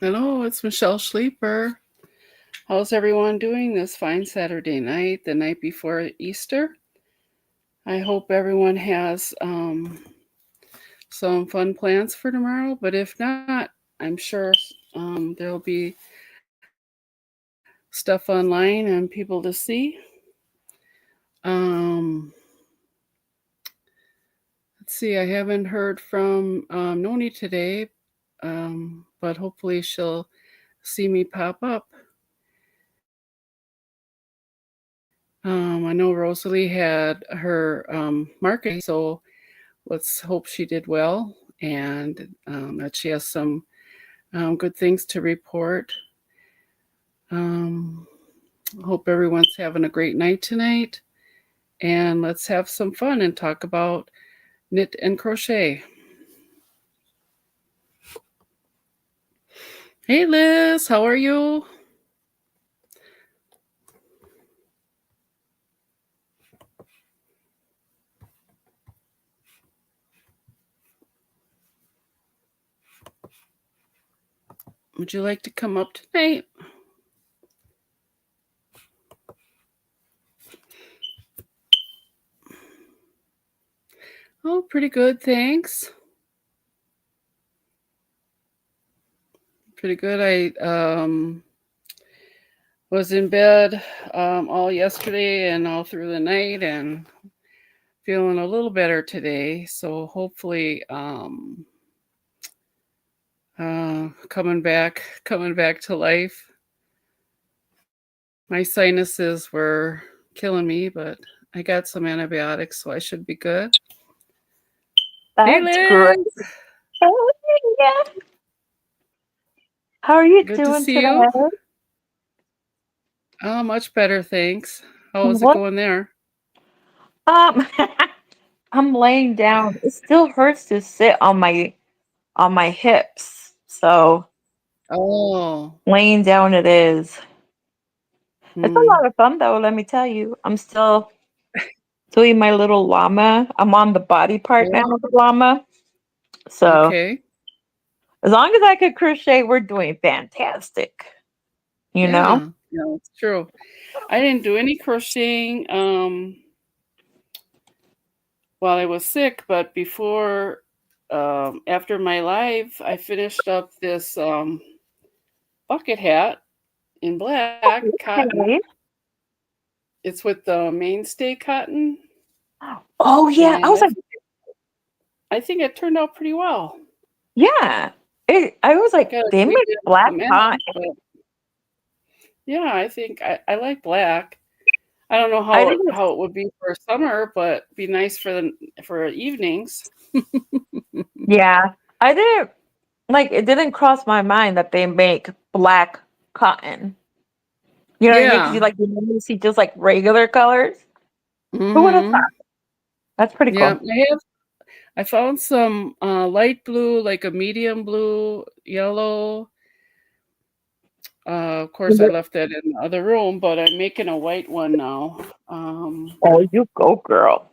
Hello, it's Michelle Sleeper. How's everyone doing this fine Saturday night, the night before Easter? I hope everyone has some fun plans for tomorrow, but if not, I'm sure there'll be stuff online and people to see. Um, let's see, I haven't heard from Noni today, but hopefully she'll see me pop up. I know Rosalie had her marketing, so let's hope she did well and that she has some good things to report. Um, hope everyone's having a great night tonight, and let's have some fun and talk about knit and crochet. Hey Liz, how are you? Would you like to come up tonight? Oh, pretty good, thanks. Pretty good. I was in bed all yesterday and all through the night and feeling a little better today. So hopefully coming back to life. My sinuses were killing me, but I got some antibiotics, so I should be good. Hey That's great. Liz, Oh, yeah. How are you good to doing see today? you. Oh, much better, thanks. How is it What? going there? Um, I'm laying down. It still hurts to sit on my hips. So Oh, laying down it is. It's a hmm. lot of fun though, let me tell you. I'm still doing my little llama. I'm on the body part now Oh, of the llama. So okay. as long as I could crochet, we're doing fantastic. You know? Yeah, yeah, it's true. I didn't do any crocheting while I was sick, but before, after my live, I finished up this bucket hat in black cotton. Okay. It's with the mainstay cotton, Oh yeah. I and was like, I think it turned out pretty well. yeah. I was I like, gotta they tweak make it black some ends, cotton. but yeah, I think I like black. I don't know I how didn't. how it would be for summer, but be nice for evenings. Yeah, I didn't like. It didn't cross my mind that they make black cotton. You know what I mean? Because Yeah. you normally see just like regular colors. Who would have Mm-hmm. thought? That's pretty Yeah. cool. I found some light blue, like a medium blue, yellow. Of course, I left that in the other room, but I'm making a white one now. Oh, you go, girl.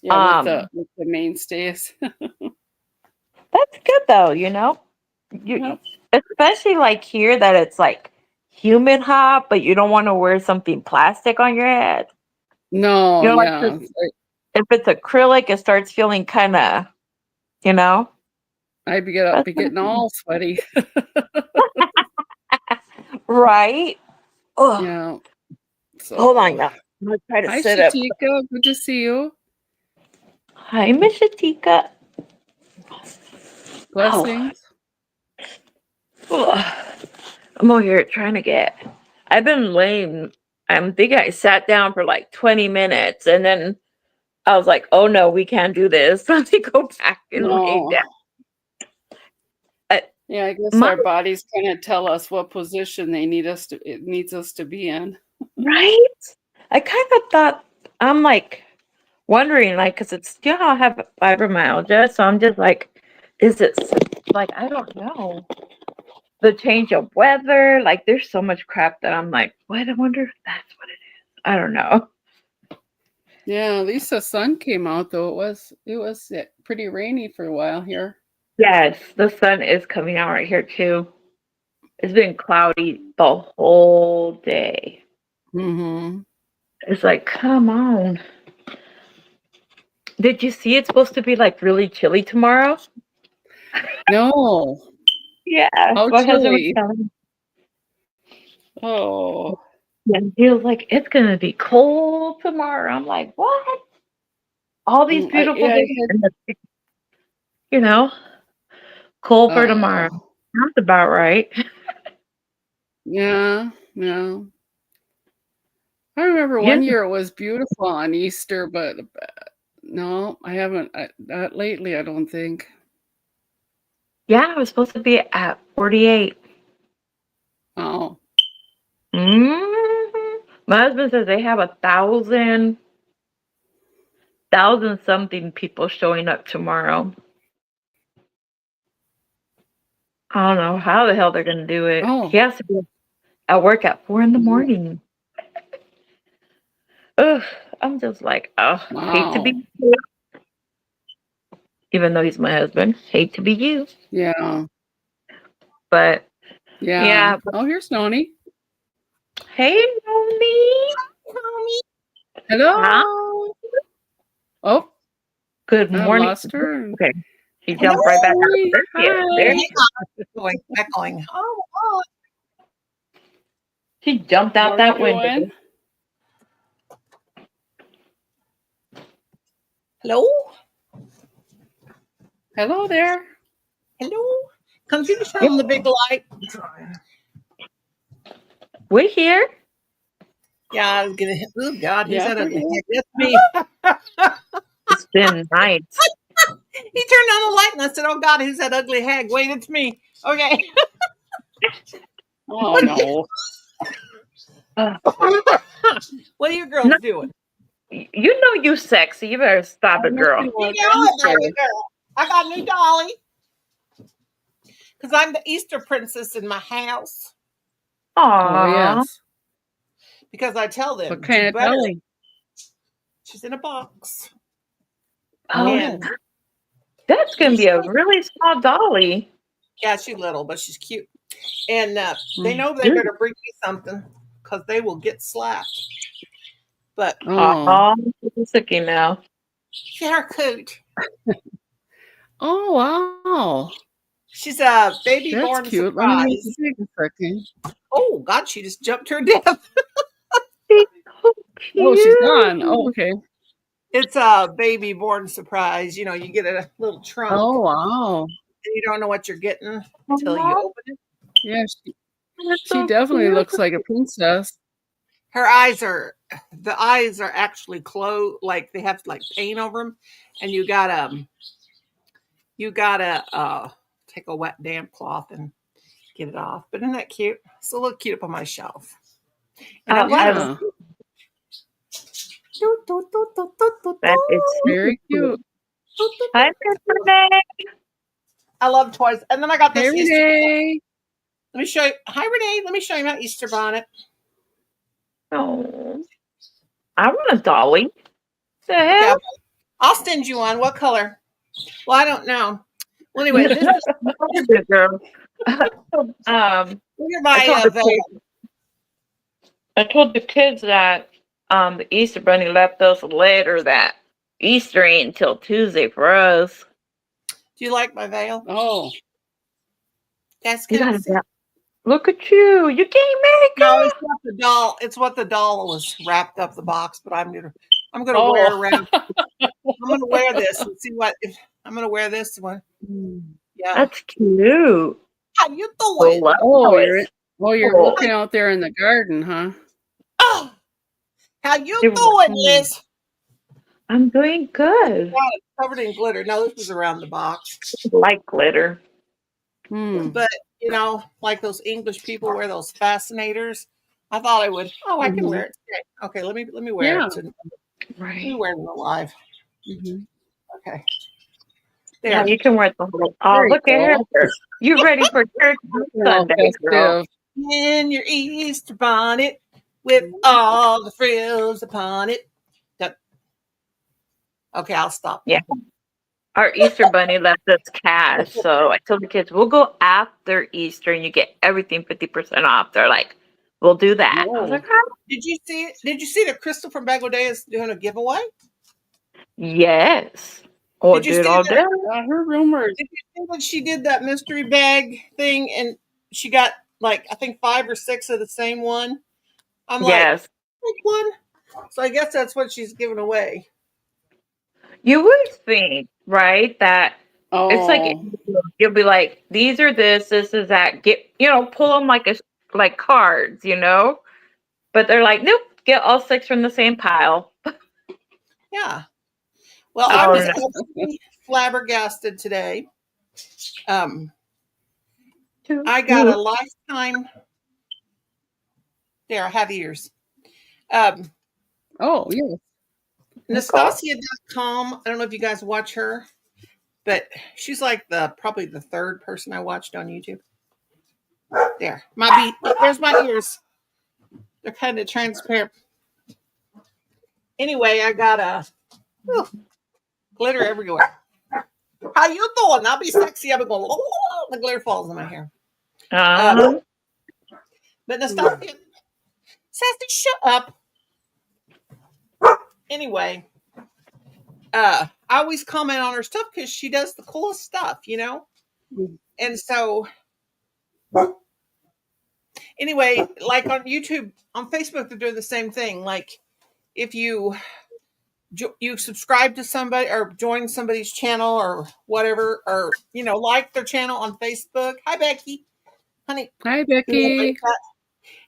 Yeah, Um, with the mainstays. that's good though. You know, you Yep. especially like here that it's like humid hot, but you don't want to wear something plastic on your head. No, You know, like 'cause yeah. if it's acrylic, it starts feeling kind of, you know. Be That's pretty getting cool. all sweaty. Right? Oh, Yeah. hold on, So, y'all. I'm gonna try to hi, sit up. Shatika. Good to see you. Hi, Miss Shatika. Oh, Blessings. ugh. I'm over here trying to get. I've been laying. I think I sat down for like 20 minutes and then I was like, oh no, we can't do this. Let me go back and lay No. down. Uh, Yeah, I guess my our bodies kind of tell us what position it needs us to be in. right? I kind of thought, I'm like wondering, like, because it's, you know, I have fibromyalgia. So I'm just like, is it like, I don't know. The change of weather. Like, there's so much crap that I'm like, what? I wonder if that's what it is. I don't know. Yeah, at least the sun came out though. It was pretty rainy for a while here. Yes, the sun is coming out right here too. It's been cloudy the whole day. Mhm. It's like, come on. Did you see it's supposed to be like really chilly tomorrow? No. Yeah, How my husband was chilly. telling me. Oh. Yeah, he was like, it's gonna be cold tomorrow. I'm like, what? All these I beautiful yeah, I days, had and you know, cold for tomorrow. oh. Sounds about right. Yeah, yeah. I remember Yeah, one year it was beautiful on Easter, but no, I haven't not lately, I don't think. yeah, it was supposed to be at 48. Oh. My husband says they have 1,000 something people showing up tomorrow. I don't know how the hell they're gonna do it. Oh. He has to be at work at 4 in the Yeah. morning. Ugh, I'm just like, oh, hate to be Wow. you, even though he's my husband. Hate to be you, Yeah. but Yeah. yeah. But, Oh, here's Noni. hey, Naomi. Mommy. Huh? Hello. Oh, Good I morning. lost her. Okay, she Hello. jumped right back out. Noni, There, there. hi. Hang on. Going. Oh, She jumped How out are you that window. doing? hello. Hello there. Hello. Come to the show Yep, on the big light. we're here. Yeah, I was gonna. Oh God, who's Yes, that it ugly is. head? That's me. It's been nice. He turned on the light, and I said, "Oh God, who's that ugly hag?" Wait, it's me. Okay. Oh no. Uh, What are you no, girls doing? you know you sexy. You better stop it, I'm girl. looking You like know it, Easter. baby girl. I got a new dolly because I'm the Easter princess in my house. Oh Aw. yes. Because I tell What them, kind do of better. dolly? She's in a box, Oh, and Oh. that's gonna be a really small dolly. yeah, she's little, but she's cute. And they Mm. know they Dude. better bring me something because they will get slapped. But Oh. Aw, she's looking now. they're cute. Oh wow. She's a baby That's born cute. Let me surprise. take a second. Oh God, she just jumped to her death. She's so Oh, she's gone. Oh, cute. okay. It's a baby born surprise. You know, you get a little trunk Oh wow. and you don't know what you're getting till you Aw, open it. Yeah, that's she so definitely cute. looks like a princess. Her eyes are the eyes are actually closed, like they have like paint over them, and you gotta take a wet damp cloth and get it off. But isn't that cute? It's a little cute up on my shelf. And I'm glad it was Yeah, That is super very cute. cute. Hi, Miss Renee. I love toys. And then I got Hey, this Easter. Renee. Let me show you. Hi, Renee. Let me show you my Easter bonnet. Oh, I want a dolly. The Okay, hell? I'll send you one. What color? Well, I don't know. Well, anyway, this is No, good girl. look at I my told the veil. kids, I told the kids that the Easter Bunny left us a letter that Easter ain't until Tuesday for us. Do you like my veil? Oh, Yes, You can I gotta see? look at you. You can't make No, it. it's what the doll. It's what the doll was wrapped up the box. But I'm gonna wear it oh. around. I'm gonna wear this and see what if I'm gonna wear this one. Yeah. That's cute. How you Well, doing? Oh, it's you're cool. working out there in the garden, huh? Oh, how you It- doing, Liz? I'm doing good. God, it's covered in glitter. No, this was around the box. Like glitter. Hmm. But like those English people wear those fascinators. I thought I would. Oh, I can Mhm. wear it today. Okay, let me wear Yeah. it. Let me Right. wear it in the live. Mhm. Okay, Yeah, there. you can wear the whole. Oh, Very look at cool. her. You ready for church on Looking all Sunday, girl? festive. In your Easter bonnet with all the frills upon it. That- Okay, I'll stop Yeah. now. our Easter bunny left us cash, so I told the kids we'll go after Easter and you get everything 50% off. They're like, we'll do that. I was Whoa. like, huh? Did you see it? Did you see that Crystal from Bangladesh is doing a giveaway? Yes. Oh, Did you did see all that? day. I heard rumors. Did you see that she did that mystery bag thing and she got like I think 5 or 6 of the same one? I'm like, Yes. pick one. So I guess that's what she's giving away. You would think, right, that it's like Oh, you'll be like, these are this is that. Get pull them like like cards, But they're like, nope, get all 6 from the same pile. Yeah. Well, I Oh was no. absolutely flabbergasted today. Um, Toot, I got a toot. lifetime. There, I have ears. Um, oh, yes. Okay. Nastasia.com. I don't know if you guys watch her, but she's like probably the third person I watched on YouTube. There, there's my ears. They're kind of transparent. Anyway, I got glitter everywhere. How you doing? I'll be sexy. I'll be going. Oh, the glitter falls in my hair. Uh, But Nastasia, sassy, shut up. Anyway, I always comment on her stuff because she does the coolest stuff, And so, anyway, like on YouTube, on Facebook, they're doing the same thing. Like, if you subscribe to somebody or join somebody's channel or whatever, or like their channel on Facebook. Hi, Becky, honey. Hi, Becky.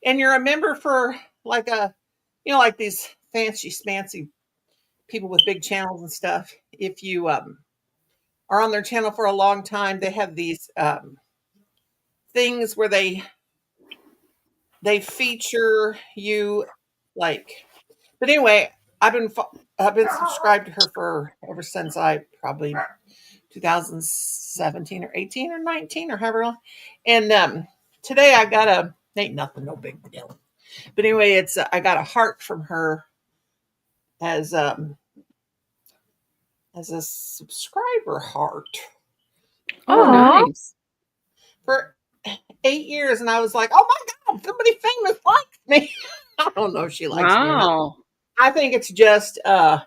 And you're a member for like like these fancy people with big channels and stuff. If you are on their channel for a long time, they have these things where they feature you like. But anyway, I've been subscribed to her for ever since I probably 2017 or 18 or 19 or however long. And today I got ain't nothing, no big deal. But anyway, it's I got a heart from her as a subscriber heart Oh, aw. nice. for 8 years, and I was like, oh my god, somebody famous likes me. I don't know if she likes me or not. Wow. I think it's just I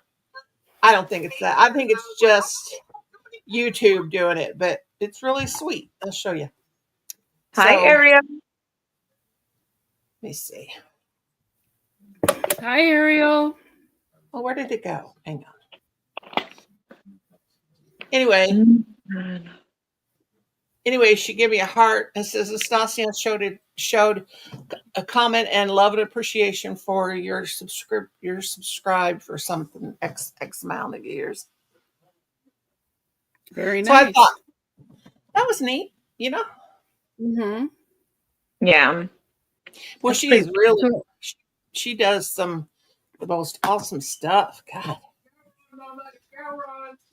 don't think it's that. I think it's just YouTube doing it, but it's really sweet. I'll show you. Hi, So let Ariel. me see. Hi, Ariel. Well, where did it go? Hang on. Anyway, she gave me a heart and says Nastasia showed a comment and love and appreciation for your subscribed for something X amount of years. Very So I nice. thought that was neat, Mm-hmm. Yeah. Well, That's she pretty is really So, she does the most awesome stuff. God.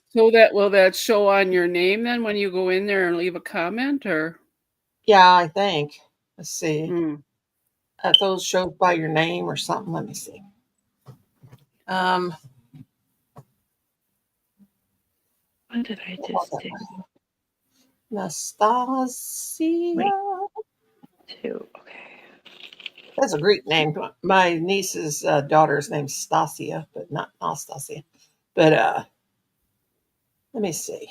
so that will that show on your name then when you go in there and leave a comment, or? Yeah, I think. Let's see. Mm. If those show by your name or something. Let me see. What did I just do? Nastasia. Two. Okay. That's a Greek name. My niece's daughter's name's Stasia, but not Nastasia. But let me see.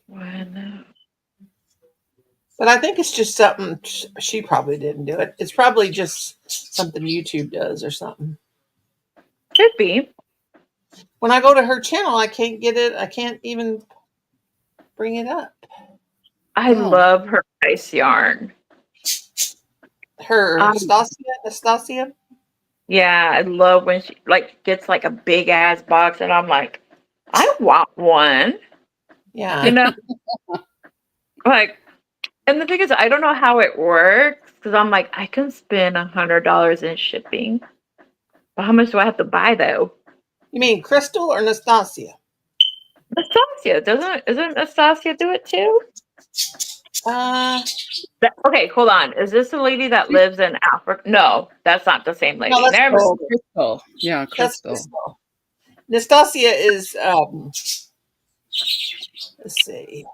One. But I think it's just something she probably didn't do it. It's probably just something YouTube does or something. Could be. When I go to her channel, I can't get it. I can't even bring it up. I Oh. love her ice yarn. Her Nastasia. Yeah, I love when she gets like a big ass box, and I'm like, I want one. Yeah. You know, like, and the thing is, I don't know how it works because I'm like, I can spend $100 in shipping, but how much do I have to buy though? You mean Crystal or Nastasia? Nastasia isn't Nastasia do it too? Okay, hold on. Is this the lady that lives in Africa? No, that's not the same lady. No, that's Never. Oh, Crystal. Yeah, That's Crystal. Crystal. Nastasia is Let's see.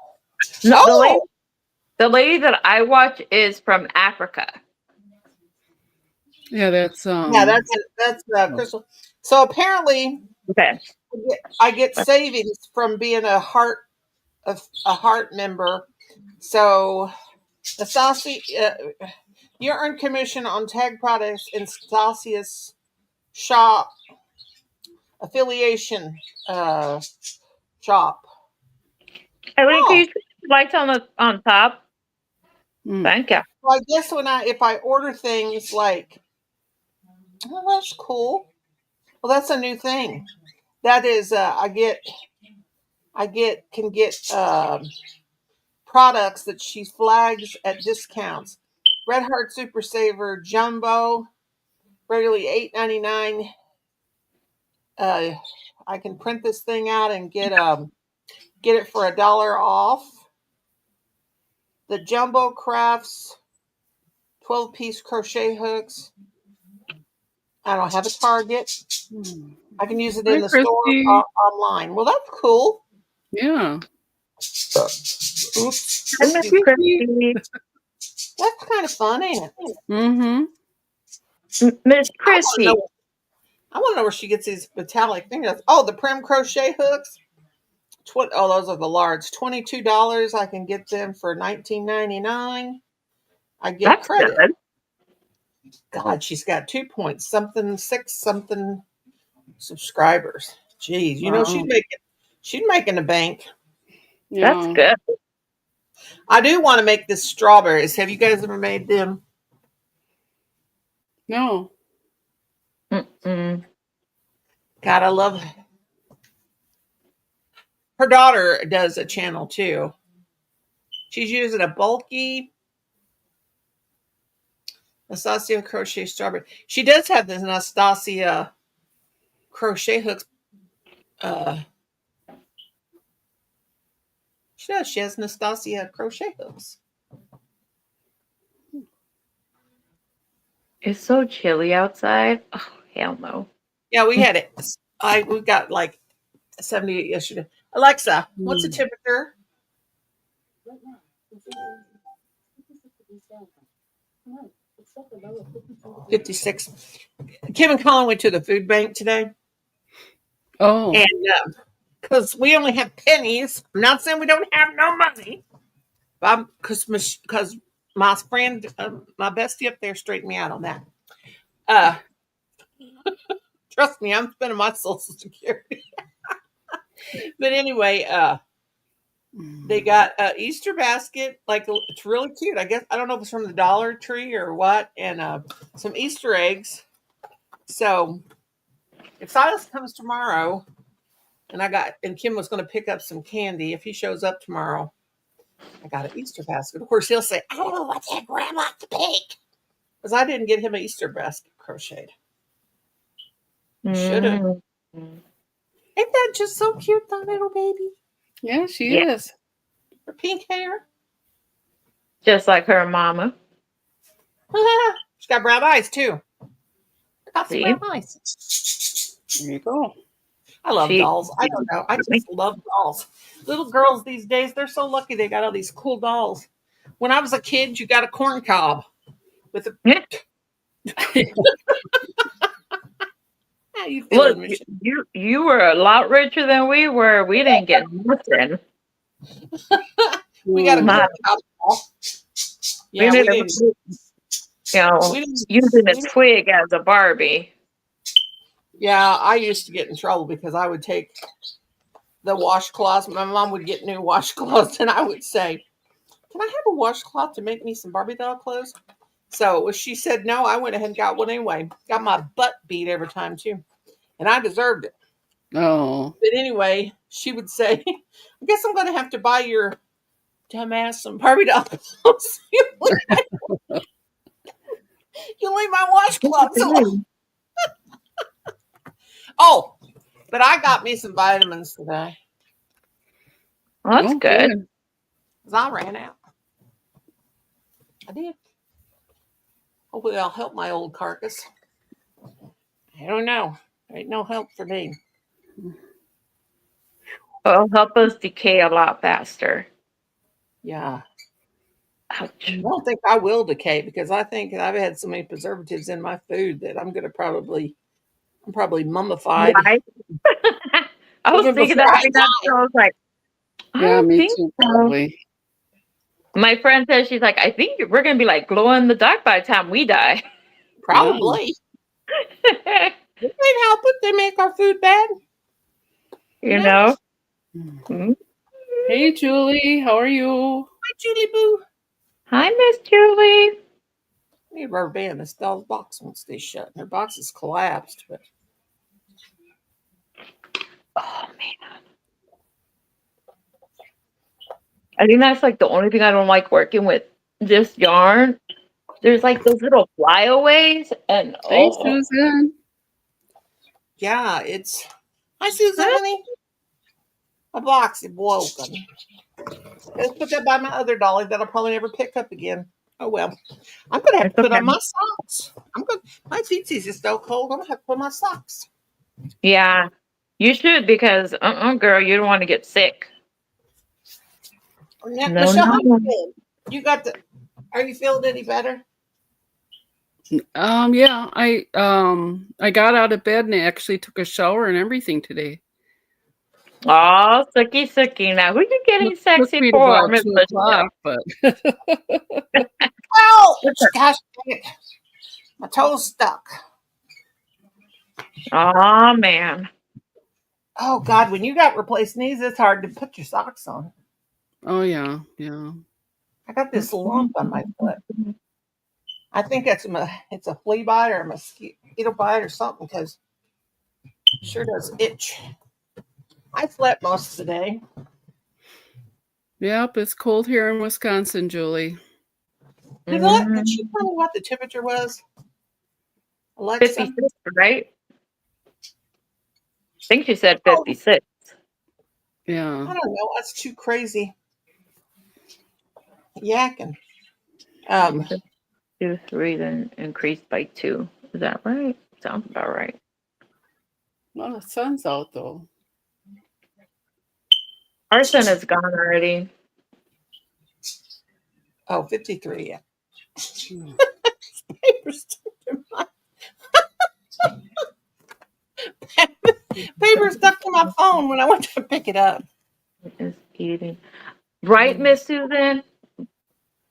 No, Oh, the lady that I watch is from Africa. Yeah, that's yeah, that's Crystal. So apparently, Okay. I get savings from being a heart member. So Nastasia, you earn commission on tag products in Stasia's shop affiliation uh, shop. Hey, can Oh, you see the lights on top? mm, Thank you. well, I guess if I order things like, oh, that's cool. Well, that's a new thing. That is, I can get products that she flags at discounts. Red Heart Super Saver Jumbo, regularly $8.99. Uh, I can print this thing out and get it for $1 off. The Jumbo Crafts 12-piece crochet hooks. I don't have a Target. mm. I can use it Hi, in the store Christy. online. Well, that's cool. Yeah. Oops. I Excuse miss me. Christy. Christy. That's kind of fun, ain't it? Mm-hmm. Miss I want to Christy. know. I want to know where she gets these metallic fingers. Oh, the Prim crochet hooks. Oh, those are the large. $22. I can get them for $19.99. I get That's credit. good. God, she's got 2 point something, 6 something subscribers. Jeez, Wow. she's making a bank. That's Yeah. good. I do want to make this strawberries. Have you guys ever made them? No. Mm-mm. God, I love. Her daughter does a channel too. She's using a bulky Nastasia crochet strawberry. She does have this Nastasia crochet hooks. Uh, she does. She has Nastasia crochet hooks. It's so chilly outside. Oh, hell no. Yeah, we had it. We got like 78 yesterday. Alexa, what's the Mm. temperature? 56. Kim and Colin went to the food bank today, Oh. and because we only have pennies, I'm not saying we don't have no money, but because my friend, my bestie up there, straightened me out on that. Uh, Trust me, I'm spending my Social Security. But anyway, they Mm. got a Easter basket. Like it's really cute. I guess I don't know if it's from the Dollar Tree or what, and some Easter eggs. So if Silas comes tomorrow, and Kim was going to pick up some candy. If he shows up tomorrow, I got an Easter basket. Of course, he'll say, "I don't know what that grandma to pick," because I didn't get him an Easter basket crocheted. I should have. Mm. Ain't that just so cute, the little baby? Yeah, she Yeah, is. Her pink hair. just like her mama. She's got brown eyes too. Got some See, brown eyes. There you go. I love she. dolls. I don't know. I just love dolls. Little girls these days, they're so lucky they got all these cool dolls. When I was a kid, you got a corn cob with a. Yeah. How you Look, feeling, Michelle? you were a lot richer than we were. We didn't get nothing. We got a Mm. My, corn cob doll. we Yeah, we didn't, didn't. We didn't. using a We didn't. twig as a Barbie. Yeah, I used to get in trouble because I would take the washcloths. My mom would get new washcloths, and I would say, "Can I have a washcloth to make me some Barbie doll clothes?" So when she said no, I went ahead and got one anyway. Got my butt beat every time too, and I deserved it. Oh. But anyway, she would say, "I guess I'm going to have to buy your dumbass some Barbie doll clothes. You leave my washcloths alone." Oh, but I got me some vitamins today Well, that's Oh, good. good. because I ran out. I did. Hopefully, I'll help my old carcass. I don't know. There ain't no help for me. It'll help us decay a lot faster. Yeah. Ouch. I don't think I will decay because I think I've had so many preservatives in my food that I'm probably mummified Why? I was even thinking before that I right now. die. So I was like, I Yeah, don't me think too, so. probably. My friend says she's like, I think we're gonna be like glow in the dark by the time we die. Wow. Probably. They can't help it. They make our food bad. You You know? know? Hmm. Mm. Hey, Julie, how are you? Hi, Julie Boo. Hi, Miss Julie. I need a rubber band. This doll's box won't stay shut. Her box is collapsed, but Oh man, I think that's like the only thing I don't like working with this yarn. There's like those little flyaways, and Hey, oh, Susan. yeah, it's. Hi, Susan, huh? honey. My box is broken. Let's put that by my other dolly that I'll probably never pick up again. Oh well. I'm gonna have to It's put on okay. my socks. My feetsies is so cold. I'm gonna have to put on my socks. Yeah, you should because girl, you don't want to get sick. Now, No, Michelle, how you no. feeling? You got the. Are you feeling any better? Yeah, I got out of bed and I actually took a shower and everything today. Oh, sucky, sucky. Now, who you getting Took sexy me to for, about Miss 2 o'clock, Michelle? but Ouch! Gosh dang it. My toe's stuck. Oh man. Oh God, when you got replaced knees, it's hard to put your socks on. oh yeah, yeah. I got this lump on my foot. I think it's a flea bite or a mosquito bite or something because it sure does itch. I slept most of the day. Yep, it's cold here in Wisconsin, Julie. Did she Mm, tell me what the temperature was, Alexa? 56, right? I think she said Oh, 56. Yeah. I don't know. That's too crazy yakking. Um, 2, 3, then increased by 2. Is that right? Sounds about right. Well, the sun's out though. Our sun is gone already. 53. Yeah. Hmm. Paper's stuck to my paper stuck to my phone when I went to pick it up. It is eating. Right, Miss Susan?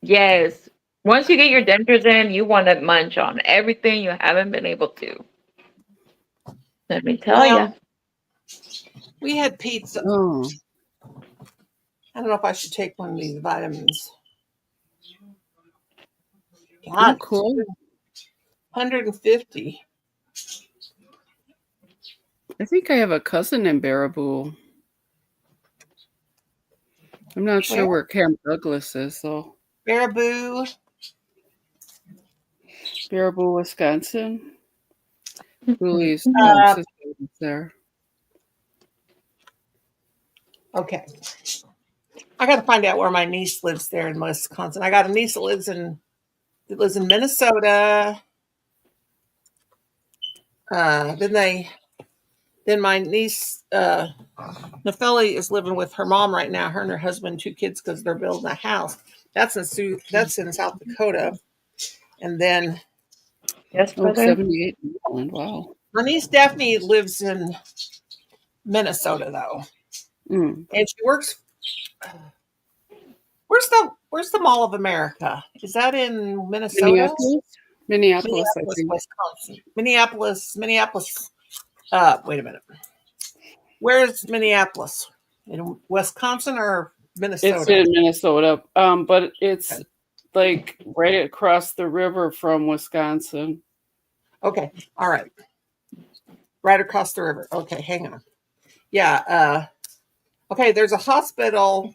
Yes. Once you get your dentures in, you want to munch on everything you haven't been able to. Let me tell you. Well, we had pizza. Oh, I don't know if I should take one of these vitamins. oh, God, it's cool. 150. I think I have a cousin in Baraboo. I'm not Where? sure where Camp Douglas is, though. Baraboo. Baraboo, Wisconsin. Julie's Uh, sister is there. okay. I got to find out where my niece lives there in Wisconsin. I got a niece that lives in Minnesota. Then my niece Nefeli is living with her mom right now. Her and her husband, 2 kids, because they're building a house. That's in South Dakota. And then Yes, Oh, brother. 78 in Maryland. Wow. my niece Daphne lives in Minnesota though, Mm. and she works. Where's the Mall of America? Is that in Minnesota? Minneapolis? Minneapolis, I Minneapolis, think. Wisconsin. Minneapolis. Wait a minute. Where's Minneapolis? In Wisconsin or It's Minnesota? in Minnesota, but Okay. it's like right across the river from Wisconsin. Okay. All right. Right across the river. Okay, hang on. Yeah. Okay, there's a hospital.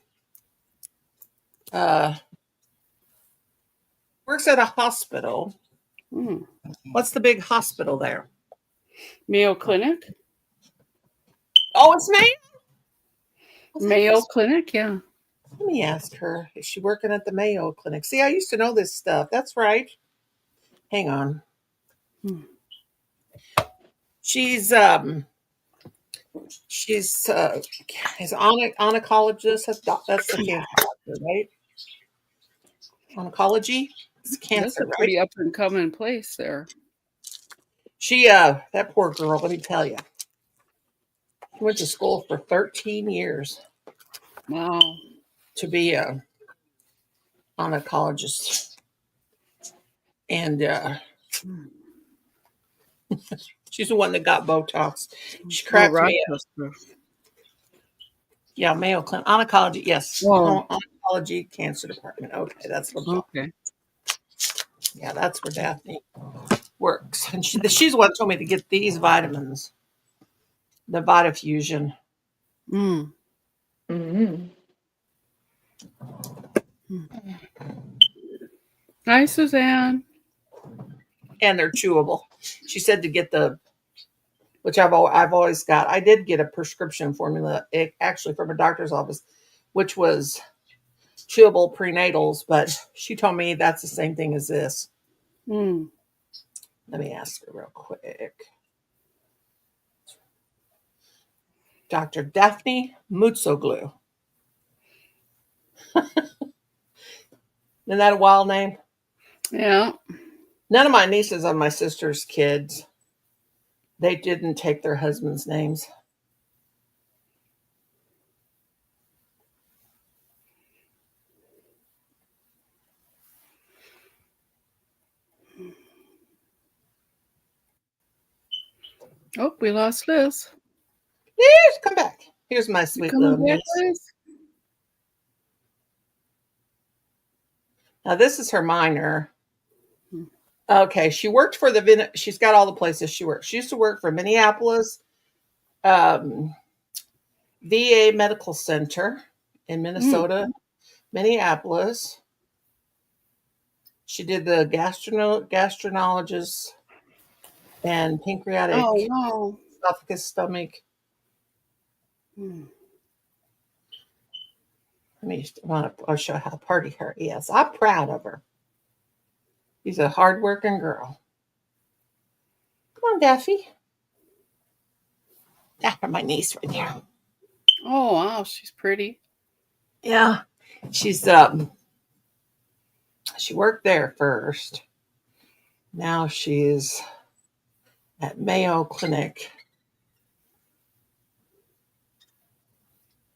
Uh, works at a hospital. Mm. What's the big hospital there? Mayo Clinic? Oh, it's Mayo. Mayo Clinic, yeah. Let me ask her. Is she working at the Mayo Clinic? See, I used to know this stuff. That's right. Hang on. Hmm. She's She's is oncologist. That's the cancer doctor, right? Oncology. It's That's cancer, a right? pretty up and coming place there. She that poor girl. Let me tell you, she went to school for 13 years Wow. to be a oncologist, and she's the one that got Botox. She Oh, cracked me up. Rochester. Yeah, Mayo Clinic oncology. Yes, Oh, oncology cancer department. Okay, that's what I'm talking. okay. Yeah, that's where Daphne works, and she's the one who told me to get these vitamins, the Vitafusion, Mm. Mm-hmm. Hi, Suzanne. and they're chewable. She said to get the, which I've always got. I did get a prescription formula, actually from a doctor's office, which was chewable prenatals, but she told me that's the same thing as this. Mm. Let me ask her real quick. Dr. Daphne Mutsoglu. Isn't that a wild name? Yeah. None of my nieces and my sister's kids, they didn't take their husband's names. Oh, we lost Liz. Yes, come back. Here's my You sweet coming little back, niece. Liz? Now this is her minor. Okay, she worked for she's got all the places she worked. She used to work for Minneapolis um, VA Medical Center in Mm. Minnesota, Minneapolis. She did the gastroenterologist and Oh, pancreatic, no. esophagus, stomach. Mm. I'll show how party her is. I'm proud of her. She's a hardworking girl. Come on, Daffy. That's my niece right there. Oh, wow. She's pretty. Yeah, she's she worked there first. Now she's at Mayo Clinic.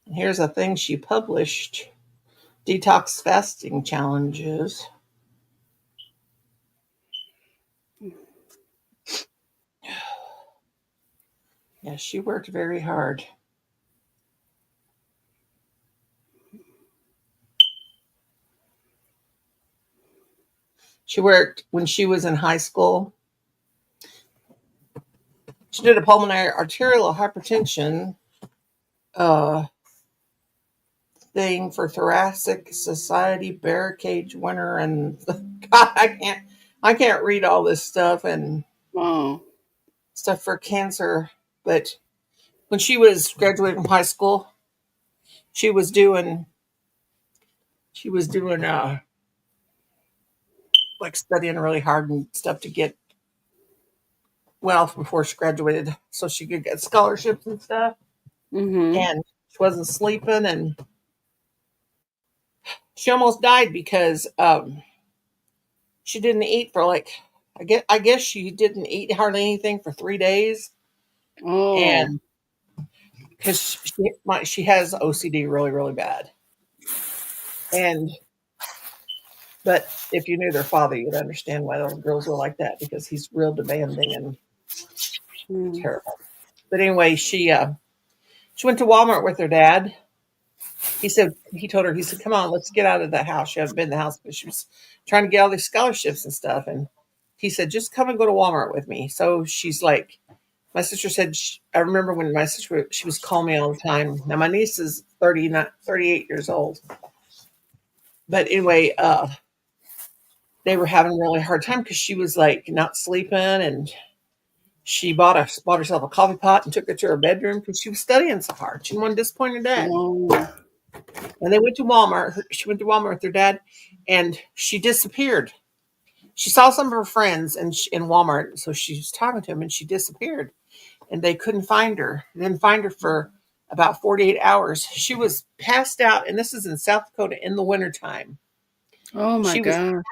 And here's a thing she published: detox fasting challenges. Yeah, she worked very hard. She worked when she was in high school. She did a pulmonary arterial hypertension uh, thing for Thoracic Society Barricade winner, and God, I can't read all this stuff and Oh. stuff for cancer. But when she was graduating from high school, she was doing like studying really hard and stuff to get well before she graduated, so she could get scholarships and stuff. Mm-hmm. And she wasn't sleeping, and she almost died because she didn't eat for like I guess she didn't eat hardly anything for 3 days, Oh. and because she has OCD really really bad, and but if you knew their father, you'd understand why those girls were like that, because he's real demanding and Mm. terrible. But anyway, she went to Walmart with her dad. He told her, he said, come on, let's get out of the house. She hadn't been in the house, but she was trying to get all these scholarships and stuff. And he said, just come and go to Walmart with me. So she's like, my sister said, I remember when my sister, she was calling me all the time. Now my niece is 38 years old. But anyway, they were having a really hard time because she was like not sleeping, and she bought herself a coffee pot and took it to her bedroom because she was studying so hard. She didn't want to disappoint her dad. Oh. And they went to Walmart. She went to Walmart with her dad, and she disappeared. She saw some of her friends in Walmart, so she was talking to him, and she disappeared. and they couldn't find her. They didn't find her for about 48 hours. She was passed out, and this is in South Dakota in the wintertime. Oh my She was God.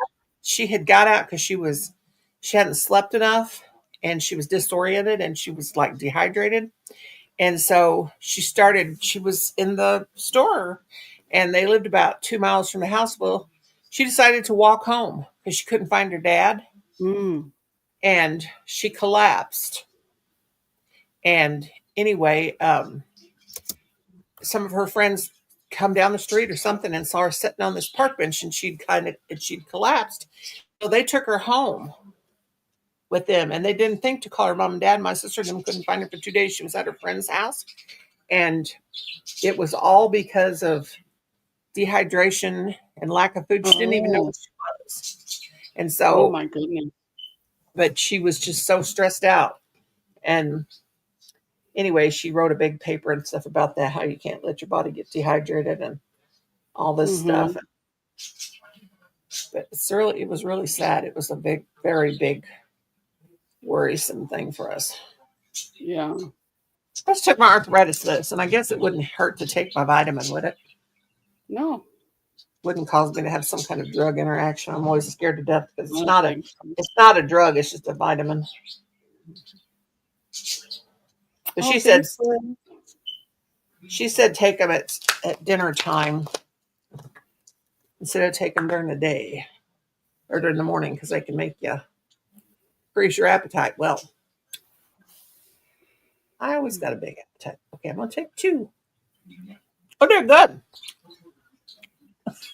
she had got out because she hadn't slept enough, and she was disoriented, and she was like dehydrated. And so she was in the store, and they lived about 2 miles from the house. Well, she decided to walk home because she couldn't find her dad, Mm. and she collapsed. And anyway, some of her friends come down the street or something and saw her sitting on this park bench, and she'd collapsed. So they took her home with them, and they didn't think to call her mom and dad. My sister and them couldn't find her for 2 days. She was at her friend's house, and it was all because of dehydration and lack of food. She didn't even know Oh. what she was. And Oh so, my goodness. but she was just so stressed out. And anyway, she wrote a big paper and stuff about that, how you can't let your body get dehydrated and all this stuff. Mm-hmm. But it was really sad. It was a big, very big, worrisome thing for us. Yeah. I just took my arthritis list, and I guess it wouldn't hurt to take my vitamin, would it? No. Wouldn't cause me to have some kind of drug interaction. I'm always scared to death because I don't think so. it's not a drug, it's just a vitamin. But Oh, she said thanks, Lynn. take them at dinner time instead of take them during the day or during the morning, because they can make you increase your appetite. Well, I always got a big appetite. Okay, I'm gonna take 2. Oh, they're good.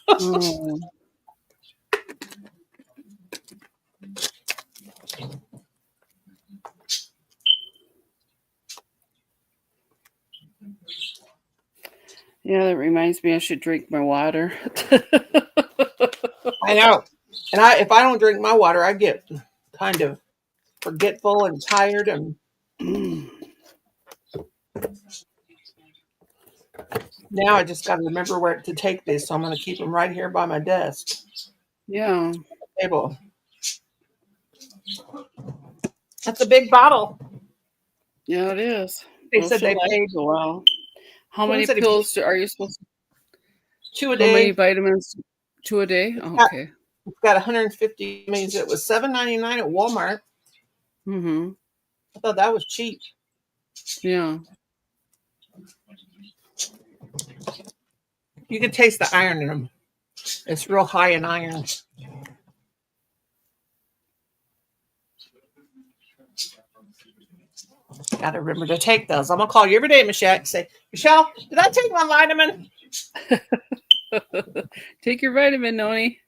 Oh. Yeah, that reminds me I should drink my water. I know. And if I don't drink my water, I get kind of forgetful and tired. And now I just got to remember where to take these. So I'm going to keep them right here by my desk Yeah. table. That's a big bottle. Yeah, it is. They Well, said she'll they last paid. a while. How Someone many said pills are you supposed to? 2 a How many day. vitamins? 2 a day? Oh, Got- okay. It's got 150. Means it was $7.99 at Walmart. Mm-hmm. I thought that was cheap. Yeah. You can taste the iron in them. It's real high in iron. Got to remember to take those. I'm gonna call you every day, Michelle. And say, Michelle, did I take my vitamin? Take your vitamin, Noni.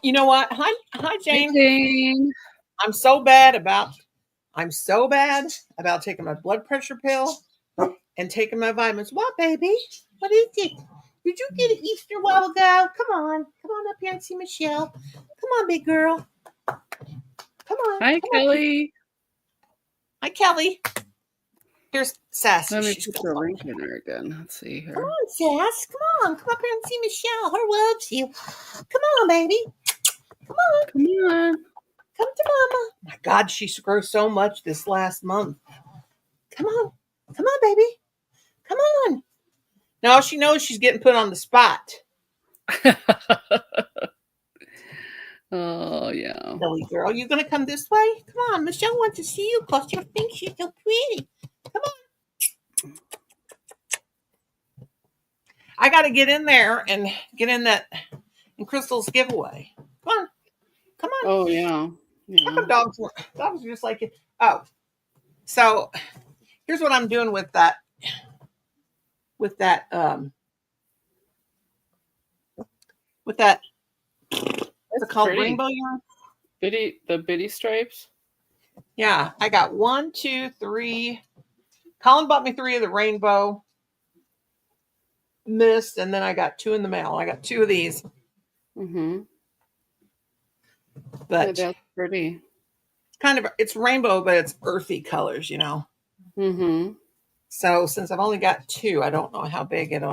You know what? Hi, Hey, Jane. Jane. I'm so bad about taking my blood pressure pill and taking my vitamins. What, baby? What is it? Did you get an Easter a while ago? Come on up here and see Michelle. Come on, big girl. Come on. Hi, come on. Kelly. Hi, Kelly. Here's Sassy. Let me She's put so the fun. link in there again. Let's see Come here. on, Sass. Come up here and see Michelle. Her loves you. Come on, baby. Come on. Come on. Come to Mama. My God, she grew so much this last month. Come on. Come on, baby. Come on. Now she knows she's getting put on the spot. Oh, yeah. Silly girl. You going to come this way? Come on. Michelle wants to see you because she thinks you're so pretty. Come on. I got to get in there and get in Crystal's giveaway. Come on. Come on. Oh, yeah. Yeah. Dogs are just like it. Oh, so here's what I'm doing with that. What's it called? Pretty. Rainbow yarn? The bitty stripes? Yeah, I got 1, 2, 3. Colin bought me 3 of the rainbow mist, and then I got 2 in the mail. I got 2 of these. Mm-hmm. But yeah, that's pretty. It's rainbow, but it's earthy colors, you know. Mm-hmm. So since I've only got 2, I don't know how big if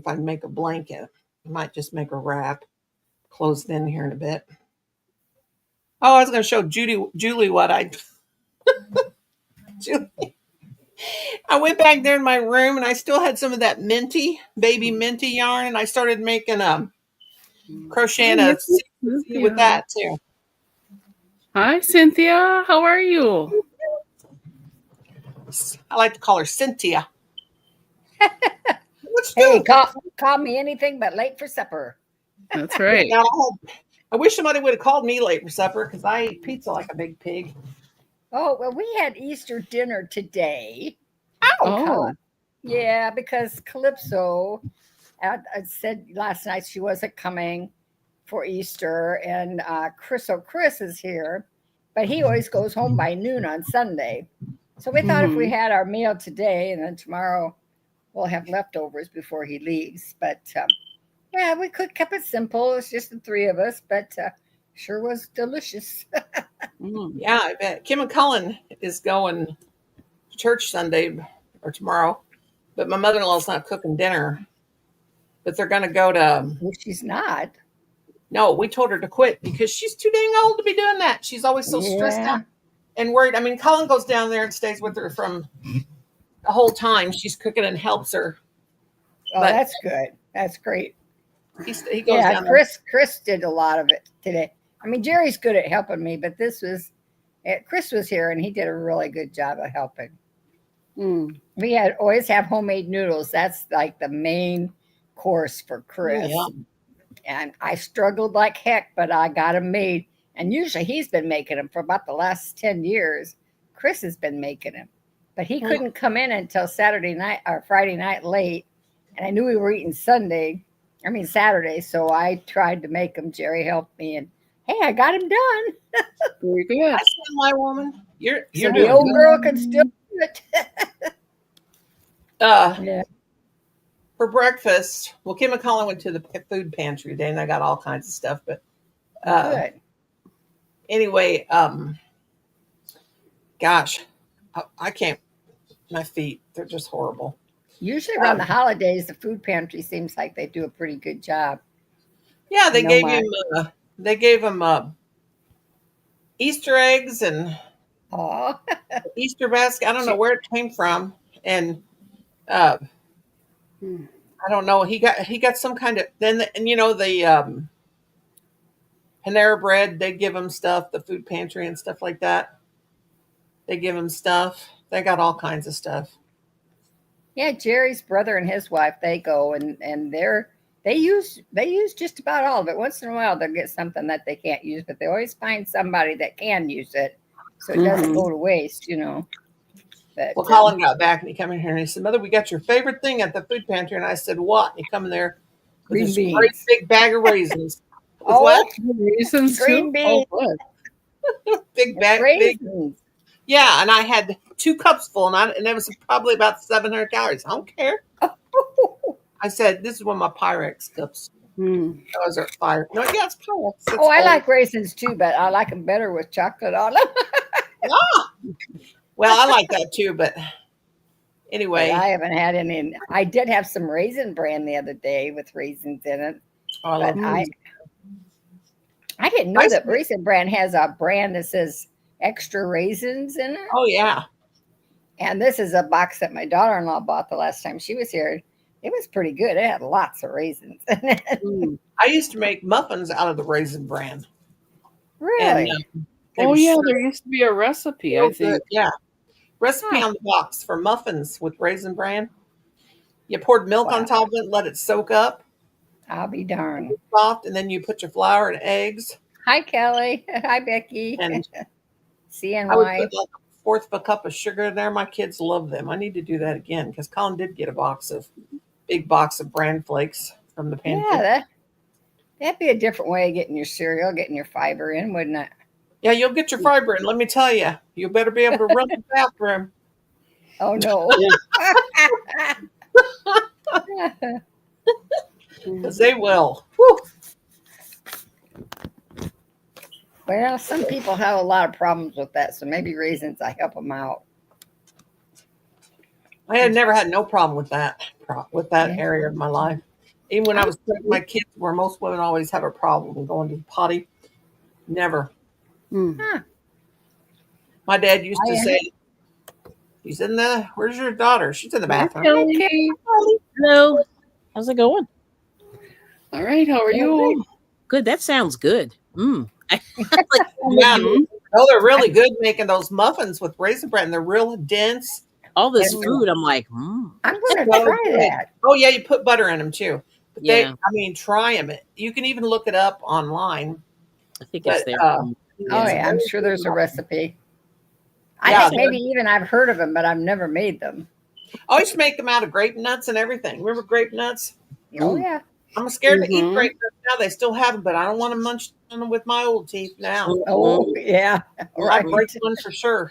I make a blanket. I might just make a wrap, close it in here in a bit. Oh, I was going to show Julie what I I went back there in my room and I still had some of that baby minty yarn, and I started making crocheting a CC with Cynthia. that too. Hi, Cynthia. How are you? I like to call her Cynthia. What's Hey, doing? call me anything but late for supper. That's right. Now, I wish somebody would have called me late for supper because I ate pizza like a big pig. Oh, well, we had Easter dinner today. Oh. Yeah, because Calypso I said last night she wasn't coming for Easter, and Chris is here, but he always goes home by noon on Sunday. So we thought if we had our meal today, and then tomorrow we'll have leftovers before he leaves. But yeah, we kept it simple. It's just the three of us, but sure was delicious. Yeah, I bet. Kim and Cullen is going to church Sunday or tomorrow, but my mother-in-law's not cooking dinner. But they're going to go to. Well, she's not. No, we told her to quit because she's too dang old to be doing that. She's always so stressed out and worried. I mean, Cullen goes down there and stays with her from the whole time. She's cooking and helps her. Oh, But that's good. That's great. he goes down there. Chris did a lot of it today. I mean, Jerry's good at helping me, but Chris was here and he did a really good job of helping. We always have homemade noodles. That's like the main course for Chris. Yeah. And I struggled like heck, but I got them made. And usually he's been making them for about the last 10 years. Chris has been making them, but he couldn't come in until Saturday night or Friday night late. And I knew we were eating Saturday. So I tried to make them. Jerry helped me, and hey, I got him done. Very good. I said, my woman, you're So doing the old good. girl can still do it. Yeah. For breakfast, well, Kim and Colin went to the food pantry today, and I got all kinds of stuff. But Good. anyway, gosh, I can't. My feet, they're just horrible. Usually around the holidays, the food pantry seems like they do a pretty good job. Yeah, they No gave mind. him. They gave him Easter eggs and Oh, Easter basket. I don't know where it came from, and I don't know. He got some kind of and you know the Panera Bread. They give him stuff. The food pantry and stuff like that. They give him stuff. They got all kinds of stuff. yeah. Jerry's brother and his wife, they go and they use just about all of it. Once in a while, they'll get something that they can't use, but they always find somebody that can use it, so it doesn't go to waste. But, Well, Colin got back and he came in here and he said, "Mother, we got your favorite thing at the food pantry." And I said, "What?" And he come in there with Green this beans. great big bag of raisins. With Oh, what? Raisins green too? beans. Oh, good. Big bag. Big, Raisins. yeah, and I had 2 cups full, and it was probably about 700 calories. I don't care. I said, "This is one of my Pyrex cups." Those are fire. No, yeah, it's Pyrex. It's Oh, I old. like raisins too, but I like them better with chocolate on them. Ah! Well, I like that too, but But anyway. I haven't had any. I did have some Raisin Bran the other day with raisins in it. I love But raisins. I didn't know that Raisin Bran has a brand that says extra raisins in it. Oh, yeah. And this is a box that my daughter-in-law bought the last time she was here. It was pretty good. It had lots of raisins in it. I used to make muffins out of the Raisin Bran. Really? And, Oh, yeah. There used to be a recipe, I think. Yeah. Recipe on the box for muffins with Raisin Bran. You poured milk on top of it, let it soak up. I'll be darned. Soft, and then you put your flour and eggs. Hi, Kelly. Hi, Becky. And CNY. I would put like a fourth of a cup of sugar in there. My kids love them. I need to do that again because Colin did get a big box of bran flakes from the pantry. Yeah, that'd be a different way of getting your cereal, getting your fiber in, wouldn't it? Yeah, you'll get your fiber in. Let me tell you, you better be able to run to the bathroom. Oh, no. Because they will. Whew. Well, some people have a lot of problems with that, so maybe raisins, I help them out. I had never had no problem with that area of my life. Even when I was pregnant, my kids, where most women always have a problem going to the potty, never. Huh. My dad used I to am. say, "She's in the. Where's your daughter? She's in the Hi, bathroom." Kelly. Okay. Hello. How's it going? All right, how are you? Good. That sounds good. Like, Yeah. Mhm. Oh, they're really good making those muffins with raisin bread, and they're real dense. all this And food, I'm like, I'm going to so try good. that. Oh yeah, you put butter in them too. But yeah, I mean, try them. You can even look it up online. I think But it's there. Oh, Yeah. yeah. I'm sure there's a recipe. I Yeah, think maybe even I've heard of them, but I've never made them. I used to make them out of grape nuts and everything. Remember grape nuts? Oh, Mm. yeah. I'm scared to eat Mhm. grape nuts now. They still have them, but I don't want to munch on them with my old teeth now. Oh, yeah. I'll Right. break one for sure.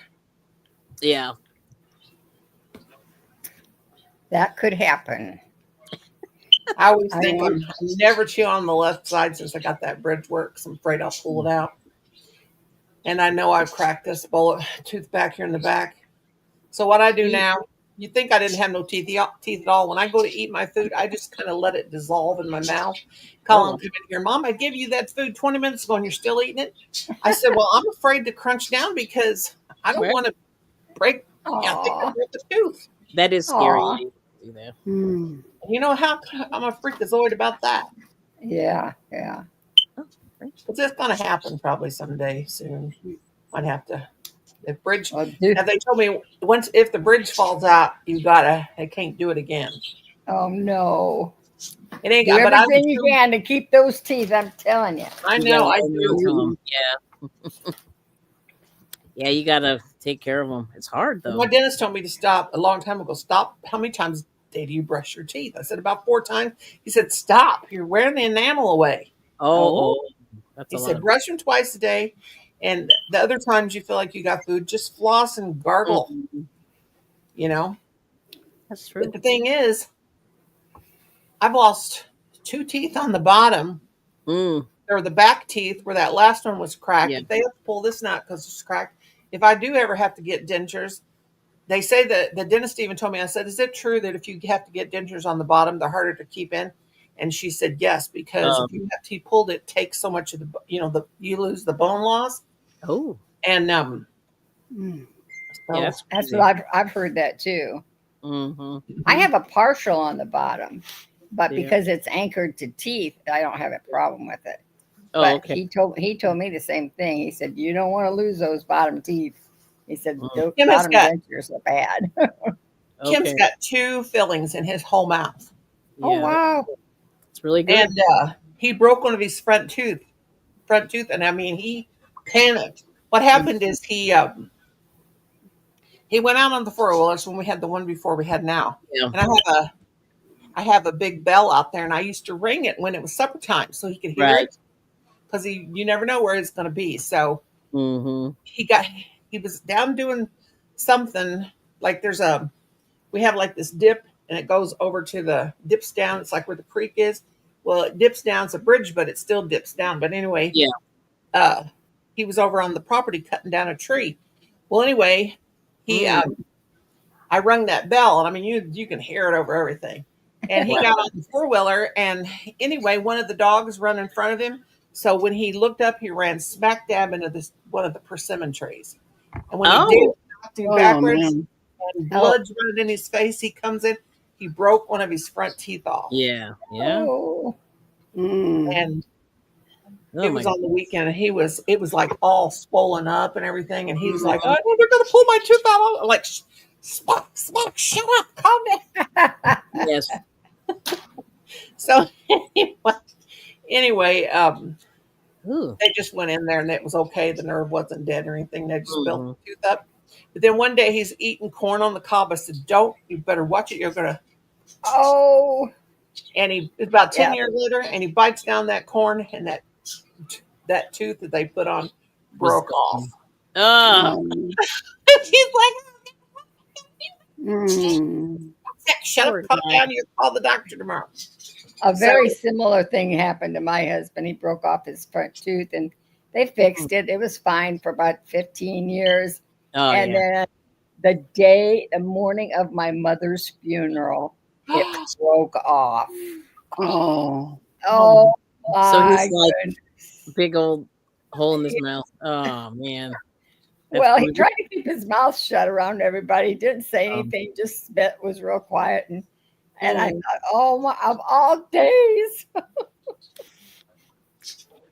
Yeah. That could happen. I always I think know. I'm never chew on the left side since I got that bridge work. I'm afraid I'll pull it out. And I know I've cracked this bullet tooth back here in the back. So what I do now, you think I didn't have no teeth at all. When I go to eat my food, I just kind of let it dissolve in my mouth. Colin came in here, Mom, I gave you that food 20 minutes ago and you're still eating it. I said, well, I'm afraid to crunch down because I don't Right. want to break. I think I Aw. broke the tooth. That is scary. Aw. You do that. Mm. You know how I'm a freakazoid about that. Yeah. Yeah. But it's going to happen probably someday soon. Might have to. If bridge, Well, do, now they told me if the bridge falls out, they can't do it again. oh, no. It ain't. Do But I everything you can to keep those teeth. I'm telling you. I You know. gotta I hold on do. to 'em. Yeah. Yeah, you gotta take care of them. It's hard though. My dentist told me to stop a long time ago. Stop. How many times a day do you brush your teeth? I said about 4 times. He said, stop. You're wearing the enamel away. Oh, that's He a lot. said, brush them twice a day. And the other times you feel like you got food, just floss and gargle, you know? That's true. But the thing is, I've lost 2 teeth on the bottom. Mm. Or the back teeth where that last one was cracked. Yeah. If they have to pull this nut because it's cracked, if I do ever have to get dentures, they say that the dentist even told me, I said, is it true that if you have to get dentures on the bottom, they're harder to keep in? And she said, yes, because if you have teeth pulled, it takes so much of you lose the bone loss. Oh, And Mm. so, yeah, That's what I've heard that too. Mm-hmm. I have a partial on the bottom, but Yeah. because it's anchored to teeth, I don't have a problem with it. Oh, But okay. he told me the same thing. He said, you don't want to lose those bottom teeth. He said, those Kim has bottom got- dentures are bad. Kim's Okay. got 2 fillings in his whole mouth. Oh, Yeah, wow. it's really good. And he broke one of his front tooth. And I mean, he panicked. What happened is he went out on the 4-wheelers when we had the one before we had now. Yeah. And I have a big bell out there, and I used to ring it when it was supper time so he could hear Right. it because you never know where it's going to be. So Mm-hmm. he was down doing something like we have like this dip, and it goes over to the dips down. It's like where the creek is. Well, it dips down. It's a bridge, but it still dips down. But anyway, Yeah. He was over on the property cutting down a tree. Well, anyway, I rung that bell, and I mean, you can hear it over everything. And he got on the 4-wheeler, and anyway, one of the dogs run in front of him. So when he looked up, he ran smack dab into one of the persimmon trees. And when he did, he knocked him backwards, man. and blood's running in his face. He comes in, he broke one of his front teeth off. Yeah. Yeah. Oh, Mm. And Oh, it my was on the weekend, and it was like all swollen up and everything. And he was like, oh, no, they're going to pull my tooth out. I'm like, Spock, shut up, calm down. Yes. So anyway, Ooh. they just went in there and it was okay. The nerve wasn't dead or anything. They just built the Mhm. tooth up. But then one day he's eating corn on the cob. I said, you better watch it. You're going to. oh, And it's about 10 Yeah. years later, and he bites down that corn, and that tooth that they put on broke off. Oh. He's like, Mm. shut Poor up, calm guy. down. You call the doctor tomorrow. a very similar thing happened to my husband. He broke off his front tooth and they fixed it. It was fine for about 15 years. Oh, And yeah. then the morning of my mother's funeral, it broke off. Oh. Oh, So my he's like goodness. big old hole in his mouth. Oh man. Well, he brutal. tried to keep his mouth shut around everybody. He didn't say anything, just spit, was real quiet. And I Mm. thought, oh my, of all days.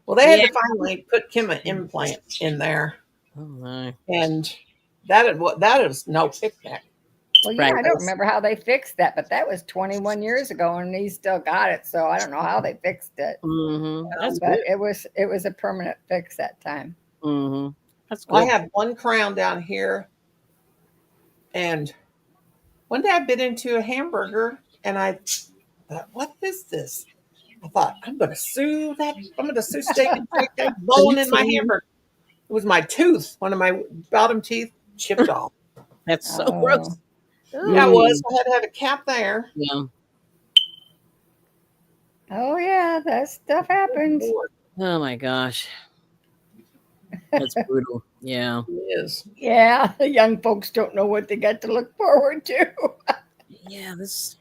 Well, they had Yeah. to finally put Kim an implant in there, Oh my. and that is no picnic. Well, yeah, Right. I don't remember how they fixed that, but that was 21 years ago, and he still got it. So I don't know how they fixed it, That's but good. it was a permanent fix that time. That's Well, I good. have one crown down here, and one day I bit into a hamburger, and I thought, "What is this?" I thought, I'm going to sue that. I'm going to sue Steak and Shake. That bone in my hamburger. It was my tooth. One of my bottom teeth chipped off. That's so Oh, gross. Yeah, it Ooh. was. I had to have a cap there. Yeah. oh yeah, that stuff happens. Oh my gosh. That's brutal. Yeah. It is. Yeah, the young folks don't know what they got to look forward to. Yeah. This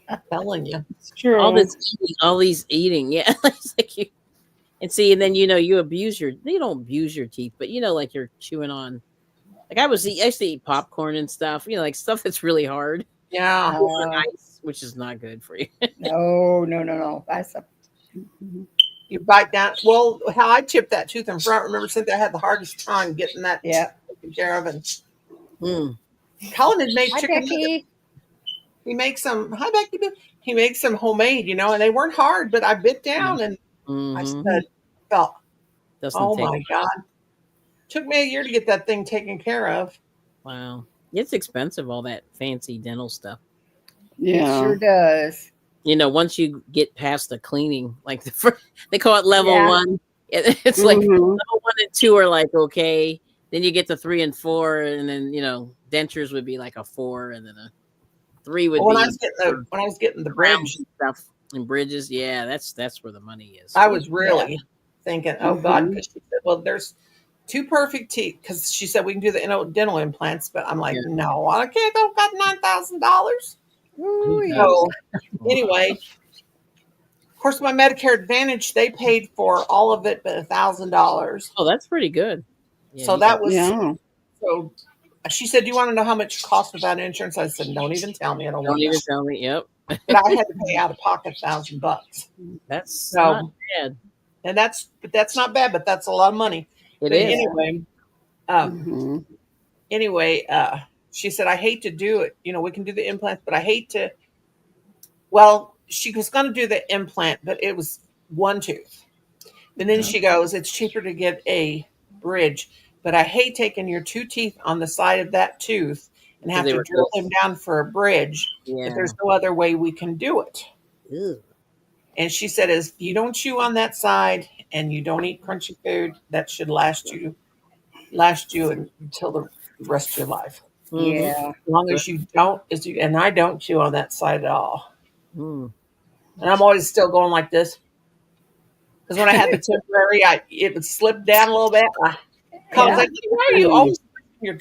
I'm telling you. It's true. all this eating, all these eating. Yeah. It's like you and see, and then you abuse you don't abuse your teeth, but like you're chewing on like I used to eat popcorn and stuff, like stuff that's really hard. Yeah. Over Uh, ice, which is not good for you. no. That's a You bite down. Well, how I chipped that tooth in front. Remember, Cynthia, I had the hardest time getting that yeah. taken care of. And Mm. Colin had made Hi, chicken nuggets. Becky. He makes some. Hi, Becky. Boo. He makes some homemade, and they weren't hard, but I bit down and I Mhm. felt, Doesn't oh take my God. Took me a year to get that thing taken care of. Wow. It's expensive, all that fancy dental stuff. It Yeah. sure does. Once you get past the cleaning, like they call it level Yeah. 1. It's like Mhm. level 1 and 2 are like okay. Then you get to 3 and 4, and then dentures would be like a 4, and then a 3 would Well, when I be was getting the crowns bridge, and stuff and bridges. Yeah, that's where the money is. I was really thinking, oh God, Mhm. because she said, well, there's two perfect teeth. Because she said we can do the dental implants, but I'm like, Yeah. no, I can't. Don't got $9,000. Ooh, Yeah. So anyway, of course, my Medicare Advantage, they paid for all of it, but $1,000. Oh, that's pretty good. Yeah, So you that got was Yeah. so. She said, "Do you want to know how much it cost without insurance?" I said, "Don't even tell me. I don't want don't to know." even tell me. Yep. But I had to pay out of pocket $1,000. That's not So, bad. and that's not bad, but that's a lot of money. It But is. um, Mhm. anyway, she said, "I hate to do it. We can do the implants, but I hate to." Well, she was going to do the implant, but it was one tooth. And then she goes, "It's cheaper to get a bridge, but I hate taking your two teeth on the side of that tooth and have They to were drill close. them down for a bridge if Yeah. there's no other way we can do it." Ew. And she said, "If you don't chew on that side and you don't eat crunchy food, that should last you until the rest of your life. Mhm. yeah. As long as you don't, and I don't chew on that side at all. Mm. And I'm always still going like this because when I had the temporary, it would slip down a little bit. Colin's Yeah. like, "Why are you always you're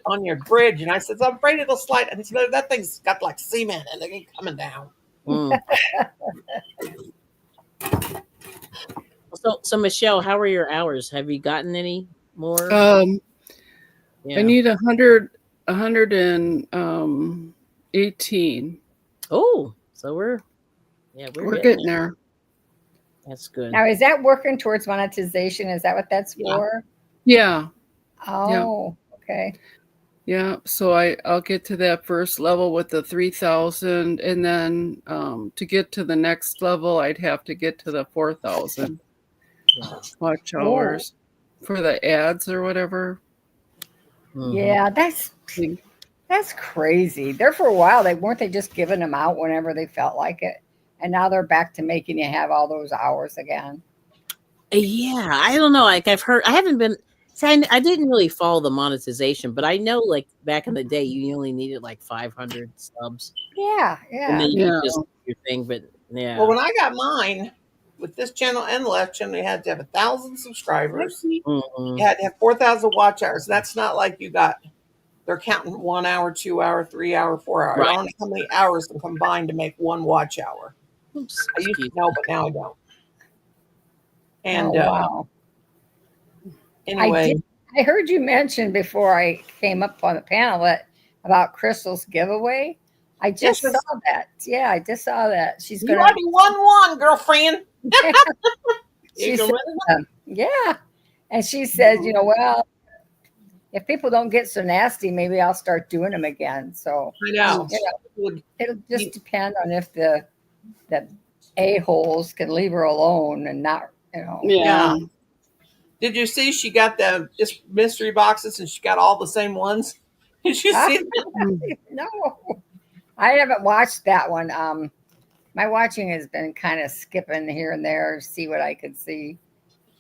on your bridge?" And I said, "I'm afraid it'll slide." And he said, "That thing's got like cement and it ain't coming down." Mm. So Michelle, how are your hours? Have you gotten any more? I Yeah. need 118. Oh, so we're We're getting getting there. there. That's good. Now, is that working towards monetization? Is that what that's Yeah. for? Yeah. Oh, okay. Yeah. So I'll get to that first level with the 3,000, and then to get to the next level, I'd have to get to the 4,000 Yeah. watch Oh. hours for the ads or whatever. Mhm. Yeah, that's crazy. There for a while, weren't they just giving them out whenever they felt like it, and now they're back to making you have all those hours again. Yeah, I don't know. Like I've heard, I haven't been. See, I didn't really follow the monetization, but I know like back in the day, you only needed like 500 subs, Yeah, and then yeah. you Yeah. could just do your thing. But yeah, Well, when I got mine with this channel and the left channel, you had to have 1,000 subscribers. Mhm. You had to have 4,000 watch hours. That's not like they're counting 1 hour, 2 hour, 3 hour, 4 hour. I Right. don't know how many hours can combine to make one watch hour. Oops, I used excuse to know, but now I don't. And Oh wow. anyway, I heard you mention before I came up on the panel about Crystal's giveaway. I Yes, just saw that. Yeah, I just saw that. She's you gonna. already won one, girlfriend. You She can said, win. yeah, and she said, well, if people don't get so nasty, maybe I'll start doing them again. So I know. it'll just depend on if the a-holes can leave her alone and not, Yeah. Yeah. Did you see she got the just mystery boxes and she got all the same ones? Did you Ah, see that? no, I haven't watched that one. My watching has been kind of skipping here and there, see what I could see.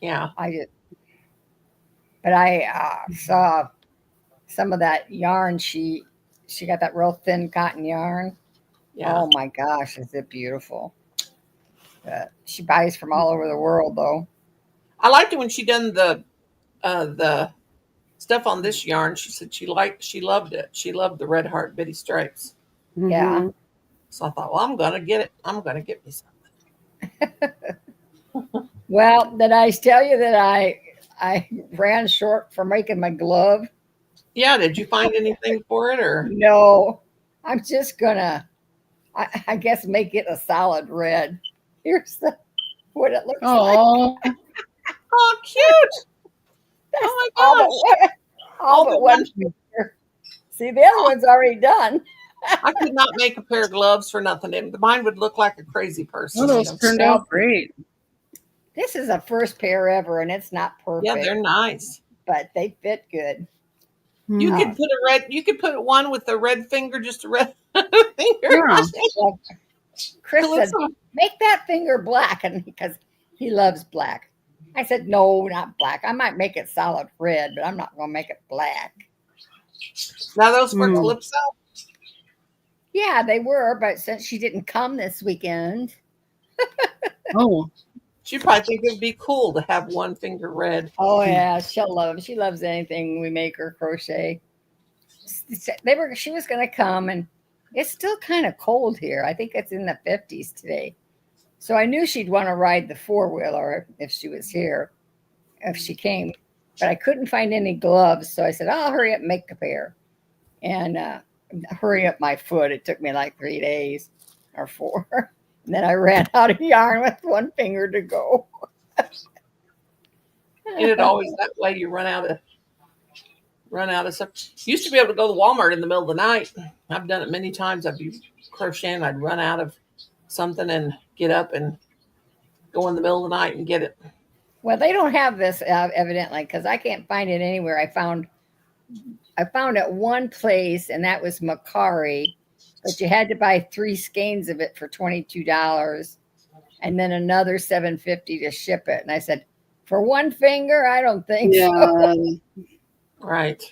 Yeah. But I saw some of that yarn. She got that real thin cotton yarn. Yeah. Oh my gosh, is it beautiful? She buys from all over the world, though. I liked it when she done the stuff on this yarn. She said she loved it. She loved the Red Heart Bitty Stripes. Yeah. Mhm. So I thought, well, I'm gonna get it. I'm gonna get me some. Well, did I tell you that I ran short for making my glove? Yeah, did you find anything for it or No, I'm just gonna, I guess, make it a solid red. Here's what it looks like. Oh, oh cute. Oh my All but gosh. one, all but one finger. See, the other one's already done. I could not make a pair of gloves for nothing. Mine would look like a crazy person. well, those turned out great. This is a first pair ever, and it's not Yeah, perfect, they're nice. but they fit good. You Mhm. could put you could put one with a red finger, just a red finger. Yeah. Well, Chris said, Calypso. make that finger black, and because he loves black. I said, no, not black. I might make it solid red, but I'm not going to make it black. Now those were Mm. Calypso. Yeah, they were, but since she didn't come this weekend, Oh, She'd probably think it would be cool to have one finger red. oh yeah, she'll love them. She loves anything we make her crochet. She was going to come, and it's still kind of cold here. I think it's in the 50s today. So I knew she'd want to ride the four-wheeler if she was here, if she came. But I couldn't find any gloves, so I said, I'll hurry up and make a pair. And hurry up my foot. It took me like 3 days or 4. And then I ran out of yarn with one finger to go. Ain't it always that way? You run out of stuff. Used to be able to go to Walmart in the middle of the night. I've done it many times. I'd be crocheting. I'd run out of something and get up and go in the middle of the night and get it. Well, they don't have this evidently because I can't find it anywhere. I found it one place, and that was Macari, but you had to buy 3 skeins of it for $22, and then another $7.50 to ship it. And I said, for one finger, I don't think so. yeah. Right.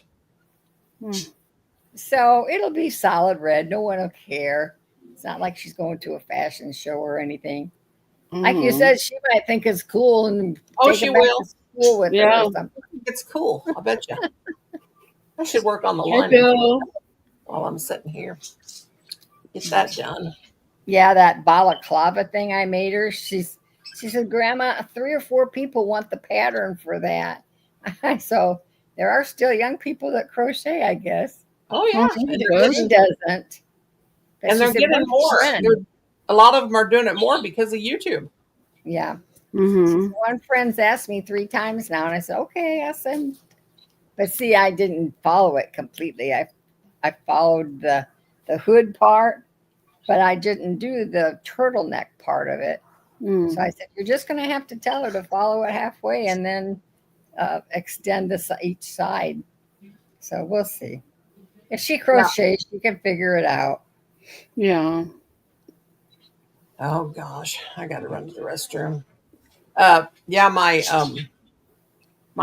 So it'll be solid red. No one will care. It's not like she's going to a fashion show or anything. Like you Mhm. said, she might think it's cool and Oh, take she it back will. to school with her Yeah. or something. It's cool. I bet you. I should work on the Hey, lining Bill. while I'm sitting here. Get that done. Yeah, that balaclava thing I made her. She said, Grandma, 3 or 4 people want the pattern for that. So there are still young people that crochet, I guess. Oh yeah, Oh, and good. She doesn't. But and she they're said, getting "One more. friend." A lot of them are doing it more because of YouTube. Yeah. Mhm. One friend's asked me 3 times now, and I said, okay, I'll send. But see, I didn't follow it completely. I followed the hood part, but I didn't do the turtleneck part of it. Mm. So I said, you're just going to have to tell her to follow it halfway and then extend each side. So we'll see. If she crochets, she can figure it out. Yeah. Oh gosh, I got to run to the restroom. Yeah, my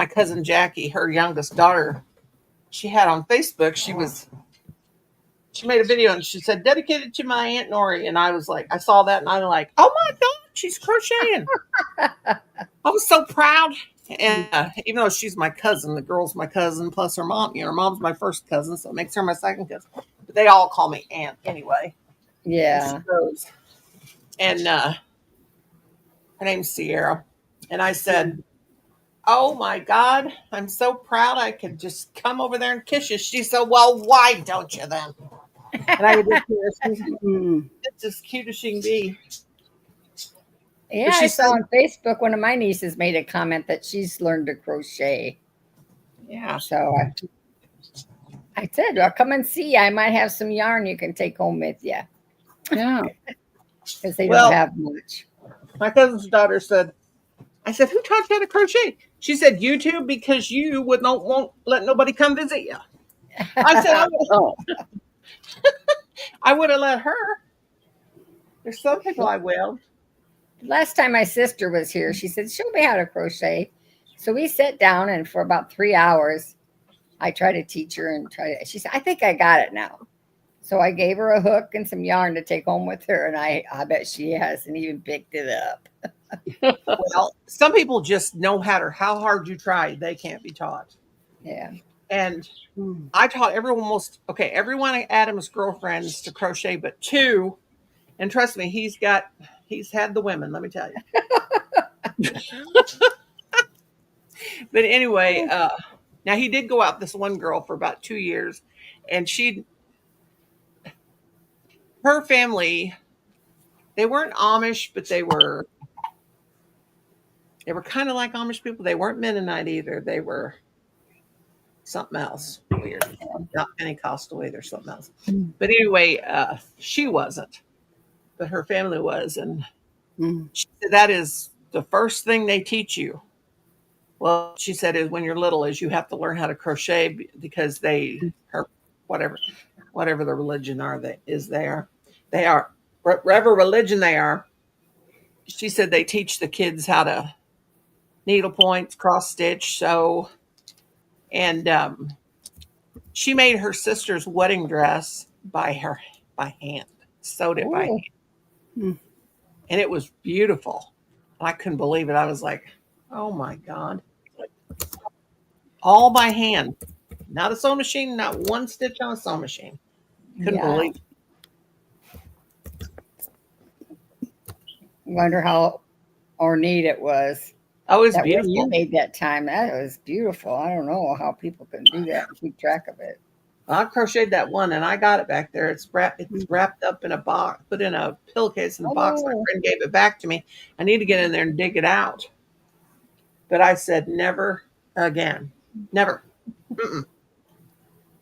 cousin Jackie, her youngest daughter, she had on Facebook. She made a video and she said dedicated to my Aunt Nori, and I was like, I saw that and I'm like, oh my god, she's crocheting. I was so proud. And even though she's my cousin, the girl's my cousin plus her mom. Her mom's my first cousin, so it makes her my second cousin. But they all call me Aunt anyway. Yeah. And her name's Sierra. And I said, Oh my God, I'm so proud I could just come over there and kiss you. She said, well, why don't you then? And I would just hear her, she's Mm. it's as cute as she can be. Yeah, But I she saw said, on Facebook one of my nieces made a comment that she's learned to crochet. yeah. So I said, well, come and see. I might have some yarn you can take home with you Yeah. because they don't Well, have much. my cousin's daughter said, I said, who taught you how to crochet? She said, YouTube, because you won't let nobody come visit you. I said, Oh. I would have let her. There's some people I will. Last time my sister was here, she said, show me how to crochet. So we sat down, and for about 3 hours, I tried to teach her and she said, I think I got it now. So I gave her a hook and some yarn to take home with her, and I bet she hasn't even picked it up. Well, some people just no matter how hard you try, they can't be taught. Yeah. And Mm. I taught every one of Adam's girlfriends to crochet, but two. And trust me, he's had the women, let me tell you. But anyway, now he did go out with this one girl for about 2 years, and her family, they weren't Amish, but they were kind of like Amish people. They weren't Mennonite either. They were something else weird, not Pentecostal either, something else. But anyway, she wasn't, but her family was, and Mm. she said that is the first thing they teach you. Well, she said is when you're little is you have to learn how to crochet because whatever the religion they are whatever religion they are. She said they teach the kids how to needle points, cross stitch, sew, and she made her sister's wedding dress by hand, sewed it by Oh, hand, Mm. and it was beautiful. I couldn't believe it. I was like, oh my God, all by hand. Not a sewing machine, not one stitch on a sewing machine. Couldn't yeah. believe it. Wonder how ornate it was. Oh, it's That one you beautiful. made that time, that was beautiful. I don't know how people can do that and keep track of it. I crocheted that one and I got it back there. It's wrapped up in a box, put in a pillowcase in a box. My Oh, friend gave it back to me. I need to get in there and dig it out. But I said never again. Never. Mm-mm.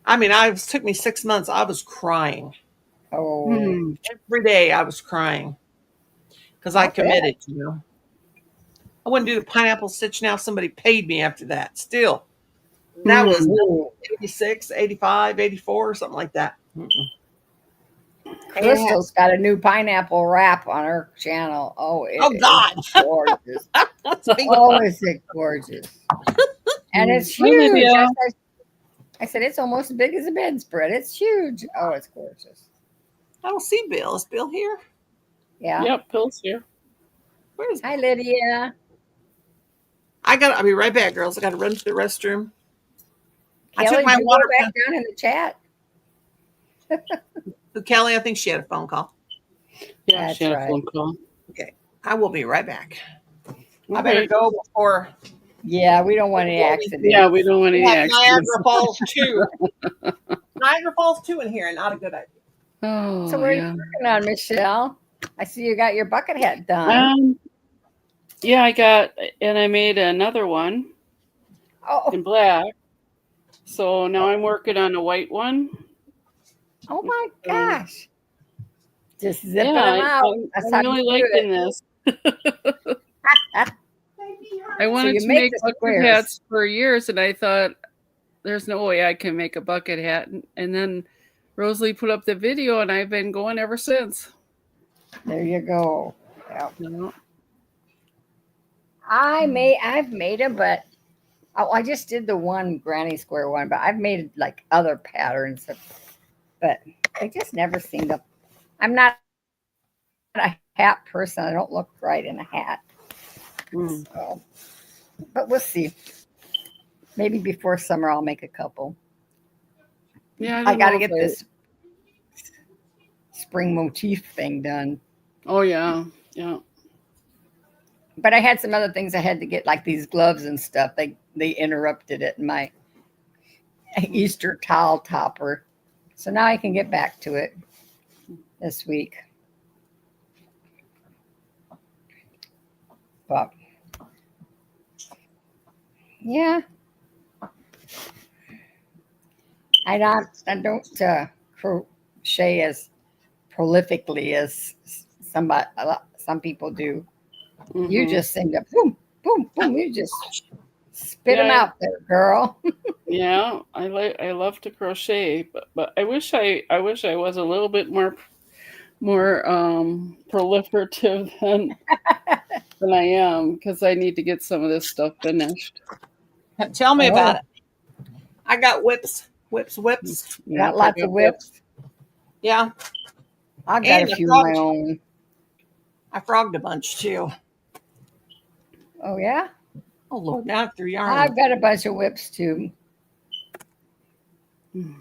I mean, it took me 6 months. I was crying. oh, Mm. Every day I was crying because I I'll bet. committed. I wouldn't do the pineapple stitch now if somebody paid me after that. Still, that was Mm. Ooh, 86, 85, 84, something like that. Mm-mm. And, Crystal's got a new pineapple wrap on her channel. Oh, it oh, is God. gorgeous. Speaking of, Oh, is it gorgeous? And Mm. it's Hi, huge. Lydia. I said, it's almost as big as a bedspread. It's huge. Oh, it's gorgeous. I don't see Bill. Is Bill here? Yeah. Yep, Bill's here. Where is Hi, Bill? Lydia. I'll be right back, girls. I got to run to the restroom. I took Kelly, my did you go water. back down in the chat? Kelly, I think she had a phone call. Yeah, That's she had a right. phone call. Okay. I will be right back. All I better right. go before Yeah, we don't want any accidents. Yeah, we don't want we any have accidents. Niagara Falls 2. Niagara Falls 2 in here, and not a good idea. Oh, So what are you yeah. working on, Michelle? I see you got your bucket hat done. Yeah, I made another one Oh, in black. So now I'm working on a white one. oh my gosh. Just zipping Yeah, them out. That's I'm how really you do liking this. it. I So wanted you to make make the bucket squares. hats for years, and I thought there's no way I can make a bucket hat. And then Rosalie put up the video, and I've been going ever since. There you go. Yeah. You know? I've made them, but I just did the one granny square one, but I've made like other patterns, but they just never seem to. I'm not a hat person. I don't look right in a hat. Mm. So, but we'll see. Maybe before summer I'll make a couple. Yeah, I got to know get if this spring motif thing done. Oh yeah, yeah. But I had some other things I had to get, like these gloves and stuff. They interrupted it in my Easter towel topper. So now I can get back to it this week. But yeah, I don't crochet as prolifically as some people do. You Mhm. just seem to boom, boom, boom. You just spit them Yeah, out there, girl. yeah. I love to crochet, but I wish I was a little bit more proliferative than I am because I need to get some of this stuff finished. Tell me about Oh, it. I got whips. Yeah, got I lots got of whips. whips. Yeah, I've got a and few of my own. I frogged a bunch too. Oh yeah, Oh Lord, now I threw yarn in I've them. got a bunch of whips too. Mm.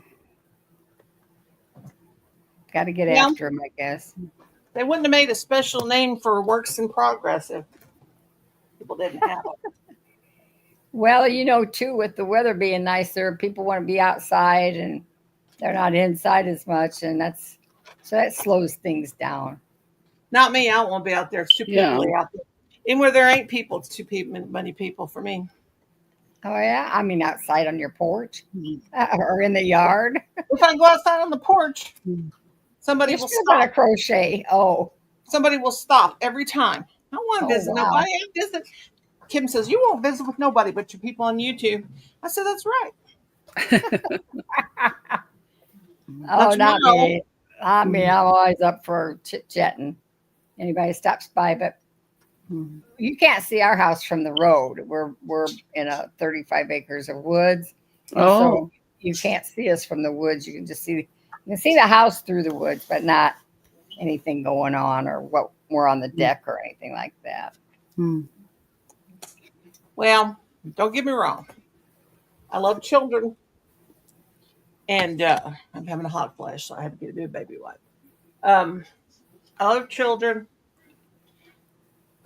Got to get Yeah, after them, I guess. they wouldn't have made a special name for works in progress if people didn't have them. Well, too, with the weather being nicer, people want to be outside and they're not inside as much, and that slows things down. Not me. I don't want to be out there. It's too Yeah. people out there. And where there ain't people, it's too many people for me. Oh yeah, I mean outside on your porch Mm. or in the yard. If I go outside on the porch, Mm. somebody You're will still gonna stop. crochet. Oh, Somebody will stop every time. I don't want to oh visit wow. nobody. I visit. Kim says you won't visit with nobody but your people on YouTube. I said that's right. Not Oh, not tomorrow. me. I mean, Mm. I'm always up for chit chatting. Anybody stops by, but Mm. you can't see our house from the road. We're in a 35 acres of woods, and so Oh. you can't see us from the woods. You can see the house through the woods, but not anything going on or what we're on the Mm. deck or anything like that. Mm. Well, don't get me wrong. I love children, and I'm having a hot flash, so I had to get a new baby wipe. Um, I love children,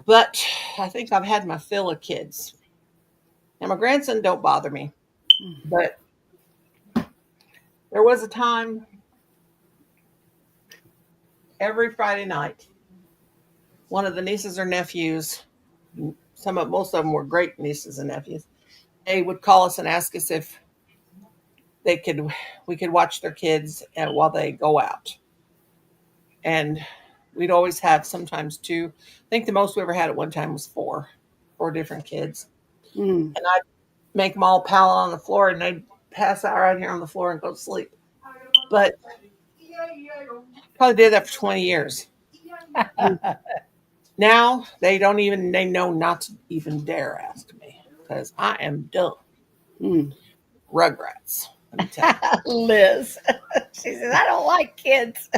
but I think I've had my fill of kids. Now my grandson don't bother me, but there was a time every Friday night, one of the nieces or nephews, most of them were great nieces and nephews, they would call us and ask us if they could we could watch their kids while they go out. And we'd always have sometimes two. I think the most we ever had at one time was four different kids. Mm. And I'd make them all pile on the floor and they'd pass out right here on the floor and go to sleep. But probably did that for 20 years. Mm. Now they know not to even dare ask me because I am dumb. Mm. Rugrats. Let me tell Liz, she says I don't like kids.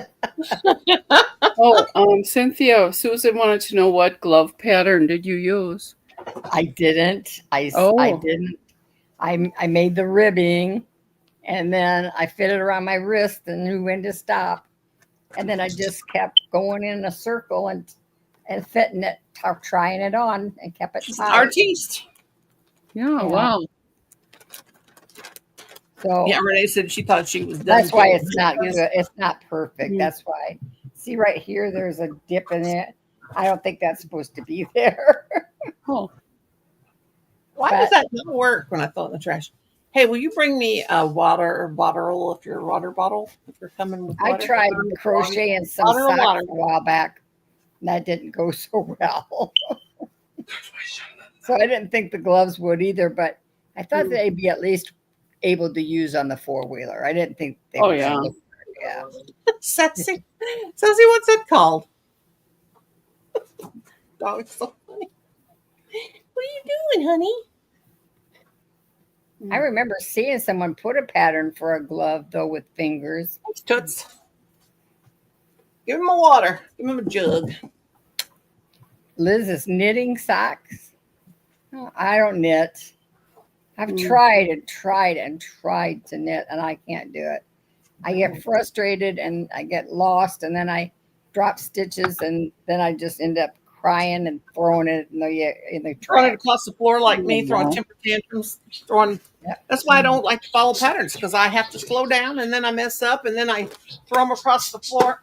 Oh, Cynthia, Susan wanted to know what glove pattern did you use? I didn't. I Oh. didn't. I made the ribbing, and then I fit it around my wrist and knew when to stop. And then I just kept going in a circle and fitting it, trying it on, and kept it She's an tight. artiste. Yeah, You know, wow. Yeah, so Renee said she thought she was done. that's why too. it's not good. It's not perfect. Mm. That's why. See right here, there's a dip in it. I don't think that's supposed to be there. Oh. Why does But that not work when I throw it in the trash? Hey, will you bring me a water bottle if you're a water bottle? If you're coming with I water, tried crocheting some water or socks water. a while back. And that didn't go so well. So I didn't think the gloves would either, but I thought Mm. they'd be at least able to use on the four-wheeler. I didn't think they Oh, were going yeah. to look. Yeah. Sassy, what's it called? Oh, it's so funny. What are you doing, honey? I remember seeing someone put a pattern for a glove though with fingers. Thanks, Toots. Give him a water. Give him a jug. Liz is knitting socks. Oh, I don't knit. I've Mm. tried and tried and tried to knit, and I can't do it. I get frustrated and I get lost, and then I drop stitches, and then I just end up crying and throwing it in the Throwing it trash. across the floor like me, throwing Yeah. temper tantrums, throwing. Yep. That's why I don't like to follow patterns, because I have to slow down and then I mess up and then I throw them across the floor.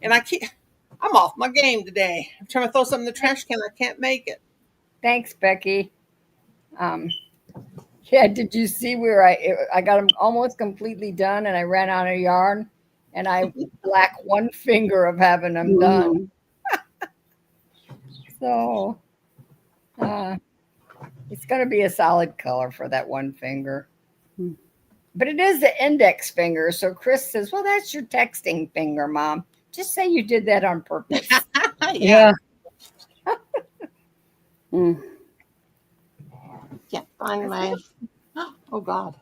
And I'm off my game today. I'm trying to throw something in the trash can. I can't make it. Thanks, Becky. Yeah, did you see where I got them almost completely done and I ran out of yarn and I black one finger of having them done. So it's going to be a solid color for that one finger. But it is the index finger. So Chris says, well, that's your texting finger, Mom. Just say you did that on purpose. Yeah. Mm. Can't find my. Oh God.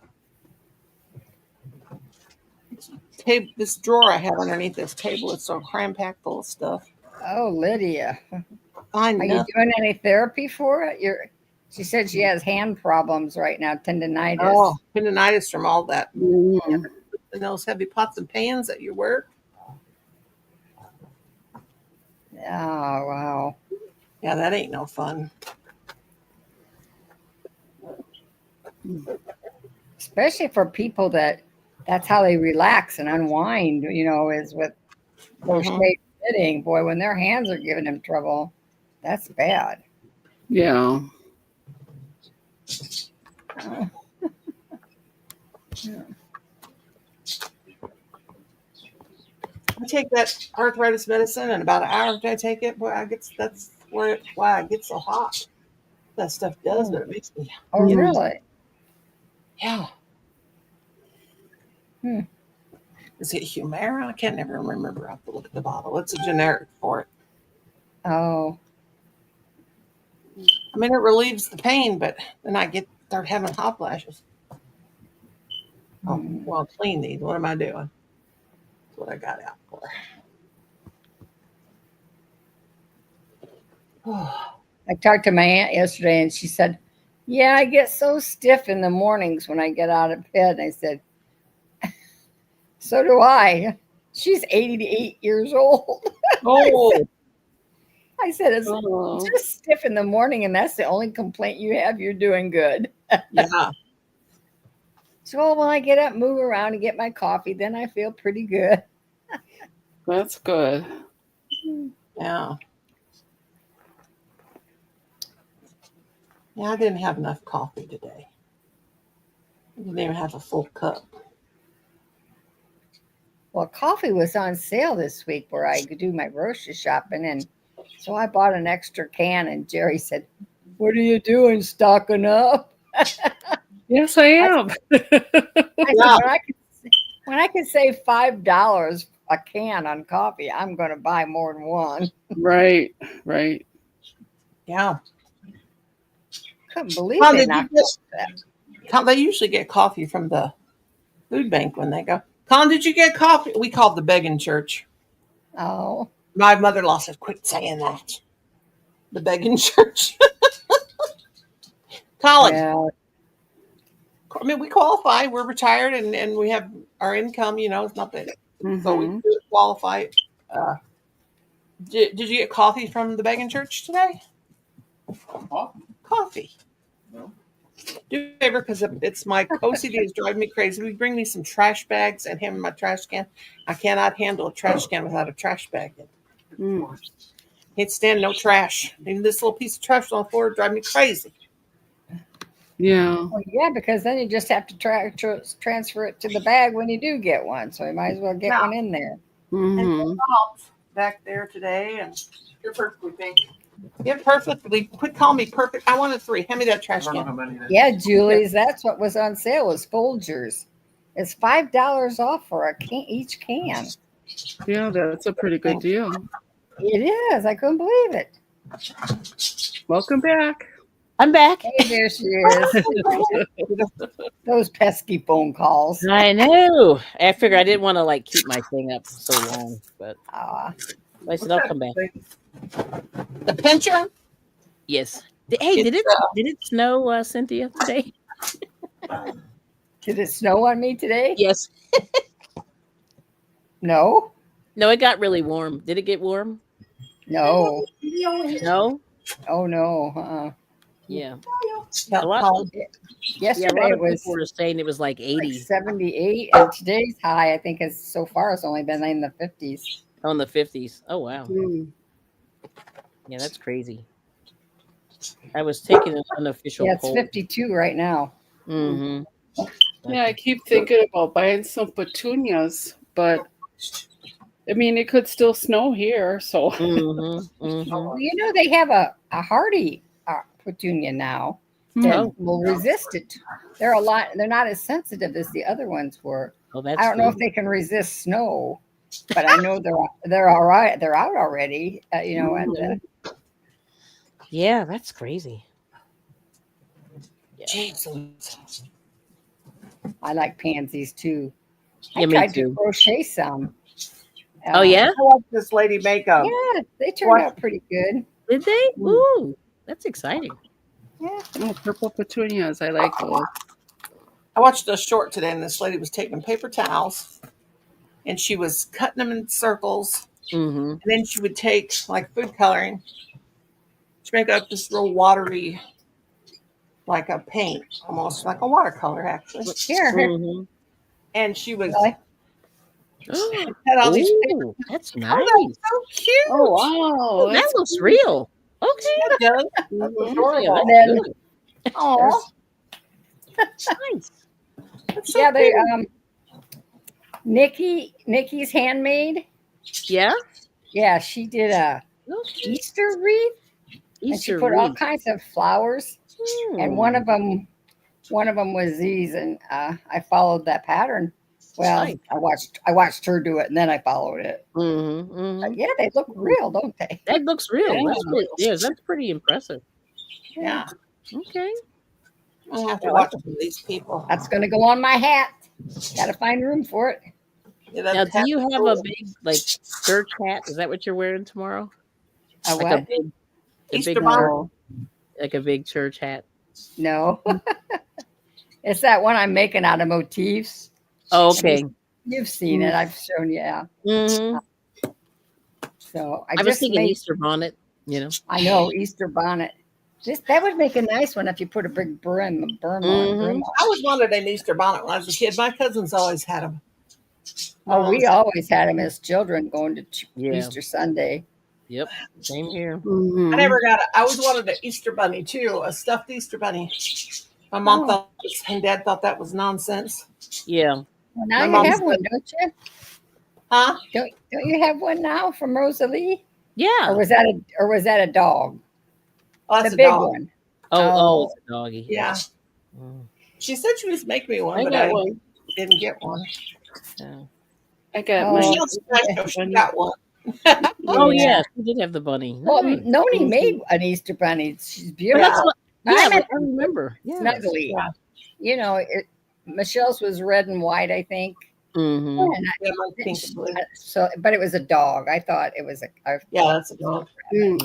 This drawer I have underneath this table is so cram packed full of stuff. Oh, Lydia. I Are you know. doing any therapy for it? She said she has hand problems right now, tendonitis. Oh, tendonitis from all that. Mm. And those heavy pots and pans at your work. Oh, wow. Yeah, that ain't no fun. Especially for people that's how they relax and unwind, is with crochet knitting. Boy, when their hands are giving them trouble, that's bad. Yeah. Yeah. I take that arthritis medicine, and about an hour after I take it, boy, that's why I get so hot. That stuff does, but it makes me. Oh, really? Yeah. Is it Humira? I can't never remember. I have to look at the bottle. It's a generic for it. Oh. I mean, it relieves the pain, but then I start having hot flashes. Oh, well, clean these. What am I doing? That's what I got out for. I talked to my aunt yesterday and she said, yeah, I get so stiff in the mornings when I get out of bed. And I said, so do I. She's 88 years old. Oh, I said, it's just stiff in the morning, and that's the only complaint you have. You're doing good. yeah. So when I get up, move around, and get my coffee, then I feel pretty good. That's good. Yeah. Yeah, I didn't have enough coffee today. I didn't even have a full cup. Well, coffee was on sale this week where I could do my grocery shopping, and so I bought an extra can, and Jerry said, what are you doing, stocking up? Yes, I am. I said, when I can save $5 a can on coffee, I'm going to buy more than one. Right. Yeah. Couldn't believe they knocked that. They usually get coffee from the food bank when they go. Colin, did you get coffee? We called the begging church. Oh. My mother-in-law said, quit saying that. The begging church. Colin. Yeah. I mean, we qualify. We're retired and we have our income, it's not that. So we do qualify. Did you get coffee from the begging church today? Coffee. No. Do me a favor, because it's my OCD is driving me crazy. We bring me some trash bags and him in my trash can. I cannot handle a trash can without a trash bag in it. Can't stand no trash. Even this little piece of trash on the floor drive me crazy. Yeah. Well, yeah, because then you just have to transfer it to the bag when you do get one. So you might as well get one in there. And back there today, and you're perfectly pink. You're perfectly. Quit calling me perfect. I want a 3. Hand me that trash can. Yeah, Julie's. That's what was on sale was Folgers. It's $5 off for each can. Yeah, that's a pretty good deal. It is. I couldn't believe it. Welcome back. I'm back. Hey, there she is. Those pesky phone calls. I know. I figured I didn't want to keep my thing up so long, but I said I'll come back. The pincher? Yes. Hey, did it snow, Cynthia, today? Did it snow on me today? Yes. No. No, it got really warm. Did it get warm? No. No. Oh no. Yeah. Yeah, A lot. Colin. Yeah, a Yesterday lot it of was people were saying it was like like 80 78, and today's high I think is so far it's only been in the 50s. on the 50s. Oh wow. Mm. Yeah, that's crazy. I was taking an unofficial Yeah, it's poll. 52 right now. Mm-hmm. Yeah, I keep thinking about buying some petunias, but I mean, it could still snow here, so Mm-hmm. Mm-hmm. Well, you know they have a hardy petunia now that Oh. will resist it. They're not as sensitive as the other ones were. Oh, I that's don't know good. if they can resist snow, but I know they're all right. They're out already. You know, at the Yeah, that's crazy. Yeah. Jeez. I like pansies too. Yeah, I me tried to too. crochet some. Oh yeah? I watched this lady make a. Yeah, they turned What? out pretty good. Did they? Mm. Ooh, that's exciting. Yeah. oh, purple petunias. I like those. I watched a short today, and this lady was taking paper towels, and she was cutting them in circles, Mm-hmm. and then she would take like food coloring to make up this real watery, like a paint, almost like a watercolor actually. Here. Mm-hmm. And she was Really? had all these. Ooh, that's nice. Oh, that's so cute. Oh wow, Oh, that that's looks real. Okay. It does. Mhm. That's Yeah, adorable. that's then- good. Oh, Nice. that's so Yeah, they cute. Nikki's handmade. Yeah. Yeah, she did a Okay. Easter wreath, and she Easter put all wreath. kinds of flowers. And Hmm. one of them was these, and I followed that pattern. Well, Nice. I watched her do it, and then I followed it. Mm-hmm. Mm-hmm. Yeah, they look real, don't they? That looks real. Yeah. That's really, yeah, that's pretty impressive. Yeah, Okay. I have to Yeah, watch these people. That's going to go on my hat. Got to find room for it. Yeah, that's Now, do half you have cool. a big like church hat? Is that what you're wearing tomorrow? A Like what? a big, Easter big bonnet? church, like a big church hat. No. It's that one I'm making out of motifs. Oh, okay. You've seen it. I've shown you. Yeah. Mm-hmm. So I was just thinking made, Easter bonnet. You know. I know, Easter bonnet. That would make a nice one if you put a big brim on. Mhm. I always wanted an Easter bonnet when I was a kid. My cousins always had them. Oh, we always had them as children going to Yeah. Easter Sunday. Yep. Same here. Mhm. I never got it. I always wanted an Easter bunny too, a stuffed Easter bunny. My mom thought and Dad thought that was nonsense. Yeah. Well, now My you mom have said- one, don't you? Huh? Don't you have one now from Rosalie? Yeah. Or was that a dog? Oh, that's the a big dog. one. Oh, it's a doggy. Yeah. Mm, She said she was make me one, I but got I one. didn't get one. yeah. I got Oh. mine. Michelle's nice, though. She got one. Oh Yeah. yeah, she did have the bunny. Well, Nice. Noni Mhm. made an Easter bunny. She's But beautiful. that's what, I yeah, meant but I remember. Yeah. snuggly. Yeah. You know, Michelle's was red and white, I think. Mm-hmm. And Yeah, mine's pink and blue. but it was a dog. I thought it was Yeah, that's a dog.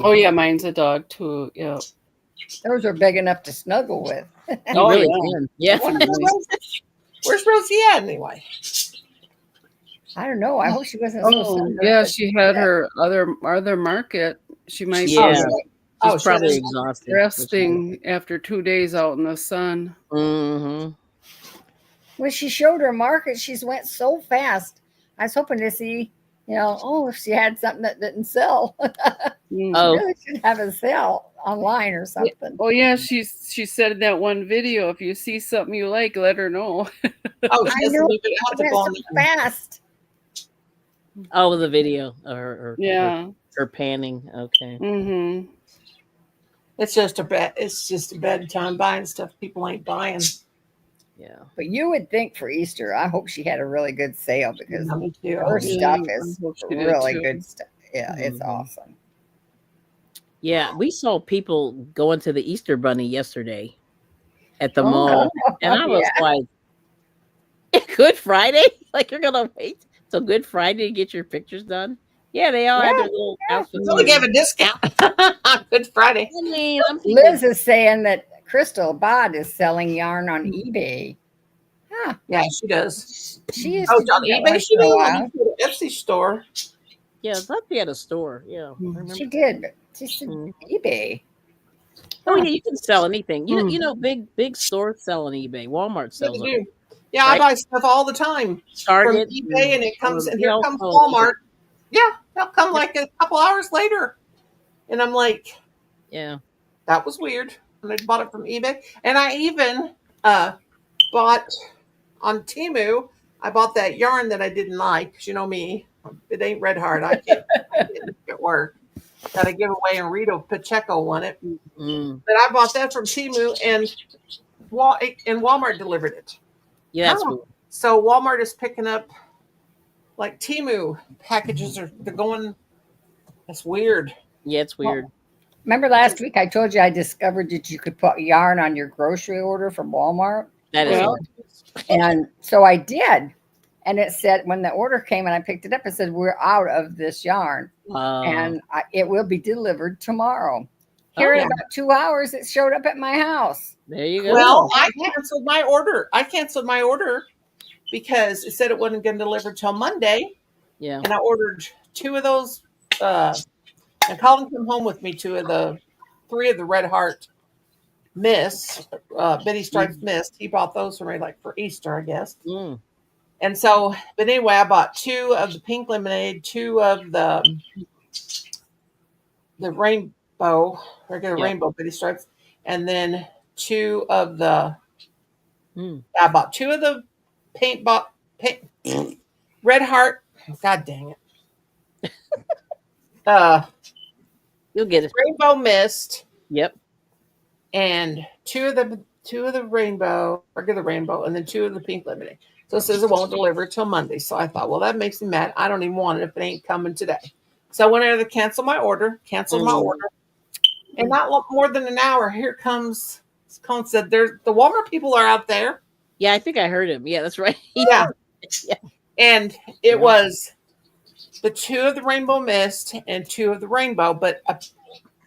Oh yeah, mine's a dog too. Yeah. those are big enough to snuggle with. You Oh, really yeah. can. Yeah. Where's Rosie at anyway? I don't know. I hope she wasn't so Oh sunburned. yeah, she had her other market. She might Yeah. be Oh, She's she had probably a- exhausted. resting after 2 days out in the sun. Mm-hmm. When she showed her market, she's went so fast. I was hoping to see, if she had something that didn't sell. Mm. Oh, Really should have a sale online or something. Oh yeah, she said in that one video, if you see something you like, let her know. Oh, I she doesn't know. even have It to go on went so fast. oh, the video or Yeah. her panning. Okay. Mm-hmm. It's just a bedtime buying stuff people ain't buying. Yeah. But you would think for Easter, I hope she had a really good sale because Yeah, me too. her Yeah, stuff I is hope she did really too. good stuff. Yeah, it's Mhm. awesome. Yeah. We saw people going to the Easter Bunny yesterday at the Oh, mall, and I was like, "Good Friday? Like you're gonna wait till Good Friday to get your pictures done?" Yeah, they all had their little outfits. So they on. gave a discount on Good Friday. I mean, I'm thinking, Liz is saying that Crystal Bod is selling yarn on eBay. Huh. Yeah, she does. She used Oh, to do on that eBay once she in a does. while. On the Etsy store. Yeah, I thought she had a store. Yeah, I remember. She did, but she said Mm. eBay. Oh yeah, you can sell anything. Hmm. Big stores sell on eBay. Walmart Yeah, they sells it, do. Yeah, I right? buy stuff all the time from Target, eBay, and it comes, or and you here know, comes sell on eBay. Walmart. Yeah, they'll come Yep. like a couple hours later, and I'm like, Yeah. that was weird. And I bought it from eBay, and I even uh, bought on Timu. I bought that yarn that I didn't like. 'Cause you know me, it ain't red heart. I can't make it work. That I give away, and Rito Pacheco won it. Mm. But I bought that from Timu, and Walmart delivered it. Yeah, that's weird. So Walmart is picking up like Timu packages are they're going. That's weird. Yeah, it's Well, weird. remember last week I told you I discovered that you could put yarn on your grocery order from Walmart? That is Yeah. hilarious. And so I did. And it said, when the order came and I picked it up, it said, we're out of this yarn. And it will be delivered tomorrow. Here in Yeah. about 2 hours, it showed up at my house. there you go. Well, Cool. I canceled my order. I canceled my order because it said it wasn't going to deliver till Monday, Yeah. and I ordered two of those. And Colin came home with me three of the Red Heart Mist, Betty Stripes Mist. He bought those for me like for Easter, I guess. Mm. And so, but anyway, I bought two of the pink lemonade, two of the rainbow, regular Yep. rainbow Betty Stripes, and then two of the. Mm. I bought two of the paint Red Heart. God dang it! Uh, You'll get it. Rainbow Mist Yep. and two of the rainbow, regular rainbow, and then two of the pink lemonade. So it says it won't deliver till Monday. So I thought, well, that makes me mad. I don't even want it if it ain't coming today. So I went over to cancel my order, canceled my Mm. order, and not more than an hour. Here comes Colin said, "There's the Walmart people are out there." Yeah, I think I heard him. Yeah, that's right. Yeah, Yeah. and it Yeah. was the two of the rainbow mist and two of the rainbow, but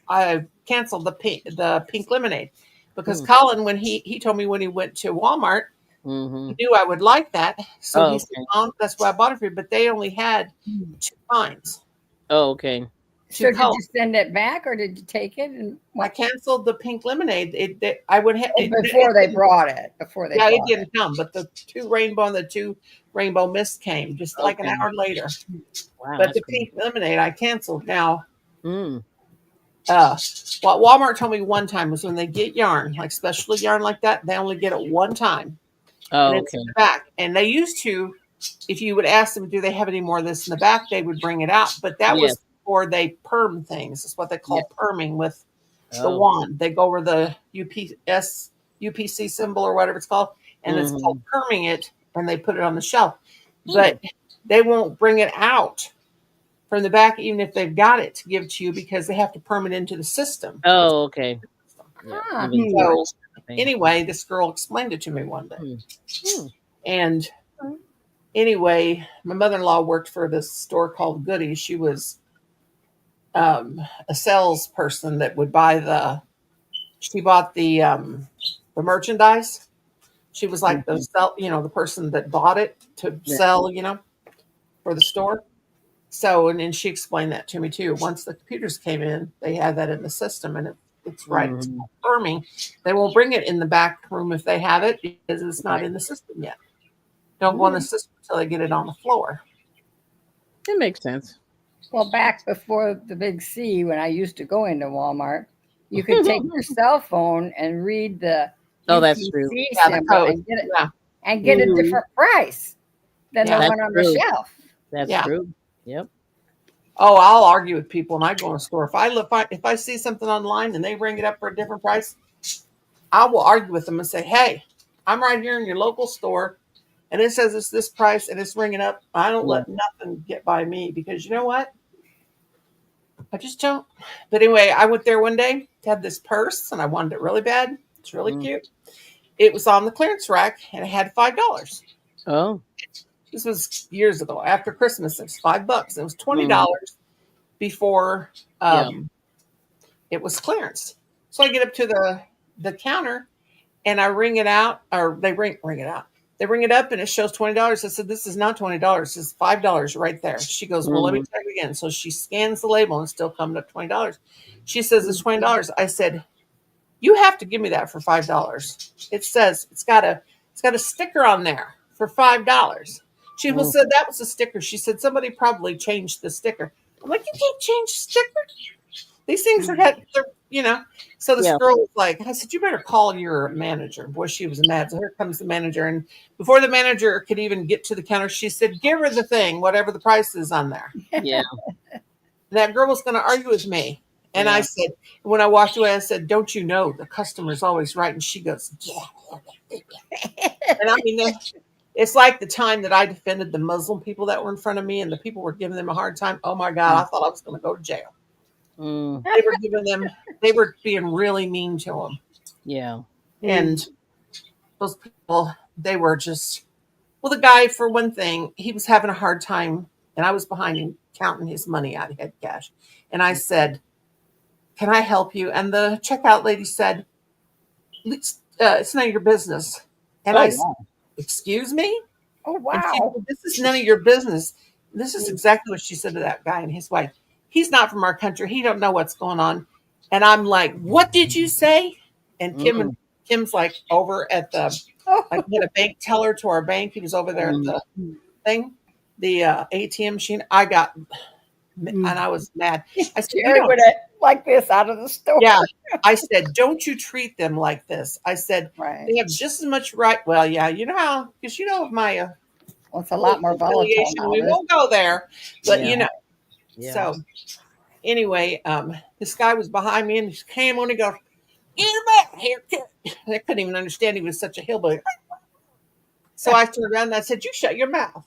I canceled the pink lemonade because Mm. Colin, when he told me when he went to Walmart, Mm-hmm. he knew I would like that, so Oh, he said, okay. "Mom, that's why I bought it for you." But they only had two kinds, Oh, okay. two So did colors. you send it back or did you take it? And I canceled the pink lemonade. I would have before they brought it. Before they Yeah, it brought it. didn't come, but the two rainbow and the two rainbow mist came just like an Okay. hour later. Wow, But that's the cool. pink lemonade I canceled. Now, Mm. what Walmart told me one time was when they get yarn, like special yarn like that, they only get it one time, and Oh, it's okay. in the back. And they used to, if you would ask them, do they have any more of this in the back, they would bring it out. But that Yes. was before they perm things. It's what they call perming with the Oh. wand. They go over the UPC symbol or whatever it's called, and it's Mhm. called perming it, and they put it on the shelf. But they won't bring it out from the back, even if they've got it to give to you, because they have to perm it into the system. Oh, okay. Yeah. Huh. So anyway, this girl explained it to me one day. Hmm. And anyway, my mother-in-law worked for this store called Goodies. She was a salesperson that would buy she bought the merchandise. She was like the the person that bought it to sell, for the store. So, and then she explained that to me too. Once the computers came in, they had that in the system, and it's right. It's Mhm. confirming. They won't bring it in the back room if they have it because it's not in the system yet. Don't go in the system until they get it on the floor. It makes sense. Well, back before the big C, when I used to go into Walmart, you could take your cell phone and read the Oh, that's true. UPC Yeah, the symbol code. and get it Yeah, and get Mhm. a different price than Yeah. the That's one on the true. shelf. That's Yeah. true. Yep. Oh, I'll argue with people when I go in a store. If I see something online and they bring it up for a different price, I will argue with them and say, "Hey, I'm right here in your local store, and it says it's this price, and it's ringing up. I don't Yeah. let nothing get by me because you know what? I just don't." But anyway, I went there one day to have this purse, and I wanted it really bad. It's really Mm. cute. It was on the clearance rack, and it had $5. Oh. This was years ago. After Christmas, it was $5. It was $20 before Yeah. it was clearance. So I get up to the counter and I ring it out, or they ring it out. They ring it up and it shows $20. I said, this is not $20. It's $5 right there. She goes, well, let me check again. So she scans the label and it's still coming up $20. She says, it's $20. I said, you have to give me that for $5. It says it's got a sticker on there for $5. She said that was a sticker. She said somebody probably changed the sticker. I'm like, you can't change stickers. These things they're. So this girl was like, I said, you better call your manager. Boy, she was mad. So here comes the manager. And before the manager could even get to the counter, she said, give her the thing, whatever the price is on there. Yeah. That girl was going to argue with me. And I said, when I walked away, I said, don't you know the customer's always right? And she goes, yeah. And I mean, it's like the time that I defended the Muslim people that were in front of me and the people were giving them a hard time. Oh my God, I thought I was going to go to jail. They were being really mean to them. Yeah. And those people, they were just, well, the guy, for one thing, he was having a hard time and I was behind him counting his money out. He had cash. And I said, can I help you? And the checkout lady said, it's none of your business. And I said, excuse me? Oh, And wow. she said, this is none of your business. This is exactly what she said to that guy and his wife. He's not from our country. He don't know what's going on. And I'm like, what did you say? And Kim's like over at the, like we had a bank teller to our bank. He was over there at the thing, the ATM machine. And I was mad. I said, Jerry would have like this out of the store. yeah. I said, don't you treat them like this. I said, they have just as much right. Well, yeah, you know how, because you know of my well, it's a lot more volatile now. we won't go there, but Yeah. Yeah. So anyway, this guy was behind me and he came on and goes, get him back here. I couldn't even understand he was such a hillbilly. So I turned around and I said, you shut your mouth.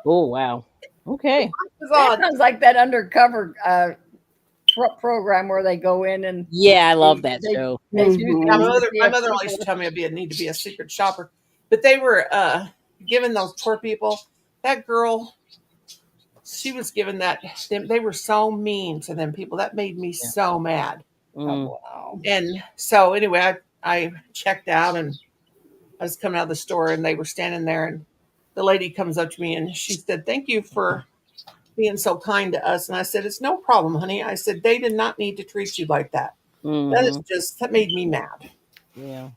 Oh, wow. Okay. That sounds like that undercover program where they go in and Yeah, I love that show. My mother always used to tell me I'd need to be a secret shopper. But they were giving those poor people, that girl, she was giving that, they were so mean to them people. That made me so mad. oh, wow. And so anyway, I checked out and I was coming out of the store and they were standing there and the lady comes up to me and she said, thank you for being so kind to us. And I said, it's no problem, honey. I said, they did not need to treat you like that. That made me mad. Yeah.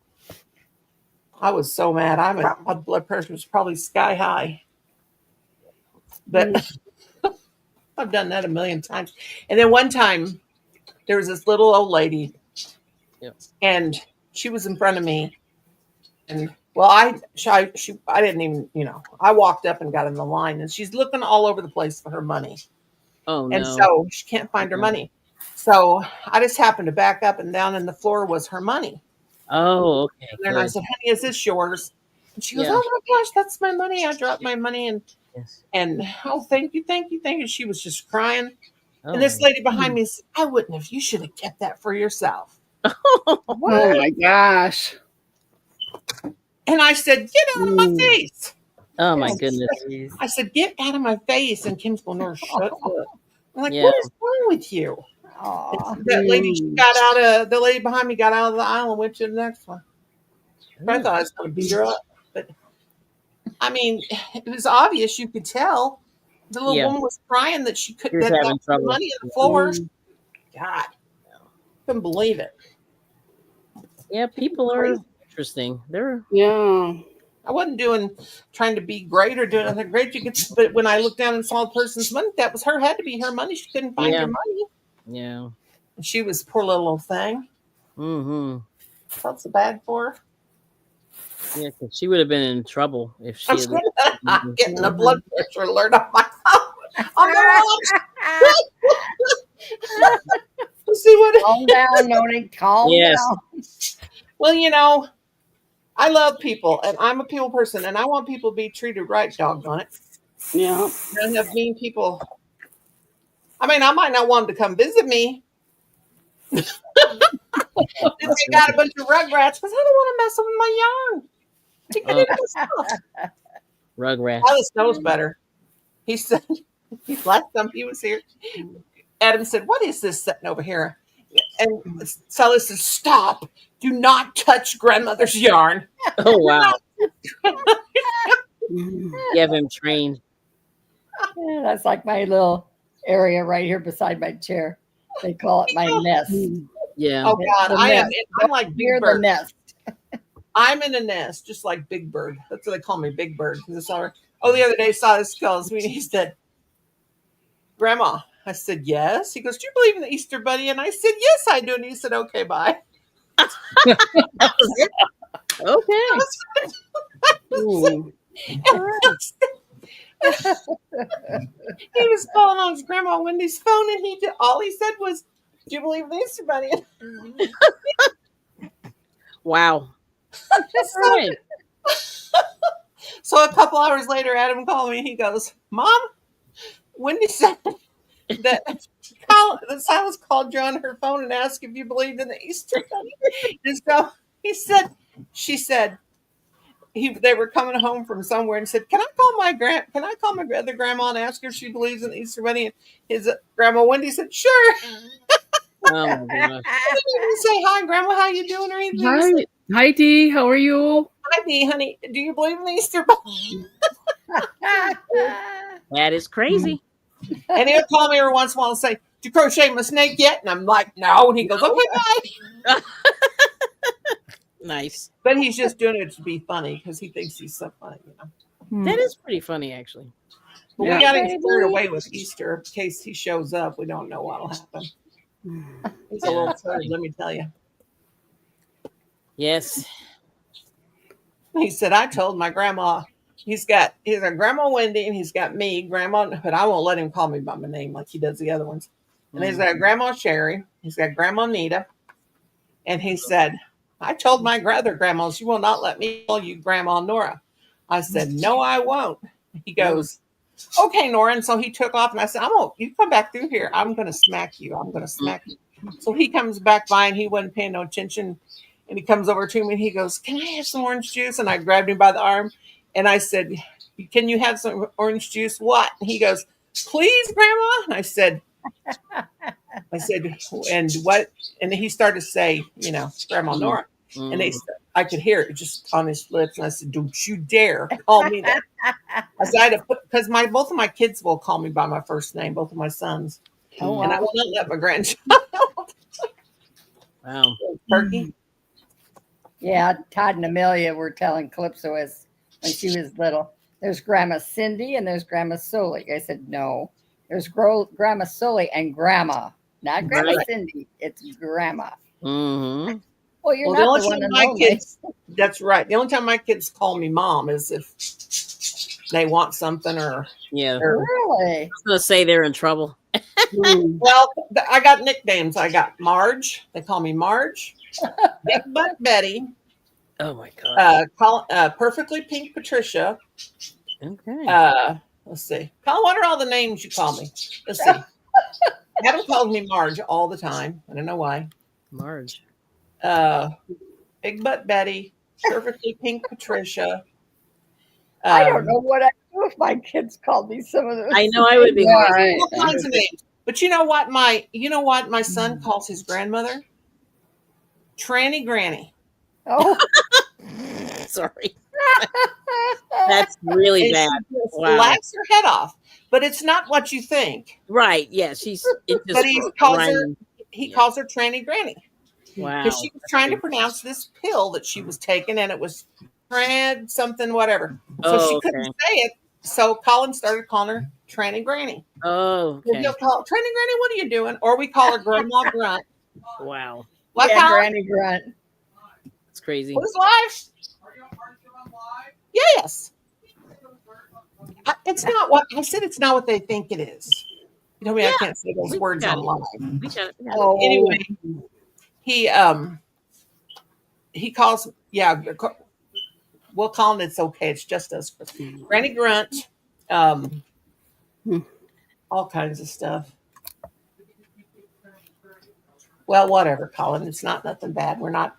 I was so mad. My blood pressure was probably sky high. But I've done that a million times. And then one time there was this little old lady and she was in front of me. And well, I didn't even, I walked up and got in the line and she's looking all over the place for her money. Oh, no. And so she can't find her money. So I just happened to back up and down in the floor was her money. Oh, okay. And then I said, honey, is this yours? And she goes, oh my gosh, that's my money. I dropped my money. And oh, thank you. She was just crying. Oh. And this lady behind me said, I wouldn't have. You should have kept that for yourself. Oh my gosh. And I said, get out of my face. Oh my goodness. I said, get out of my face. And Kim's going, no, shut up. I'm like, what is wrong with you? That lady, the lady behind me got out of the aisle and went to the next one. I thought I was going to beat her up. But I mean, it was obvious. You could tell the little woman was crying that she couldn't get the money on the floor. God, couldn't believe it. Yeah, people are interesting. I wasn't trying to be great or doing anything great. But when I looked down and saw the person's money, that was had to be her money. She couldn't find her money. Yeah. And she was a poor little old thing. Felt so bad for her. Yeah, because she would have been in trouble if she had getting the blood pressure alert on my phone. On the watch. See what? Calm down, Noni. Calm down. Well, I love people, and I'm a people person, and I want people to be treated right, doggone it. Yeah. I don't have mean people. I mean, I might not want them to come visit me. If they got a bunch of rugrats, because I don't want to mess with my yarn. To get into stuff. Rugrats. Alice knows better. He said, last time he was here, Adam said, what is this sitting over here? And Silas said, stop. Do not touch grandmother's yarn. Oh, wow. Mhm. You have him trained. Yeah, that's like my little area right here beside my chair. They call it my nest. Yeah. Oh God, The I am. nest. I'm like Near Big the Bird. nest. I'm in a nest, just like Big Bird. That's what they call me, Big Bird. Because it's all. Oh, the other day, Silas calls me. He said, "Grandma." I said, "Yes." He goes, "Do you believe in the Easter Bunny?" And I said, "Yes, I do." And he said, "Okay, bye." That was it. Okay. Ooh. All right. He was calling on his grandma Wendy's phone, and all he said was, "Do you believe in the Easter Bunny?" Wow. All so, right. so a couple hours later, Adam called me. He goes, "Mom, Wendy said that that Silas called you on her phone and asked if you believed in the Easter Bunny." And so he said, she said, they were coming home from somewhere and said, Can I call my other grandma and ask her if she believes in the Easter Bunny?" And his grandma Wendy said, "Sure." Oh my gosh. I didn't even say hi, Grandma. How you doing or anything? He Hi, said, hi, Dee. How are you? "Hi, Dee, honey. Do you believe in the Easter Bunny?" That is crazy. And he'll call me every once in a while and say, "Did you crochet my snake yet?" And I'm like, "No." And he goes, "Okay, bye." Nice. But he's just doing it to be funny because he thinks he's so funny, you know. Hmm. That is pretty funny, actually. But Yeah. we got him scared away with Easter in case he shows up. We don't know what'll happen. He's a Yeah, little that's turd, funny. let me tell you. Yes. He said, "I told my grandma." He's got Grandma Wendy and he's got me, Grandma, but I won't let him call me by my name like he does the other ones. And he's got Grandma Sherry, he's got Grandma Nita, and he said, "I told my other grandmas you will not let me call you Grandma Nora." I said, "No, I won't." He goes, "Okay, Nora." And so he took off, and I said, You come back through here. I'm going to smack you. I'm going to smack you." So he comes back by, and he wasn't paying no attention. And he comes over to me, and he goes, "Can I have some orange juice?" And I grabbed him by the arm, and I said, "Can you have some orange juice?" "What?" And he goes, "Please, Grandma." And I said, "And what?" And he started to say, Grandma Nora. And I could hear it just on his lips. And I said, "Don't you dare call me that." I said, because both of my kids will call me by my first name, both of my sons. Oh, And I wow. will not let my grandchild. Wow. Turkey. Yeah, Todd and Amelia were telling Calypso as when she was little. There's Grandma Cindy and there's Grandma Solik. I said, no. There's Grandma Solik and Grandma, not Grandma Right. Cindy. It's Grandma. Mm-hmm. Well, you're Well, the not only the one time and my only. kids, that's right. The only time my kids call me Mom is if they want something or. Yeah. I Really? was gonna say they're in trouble. Well, I got nicknames. I got Marge. They call me Marge. Big Butt Betty. Oh my god. Perfectly Pink Patricia. Okay. Let's see. Colin, what are all the names you call me? Let's see. Adam calls me Marge all the time. I don't know why. Marge. Big Butt Betty. Perfectly Pink Patricia. I don't know what I do if my kids called me some of those. I know I would be Yeah, horrible. All kinds of names. But you know what? My son calls his grandmother? Tranny Granny. Oh, Sorry. That's really And bad. she just Wow. laughs her head off. But it's not what you think. Right. Yeah. It's But just he calls rhyming. her Tranny Granny. Wow. Because she was trying to pronounce this pill that she was taking, and it was Tran something, whatever. So she couldn't say it. So Colin started calling her Tranny Granny. Oh, okay. He'll call Tranny Granny, what are you doing? Or we call her Grandma Grunt. Wow. What, yeah, Colin? Granny Grunt. It's crazy. Who's live? Yes. It's not what I said. It's not what they think it is. You know me. I can't say those words got on it. live. We got it. Oh, Anyway, he calls. Yeah, we'll call him. It's okay. It's just us. Granny Grunt. All kinds of stuff. Well, whatever, Colin. It's not nothing bad. We're not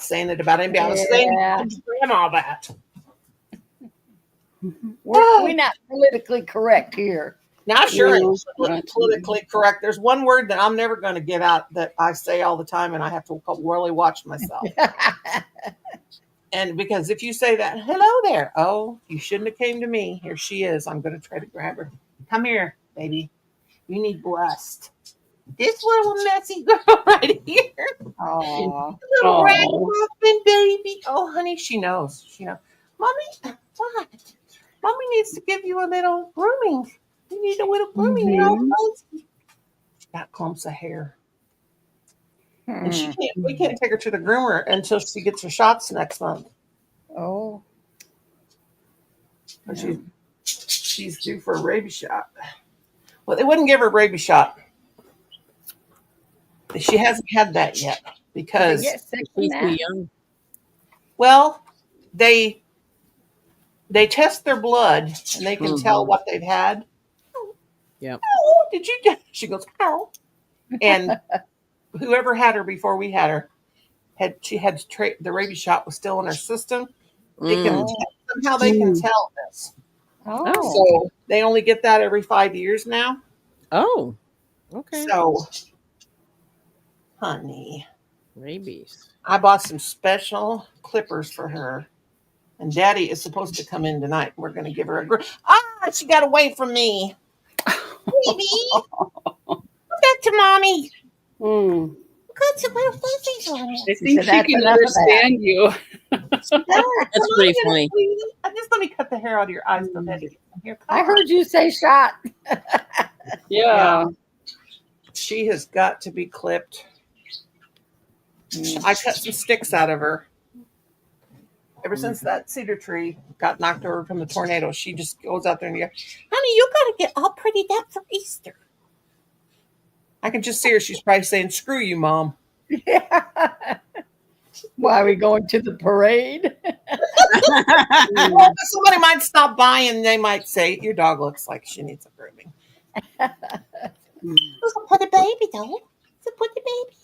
saying it about anybody. I was saying grandma that. we're not politically correct here. Now, sure, No, it's not politically correct. There's one word that I'm never going to get out that I say all the time, and I have to really watch myself. And because if you say that, hello there, oh, you shouldn't have came to me. Here she is. I'm going to try to grab her. Come here, baby. You need blessed. This little messy girl right here. Oh, Little Oh. ragamuffin baby. Oh, honey, she knows. She knows. Mommy, what? Mommy needs to give you a little grooming. You need a little grooming. You're all fuzzy. She got clumps of hair. And she can't. We can't take her to the groomer until she gets her shots next month. oh, But she's due for a rabies shot. Well, they wouldn't give her a rabies shot. She hasn't had that yet because, get sick from She's too that. young. well, they test their blood and they can tell what they've had. Yep. Oh, did you get? She goes, ow. And whoever had her before we had her she had the rabies shot was still in her system. They can somehow they can tell this. Oh, So they only get that every 5 years now. Oh, okay. So, honey, Rabies. I bought some special clippers for her. And Daddy is supposed to come in tonight. We're going to give her a she got away from me. Baby. Come back to mommy. Mm. Got some little fuzzies on it. I think said, she "That's can enough of that." understand you. That's pretty funny. Just let me cut the hair out of your eyes. So that here, I heard you say shot. Yeah. she has got to be clipped. I cut some sticks out of her. Ever since that cedar tree got knocked over from the tornado, she just goes out there and goes, honey, you got to get all prettied up for Easter. I can just see her. She's probably saying, screw you, Mom. Why are we going to the parade? Well, somebody might stop by and they might say, your dog looks like she needs a grooming. It's a pretty baby, though. It's a pretty baby.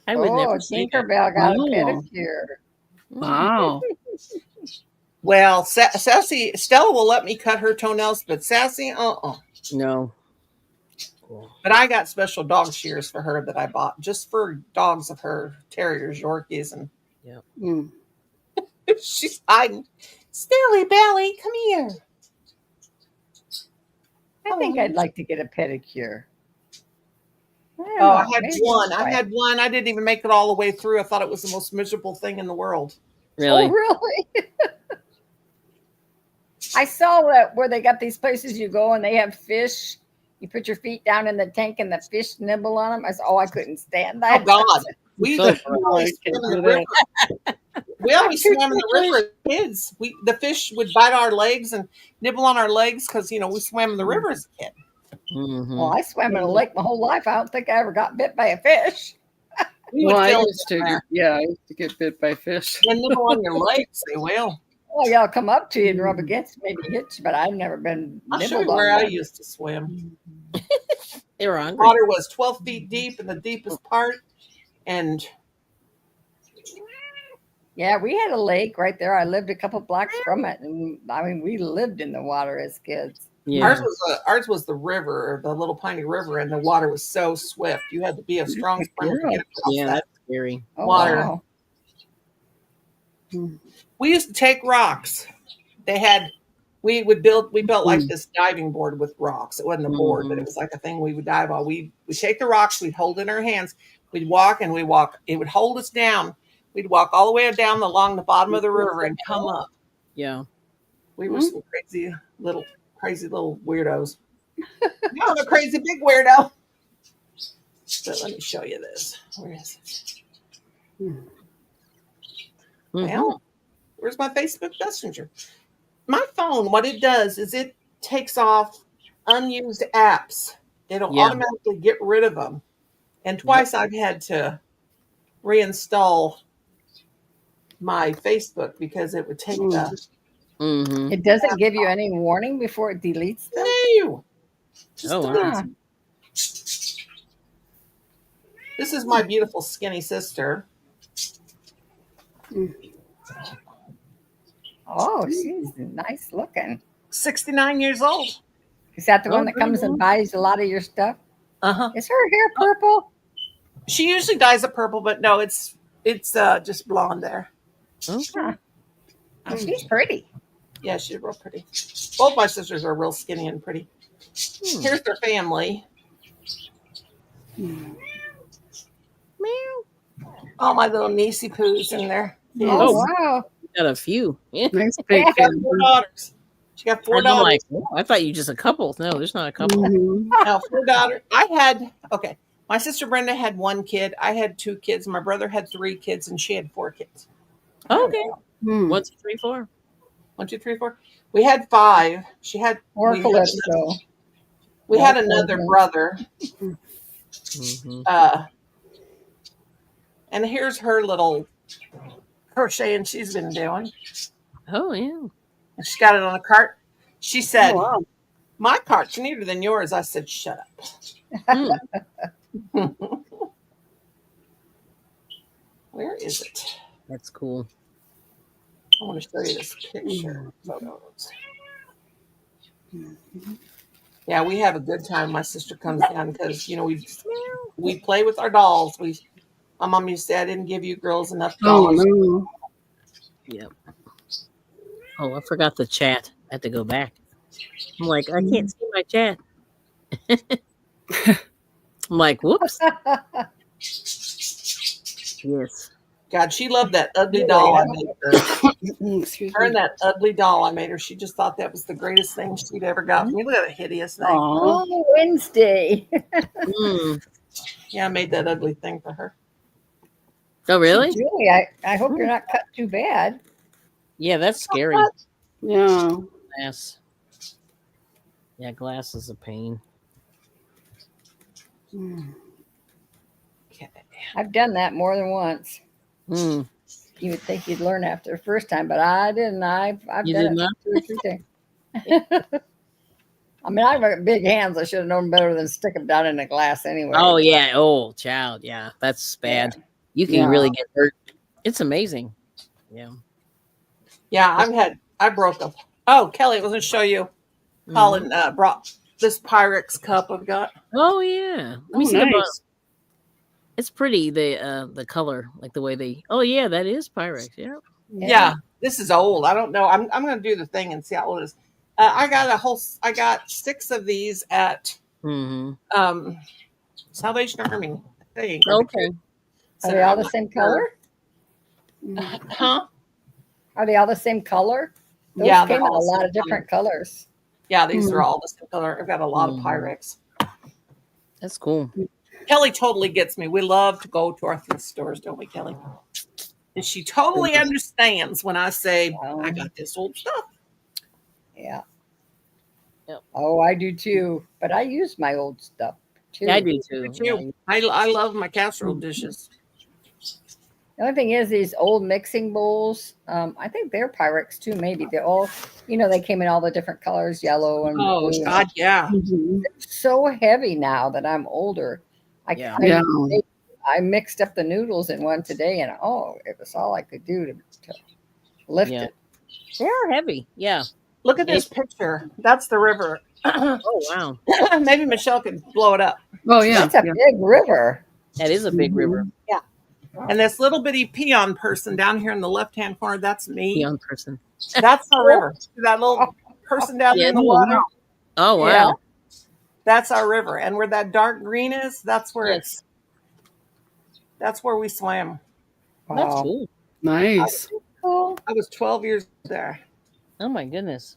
I would never say that. Tinkerbell got a Oh. pedicure. Wow. Well, Sassy, Stella will let me cut her toenails, but Sassy, No. But I got special dog shears for her that I bought just for dogs of her terriers, Yorkies, and Mm. she's hiding. Stilly Belly, come here. I think I'd like to get a pedicure. I had one. I had one. I didn't even make it all the way through. I thought it was the most miserable thing in the world. Really? Oh, really? I saw that where they got these places you go and they have fish. You put your feet down in the tank and the fish nibble on them. I said, I couldn't stand that. Oh God, we So always swam in the river. We always swam in the river as kids. The fish would bite our legs and nibble on our legs because we swam in the river as a kid. Mhm. Well, I swam in a lake my whole life. I don't think I ever got bit by a fish. We would Well, I film used to get bit by fish. and nibble on your legs. They will. Well, yeah, I'll come up to you and rub against, maybe hit you, but I've never been I'll show nibbled you where on. I one. used to swim. They were hungry. Water was 12 feet deep in the deepest part, and Yeah, we had a lake right there. I lived a couple blocks from it, and I mean, we lived in the water as kids. Yeah. ours was the river, the Little Piney River, and the water was so swift. You had to be a strong swimmer to get across Yeah, that. that's scary. Oh, Water. wow. We used to take rocks. We built like this diving board with rocks. It wasn't a board, but it was like a thing we would dive on. We'd take the rocks, we'd hold it in our hands, we'd walk. It would hold us down. We'd walk all the way down along the bottom of the river and come up. Yeah. We were some crazy little weirdos. Now I'm a crazy big weirdo. But let me show you this. Where is it? Well, where's my Facebook Messenger? My phone, what it does is it takes off unused apps. It'll automatically get rid of them. And twice I've had to reinstall my Facebook because it would take the... It doesn't give you any warning before it deletes them? No. Wow. This is my beautiful skinny sister. Oh, she's nice looking. 69 years old. Is that the one that comes and buys a lot of your stuff? Uh-huh. Is her hair purple? She usually dyes it purple, but no, it's just blonde there. Okay. Huh. She's pretty. Yeah, she's real pretty. Both my sisters are real skinny and pretty. Here's their family. Mm. Meow. All my little niecey poos in there. Oh, Oh, wow. got a few. Yeah. Nice big She got family. 4 daughters. She got four And I'm daughters. like, oh, I thought you just a couple. No, there's not a couple. Mhm. No, 4 daughters. Okay. My sister Brenda had 1 kid. I had 2 kids. My brother had 3 kids, and she had 4 kids. Okay. Mm. 1, 2, 3, 4. 1, 2, 3, 4. We had 5. She had. Or we had Calypso. another- We had another brother. Mm-hmm. And here's her little crocheting she's been doing. Oh, yeah. And she got it on a cart. She said, Oh, wow. "My cart's neater than yours." I said, "Shut Mm. up." Where is it? That's cool. I want to show you this picture. Photos. Yeah, we have a good time. My sister comes down because we play with our dolls. My mom used to say, "I didn't give you girls enough Oh, dolls." no. Yep. Oh, I forgot the chat. I had to go back. I'm like, I can't see my chat. I'm like, whoops. Yes. God, she loved that ugly doll I made her. Excuse Her and me. that ugly doll I made her. She just thought that was the greatest thing she'd ever got from me. Look at that hideous thing. Aw. Oh, Wednesday. Mm. Yeah, I made that ugly thing for her. Oh, really? Julie, I hope you're not cut too bad. Yeah, that's scary. Yeah. Glass. Yeah, glass is a pain. Mm. Okay. I've done that more than once. Mm. You would think you'd learn after the first time, but I didn't. I've You done did it not? 2 or 3 times. I mean, I've got big hands. I should have known better than stick them down in a glass anyway. Oh, yeah. Oh, child. Yeah, that's bad. You can Yeah. really get hurt. It's amazing. Yeah. Yeah, I broke up. Oh, Kelly, I was going to show you. Mhm. Colin brought this Pyrex cup I've got. Oh, yeah. Let me Oh, see the bottom. nice. It's pretty, the color, like the way they. Oh, yeah, that is Pyrex. Yeah. Yeah, this is old. I don't know. I'm going to do the thing and see how old it is. I got 6 of these at Mm-hmm. Salvation Army, I think. Okay. Are they all the same color? Huh? Are they all the same color? Those Yeah, they're came in all a the lot same of different colors. Yeah, these Mhm. are all the same color. I've got a lot of Mhm. Pyrex. That's cool. Kelly totally gets me. We love to go to our thrift stores, don't we, Kelly? And she totally understands when I say, I got this old stuff. Yeah. Yep. Oh, I do too. But I use my old stuff too. Yeah, I do too. Me too. I love my casserole dishes. The only thing is these old mixing bowls. I think they're Pyrex too. Maybe they're all, they came in all the different colors, yellow and Oh, blue. God, yeah. Mhm. They're so heavy now that I'm older. Yeah. Yeah. I mixed up the noodles in one today, and it was all I could do to lift Yeah. it. They are heavy. Yeah. Look at this picture. That's the river. Oh, wow. Maybe Michelle could blow it up. Oh, yeah. That's a big river. That is a big Mhm. river. And this little bitty peon person down here in the left-hand corner, that's me. Young person. That's our river. That little person down there in the Yeah. water, Oh, wow. Yeah. that's our river. And where that dark green is, that's where Yes. that's where we swam. That's Wow. cool. Nice. Cool. I was 12 years there. Oh, my goodness.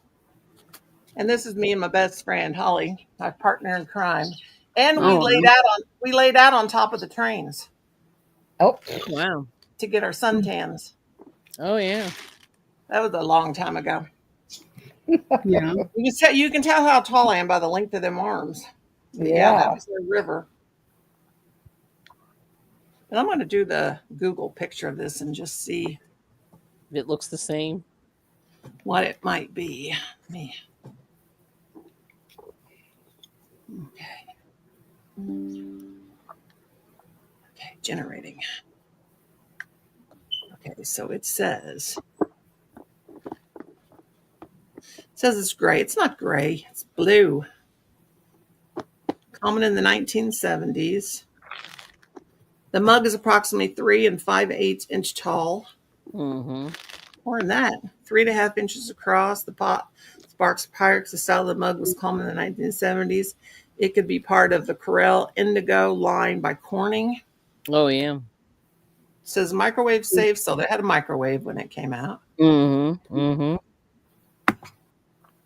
And this is me and my best friend, Holly, my partner in crime. And Oh, we laid out on top of the trains Oh, Wow. to get our suntans. Oh, yeah. That was a long time ago. Yeah. You can tell how tall I am by the length of them arms. But yeah, that yeah. was the river. And I'm going to do the Google picture of this and just see It looks the same. what it might be. Me. Okay, generating. Okay, so it says it's gray. It's not gray. It's blue. Common in the 1970s. The mug is approximately 3 5/8 inch tall. Mm-hmm. More than that. 3.5 inches across. The pot sparks Pyrex. The style of the mug was common in the 1970s. It could be part of the Corel Indigo line by Corning. Oh yeah. It says microwave safe, so they had a microwave when it came out. Mm-hmm. Mm-hmm.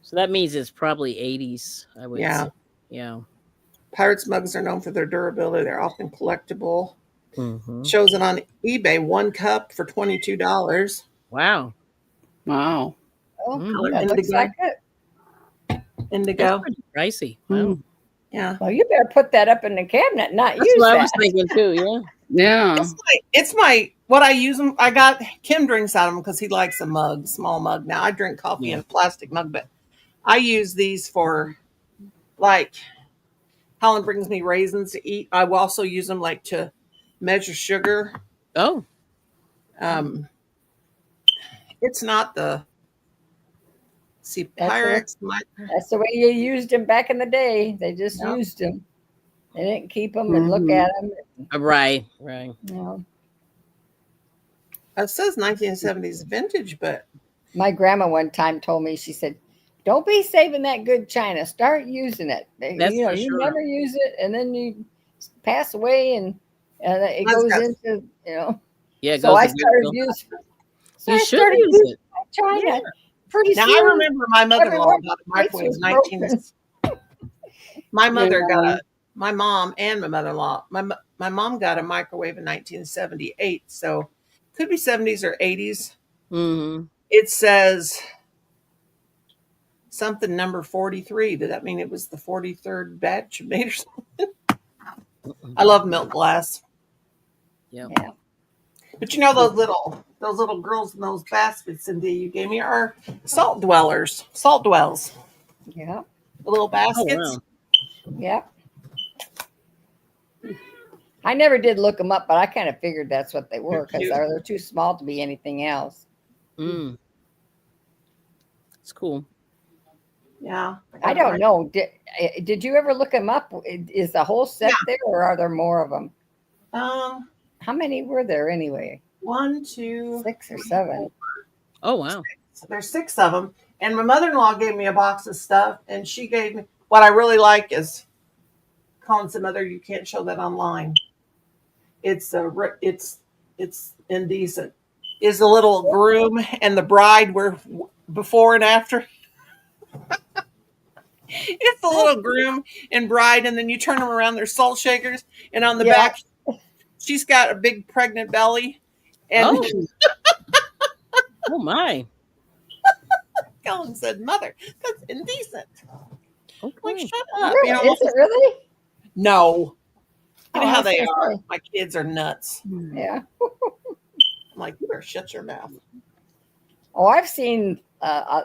So that means it's probably 80s, I would Yeah. say. Yeah. Pirates mugs are known for their durability. They're often collectible. Mm-hmm. Shows it on eBay. 1 cup for $22. Wow. Wow. Oh, Mm-hmm. Color that looks indigo. like it. That's Indigo. pretty pricey. Wow. Mm. Yeah. Well, you better put that up in the cabinet, not That's use what I that. was thinking too. Yeah. Yeah. It's my what I use them. I got Kim drinks out of them because he likes a mug, small mug. Now I drink coffee Yeah. in a plastic mug, but I use these for like Holland brings me raisins to eat. I will also use them like to measure sugar. Oh. Um, it's not the That's Pyrex. That's the way you used them back in the day. They just Yep. used them. They didn't keep them and look Mhm. at them. Right. Right. You know. It says 1970s vintage, but My grandma one time told me, she said, "Don't be saving that good china. Start using it. That's You know, for you sure. never use it, and then you pass away, and it Mine's goes got- into Yeah. It So goes I to started Goodwill. using. So You I should started use using it. my china. Yeah. Pretty now soon, I remember my mother-in-law everyone got a place microwave was in 19. broken. My mother got Yeah. a my mom and my mother-in-law. My mom got a microwave in 1978, so could be 70s or 80s. Mm-hmm. It says something number 43. Did that mean it was the 43rd batch made or something? I love milk glass. Yep. Yeah. But you know those little girls in those baskets, Cindy, you gave me are salt dwells. Yeah. The little Oh baskets. wow. Yeah. I never did look them up, but I kind of figured that's what they were because cute. they're too small to be anything else. Mm. It's cool. Yeah. I don't know. Did you ever look them up? Is the whole set there, or are there more of them? How many were there anyway? 1, 2, 6 or 7. Oh wow. there's 6 of them. And my mother-in-law gave me a box of stuff, and she gave me what I really like is calling some other. You can't show that online. It's indecent. Is the little groom and the bride were before and after? It's the little groom and bride, and then you turn them around. They're salt shakers, and on the Yeah. back, she's got a big pregnant belly. And Oh. Oh my. Colin said, "Mother, that's indecent." Like, Okay. shut up. Really? You know, Is it really? no. You Oh, know I how was they gonna are. say. My kids are nuts. Yeah. I'm like, you better shut your mouth. Oh, I've seen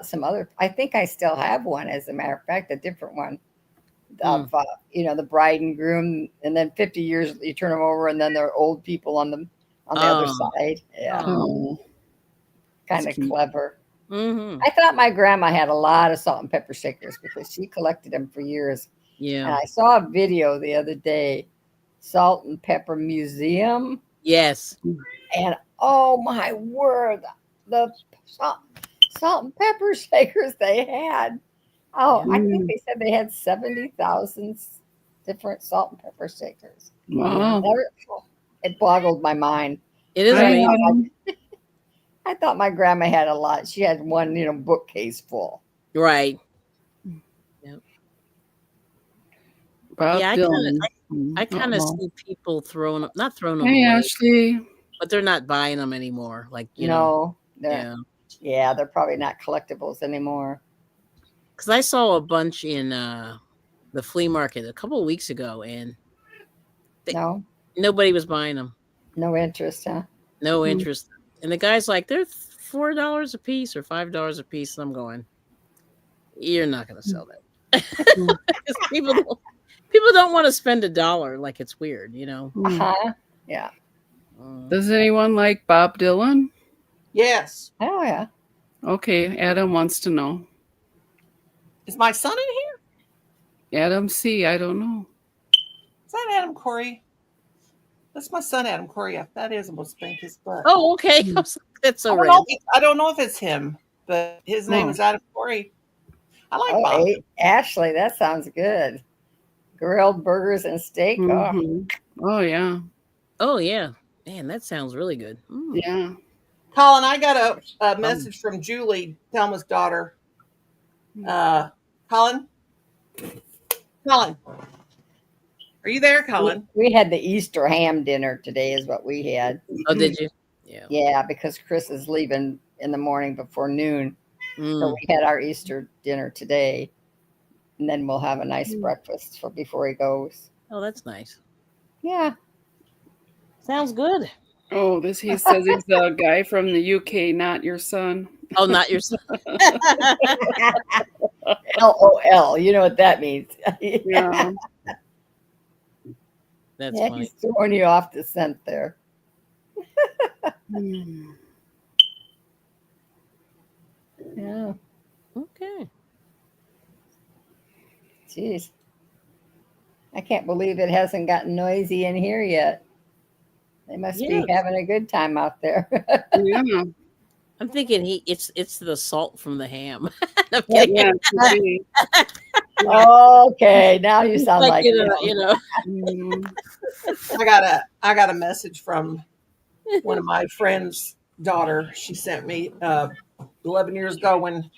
some other. I think I still have one, as a matter of fact, a different one of the bride and groom, and then 50 years you turn them over, and then they're old people on the other Oh. side. Yeah, Oh. kind of cute. clever. Mm-hmm. I thought my grandma had a lot of salt and pepper shakers because she collected them for years. And Yeah. I saw a video the other day, Salt and Pepper Museum, Yes. and oh my word, the salt and pepper shakers they had. Oh, I think they said they had 70,000 different salt and pepper shakers. Wow. It boggled my mind. It is I amazing. I thought my grandma had a lot. She had one, bookcase full. Right. Bob Yeah, Dylan. I kind of Uh-oh. see people not throwing them Hey, away, Ashley. but they're not buying them anymore. Like, you know, No, yeah. they're probably not collectibles anymore. Because I saw a bunch in the flea market a couple of weeks ago, and No, nobody was buying them. no interest, huh? No interest. And the guy's like, they're $4 a piece or $5 a piece. And I'm going, you're not going to sell that. 'Cause people don't want to spend $1. Like, it's weird, you know. Uh-huh. Yeah. Does anyone like Bob Dylan? Yes. Oh, yeah. Okay, Adam wants to know. Is my son in here? Adam C. I don't know. Is that Adam Corey? That's my son, Adam Corey. That is almost spank his butt. Oh, okay. That's so I don't, random. I don't know if it's him, but his name Oh. is Adam Corey. I like Oh, Bob. Ashley, that sounds good. Grilled burgers and steak. Oh, Mhm. Oh yeah. Oh yeah, man, that sounds really good. Yeah. Colin, I got a message from Julie, Thelma's daughter. Colin? Colin? Are you there, Colin? we had the Easter ham dinner today, is what we had. Oh, did you? Yeah. Yeah, because Chris is leaving in the morning before noon. So Mm. we had our Easter dinner today. And then we'll have a nice breakfast before he goes. Oh, that's nice. Yeah. Sounds good. Oh, he says he's a guy from the UK, not your son. Oh, not your son. LOL. You know what that means. Yeah. That's Yeah, funny. he's throwing you off the scent there. Hmm. Yeah. Okay. Jeez. I can't believe it hasn't gotten noisy in here yet. They must Yes. be having a good time out there. Yeah. I'm thinking it's the salt from the ham. I'm Yeah, kidding. Yeah. Could be. Okay, now you sound like you him. know. Mhm. I got a message from one of my friends' daughter. She sent me 11 years ago when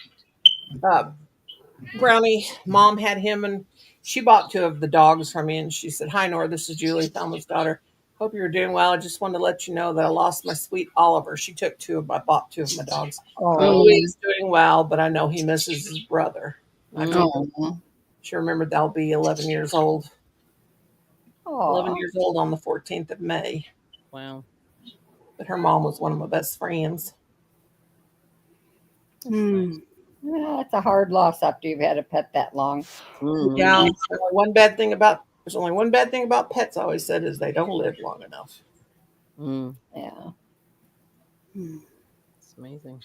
Brownie mom had him, and she bought 2 of the dogs from me. And she said, "Hi, Nora. This is Julie, Thelma's daughter. Hope you're doing well. I just wanted to let you know that I lost my sweet Oliver. She took 2 of I bought 2 of my dogs. Oh, Louis is doing well, but I know he misses his brother." I told her Oh. she remembered they'll be 11 years old. 11 aw. years old on the 14th of May. Wow. But her mom was one of my best friends. Hmm. Yeah, it's a hard loss after you've had a pet that long. Mhm. Yeah. There's only one bad thing about pets, I always said, is they don't live long enough. Mm. Yeah, Hmm. It's amazing.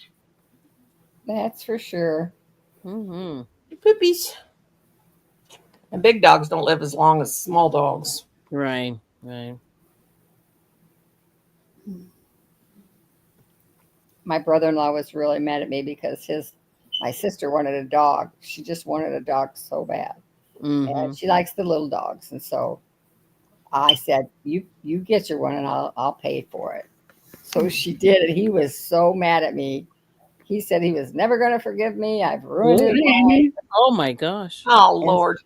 that's for sure. Mm-hmm. Poopies. And big dogs don't live as long as small dogs. Right. Right. My brother-in-law was really mad at me because my sister wanted a dog. She just wanted a dog so bad. Mm-hmm. And she likes the little dogs. And so I said, you get your one and I'll pay for it. So she did, and he was so mad at me. He said he was never going to forgive me. I've ruined his life. Oh my gosh. Oh, Lord.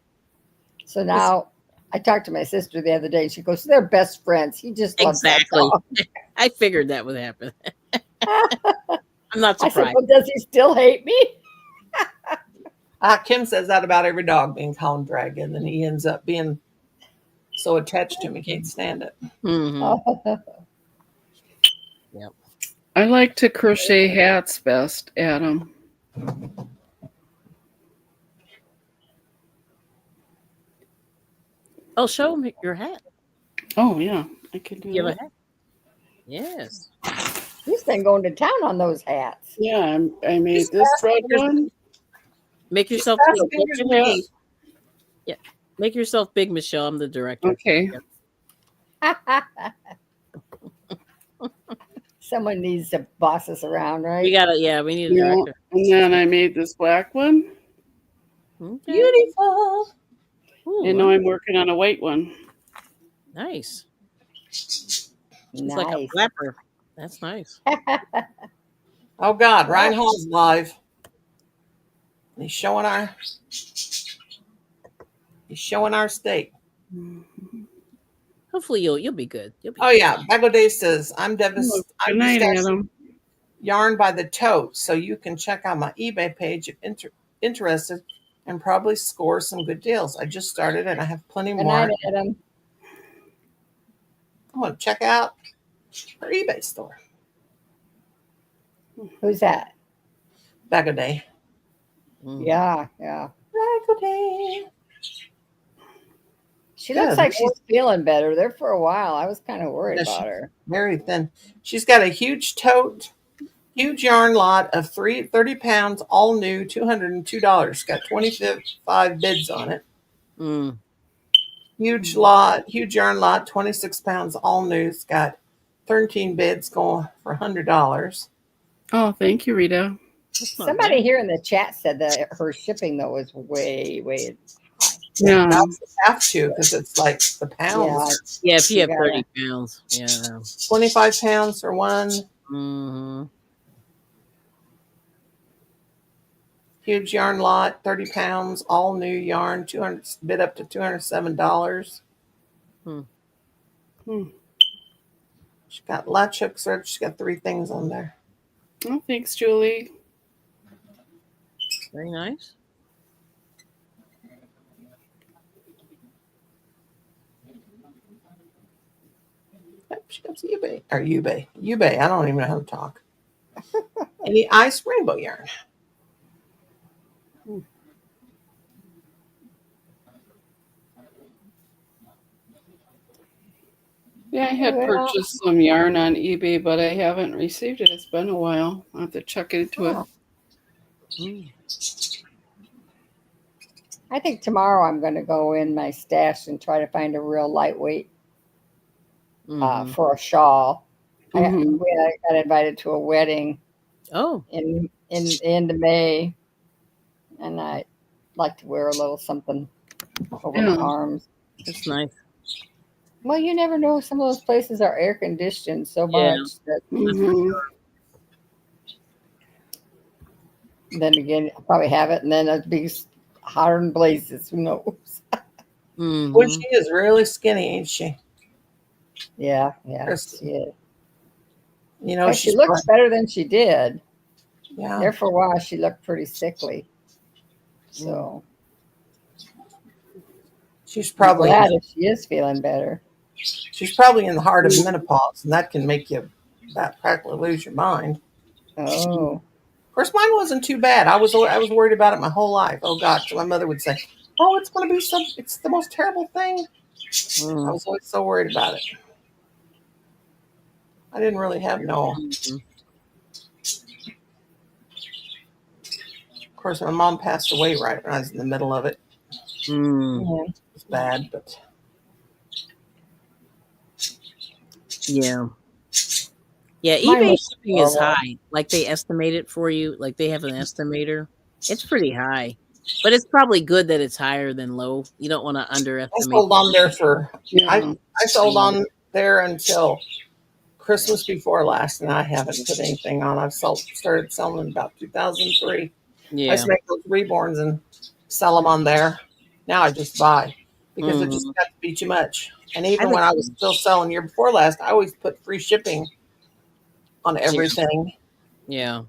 So now I talked to my sister the other day, and she goes, "They're best friends. He just loves that Exactly. dog." I figured that would happen. I'm not I said, surprised. "Well, does he still hate me?" Kim says that about every dog being called dragon, and he ends up being so attached to him he can't stand it. Mm-hmm. Yep. I like to crochet hats best, Adam. Oh, show him your hat. Oh yeah, I can do You have a that. hat? Yes. He's been going to town on those hats. Yeah, I made Just this fast red fingers. one. Make yourself Fast big. fingers look at McGee. Make yourself big, Michelle. I'm the director. Okay. Someone needs to boss us around, We right? gotta. Yeah, we need a Yeah. director. And then I made this black one. Okay. Beautiful. Ooh, And now I'm working on a white one. nice. She's Nice. like a flapper. That's nice. Oh, God. Ryan Hall's live. He's showing our state. Hopefully you'll be good. You'll be Oh, yeah. Bago Day says, I'm devastated. Good I'm night, just Adam. yarn by the tote, so you can check out my eBay page if interested and probably score some good deals. I just started and I have plenty Good more. night, Adam. I'm going to check out her eBay store. Who's that? Bago Day. Mm. Yeah. Bago Day. She looks Good. like she's feeling better. There for a while. I was kind of worried Yeah, about her. Very thin. She's got a huge tote, huge yarn lot of 30 pounds, all new, $202. Got 25 bids on it. Mm. Huge lot, huge yarn lot, 26 pounds, all new. It's got 13 bids going for $100. Oh, thank you, Rita. That's not Somebody bad. here in the chat said that her shipping though was way, way high. Yeah, Yeah. that's have to because it's like the Yeah, pounds. Yeah, if you you have gotta. 30 pounds. Yeah. 25 pounds for one. Mm-hmm. Huge yarn lot, 30 pounds, all new yarn, 200 bid up to $207. Hmm. She's got latch hooks. She's got 3 things on there. Oh, thanks, Julie. Very nice. Yep, she got Ube. Or Ube. Ube. I don't even know how to talk. Any ice rainbow yarn. Yeah, I had Well, purchased some yarn on eBay, but I haven't received it. It's been a while. I'll have to check into it. oh, Mm. I think tomorrow I'm going to go in my stash and try to find a real lightweight Mhm. for a shawl. I Mhm. got invited to a wedding Oh, in the end of May, and I like to wear a little something over my Yeah. arms. that's nice. Well, you never know. Some of those places are air conditioned so Yeah. much that Mhm. then again, I'll probably have it, and then it'll be hotter than blazes. Who knows? Well, Mm-hmm. she is really skinny, ain't she? Yeah, Kristen. she is. You know, But she she's looks better than she did. yeah. There for a while, she looked pretty sickly. Mm. So She's I'm probably glad if she is feeling better. in the heart of menopause, and that can make you about practically lose your mind. Oh, Of course, mine wasn't too bad. I was worried about it my whole life. Oh God, so my mother would say, "Oh, it's going to be some. It's the most terrible thing." I Mm. was always so worried about it. I didn't really have no. Mhm. Of course, my mom passed away right when I was in the middle of it. Mm. yeah. It was bad, but Yeah. Yeah, Mine eBay was shipping is horrible. high. Like they estimate it for you. Like they have an estimator. It's pretty high. But it's probably good that it's higher than low. You don't want to I underestimate. sold on there for. I Yeah. I sold on there until Christmas before last, and I haven't put anything on. Started selling in about 2003. I used Yeah. to make those reborns and sell them on there. Now I just buy because it just Hmm. got to be too much. And I even think when I was still selling year before last, I always put free shipping on yeah. everything. Yeah.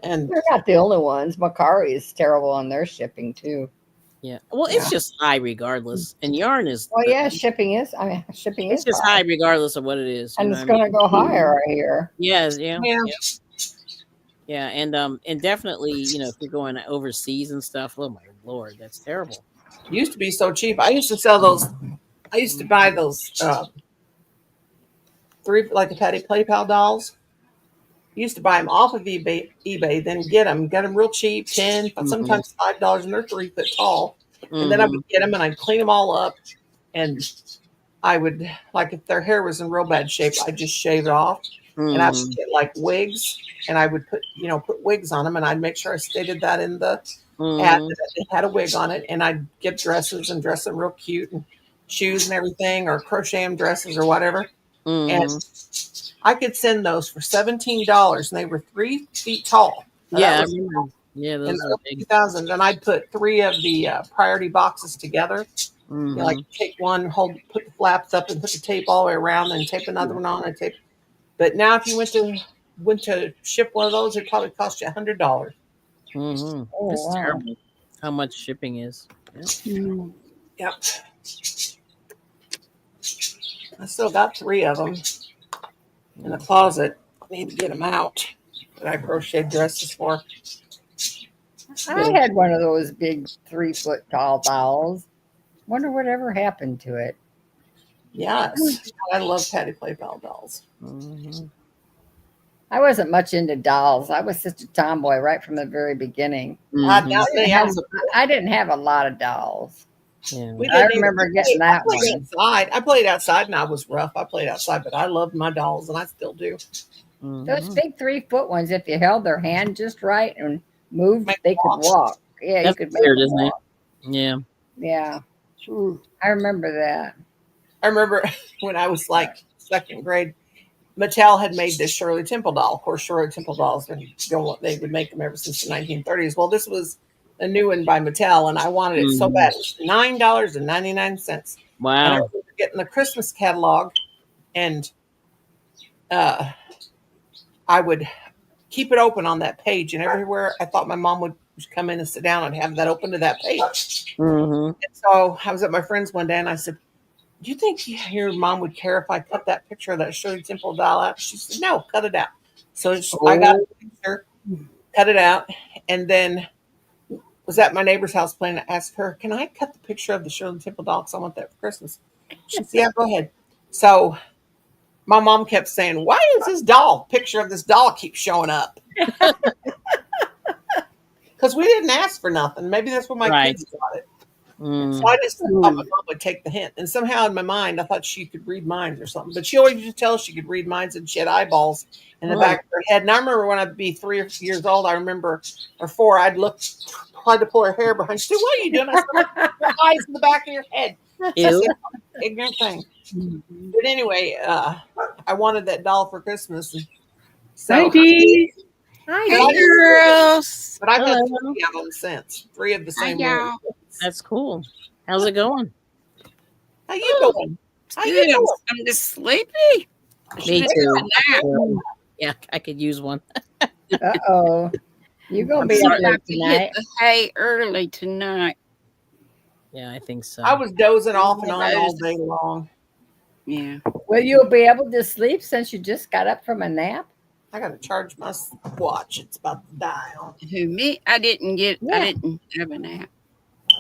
And They're not the only ones. Macari is terrible on their shipping too. Yeah. Well, yeah, it's just high regardless. And yarn is Well, yeah, shipping is. I mean, shipping it's is just high high, regardless of what it is. You and know it's what I mean? going to go higher. I hear. Yes, yeah. yeah, Yeah. Yeah. And definitely, if you're going overseas and stuff, oh my lord, that's terrible. it used to be so cheap. I used to sell those. I used to buy those three like the Patty Play Pal dolls. Used to buy them off of eBay, then get them real cheap, 10, but Hmm. sometimes $5, and they're 3 foot tall. And then I Hmm. would get them and I'd clean them all up, and I would like if their hair was in real bad shape, I'd just shave it off, and I would Hmm. get like wigs, and I would put wigs on them, and I'd make sure I stated that in the ad Hmm. that it had a wig on it, and I'd get dresses and dress them real cute and shoes and everything, or crochet them dresses or whatever, and Hmm. I could send those for $17, and they were 3 feet tall. Now, that Yeah, I was remember. Yeah, in those the are early big. 2000s, and I'd put 3 of the priority boxes together. Like Hmm. take one, put the flaps up, and put the tape all the way around, and tape another one on, and tape. But now, if you went to ship one of those, it probably cost you $100. Hmm. Oh It's wow! terrible how much shipping is. Yeah. Mm. Yep, I still got 3 of them in the closet. I need to get them out that I crocheted dresses for. I had one of those big 3 foot tall dolls. Wonder whatever happened to it. Yes, I love Patty Play Bell dolls. Hmm. I wasn't much into dolls. I was such a tomboy right from the very beginning. Now Hmm. they, I was I didn't have a lot of dolls. Yeah. We I didn't even remember getting I that played one. outside. I played outside and I was rough. I played outside, but I loved my dolls and I still do. Those Mhm. big 3-foot ones, if you held their hand just right and moved, Make they could walk. walk. Yeah, you That's could make weird, them isn't it? walk. Yeah. Yeah, Hmm. I remember that. I remember when I was like second grade, Mattel had made this Shirley Temple doll. Of course, Shirley Temple dolls, they would make them ever since the 1930s. Well, this was a new one by Mattel, and I wanted it so bad. It was $9.99. And I Wow. remember getting the Christmas catalog, and uh, I would keep it open on that page. And everywhere I thought my mom would come in and sit down and have that open to that page. Hmm. And so I was at my friend's one day, and I said, do you think your mom would care if I cut that picture of that Shirley Temple doll out? She said, no, cut it out. So I got Oh. the picture, cut it out, and then was at my neighbor's house playing. I asked her, can I cut the picture of the Shirley Temple doll because I want that for Christmas? She said, yeah, go ahead. So my mom kept saying, why is this picture of this doll keep showing up? Because we didn't ask for nothing. Maybe that's where my Right. kids got it. Mm. So I just thought my mom would take the hint. And somehow in my mind, I thought she could read minds or something. But she always used to tell us she could read minds and she had eyeballs in the back of her head. And I remember when I'd be 3 or 4 years old, or 4, I'd tried to pull her hair behind. She said, what are you doing? I said, your eyes in the back of your head. Ew. Ignorant thing. But anyway, I wanted that doll for Christmas. And so, Ladies. Hi, Hey, Dee. girls. but I've had Hello. 3 of them since. 3 of the Hi, same y'all. one. That's cool. How's it going? How you doing? How you Good. doing? I'm just sleepy. I Me should have too. taken a nap. Yeah, I could use one. Uh-oh. You're going I'm to be up sorry. I late could tonight. hit the hay early tonight. Yeah, I think so. I was dozing off and on all day long. Yeah. Well, you'll be able to sleep since you just got up from a nap? I got to charge my watch. It's about to die on. Who, me? I didn't Yeah. have a nap.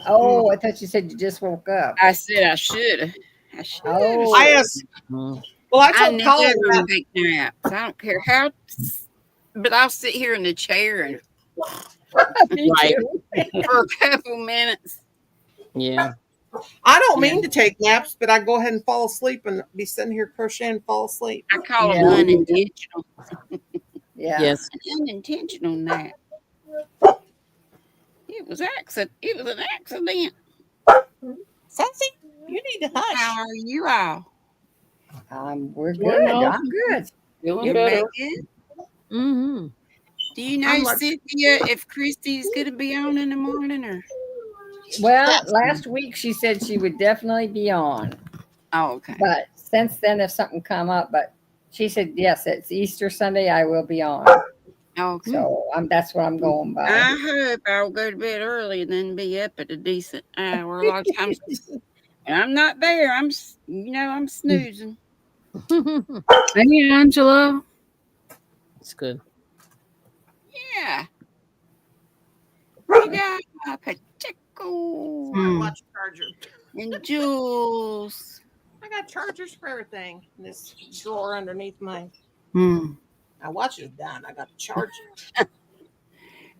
Oh, I thought you said you just woke up. I said I should have. I should have. Oh. I asked. Mm. Well, I I told Colin never that. take naps. I don't care how, but I'll sit here in the chair and Me Right. too. for a couple minutes. Yeah. I don't mean to take naps, but I go ahead and fall asleep and be sitting here crocheting and fall asleep. I call Yeah. them unintentional. Yeah. Yes. An unintentional nap. It was an accident. Sassy, you need to hush. How are you all? We're Well, good. no. I'm good. Feeling You're better. good? Mm-hmm. Do you know, I'm like- Cynthia, if Christy's going to be on in the morning or? Well, last week she said she would definitely be on. Oh, okay. But since then, if something come up, but she said, yes, it's Easter Sunday. I will be on. Okay. So that's what I'm going by. I hope I'll go to bed early and then be up at a decent hour. A lot of times, and I'm not there. I'm snoozing. Hey, Angela. It's good. Yeah. We got Pacheco Watch charger. and Jules. I got chargers for everything in this drawer underneath my. Hmm. My watch is done. I got to charge it.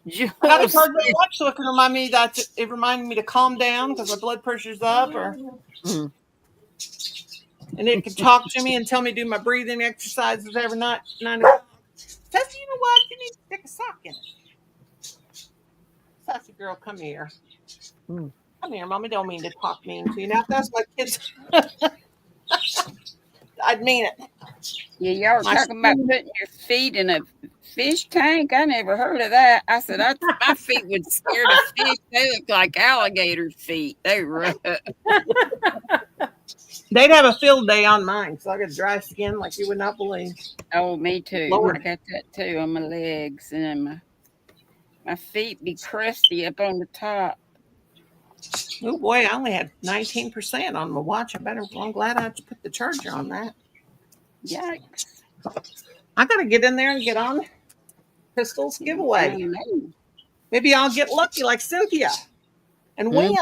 Jules. I got to charge my watch so it can remind me it reminded me to calm down because my blood pressure's up, Mm. and it can talk to me and tell me to do my breathing exercises every night. 9 o'clock. Sassy, you know what? You need to stick a sock in it. Sassy girl, come here. Mm. Come here, Mommy. Don't mean to talk mean to you. Now, if that's my kids, I'd mean it. Yeah, y'all were talking about putting your feet in a fish tank. I never heard of that. I said, my feet would scare the fish. They look like alligator feet. They rough. They'd have a field day on mine because I got dry skin like you would not believe. Oh, me too. Lord. I got that too on my legs, and my feet be crusty up on the top. Oh boy, I only had 19% on my watch. I'm glad I put the charger on that. Yikes. I got to get in there and get on Crystal's giveaway. know. Maybe I'll get lucky like Cynthia and win. Yeah.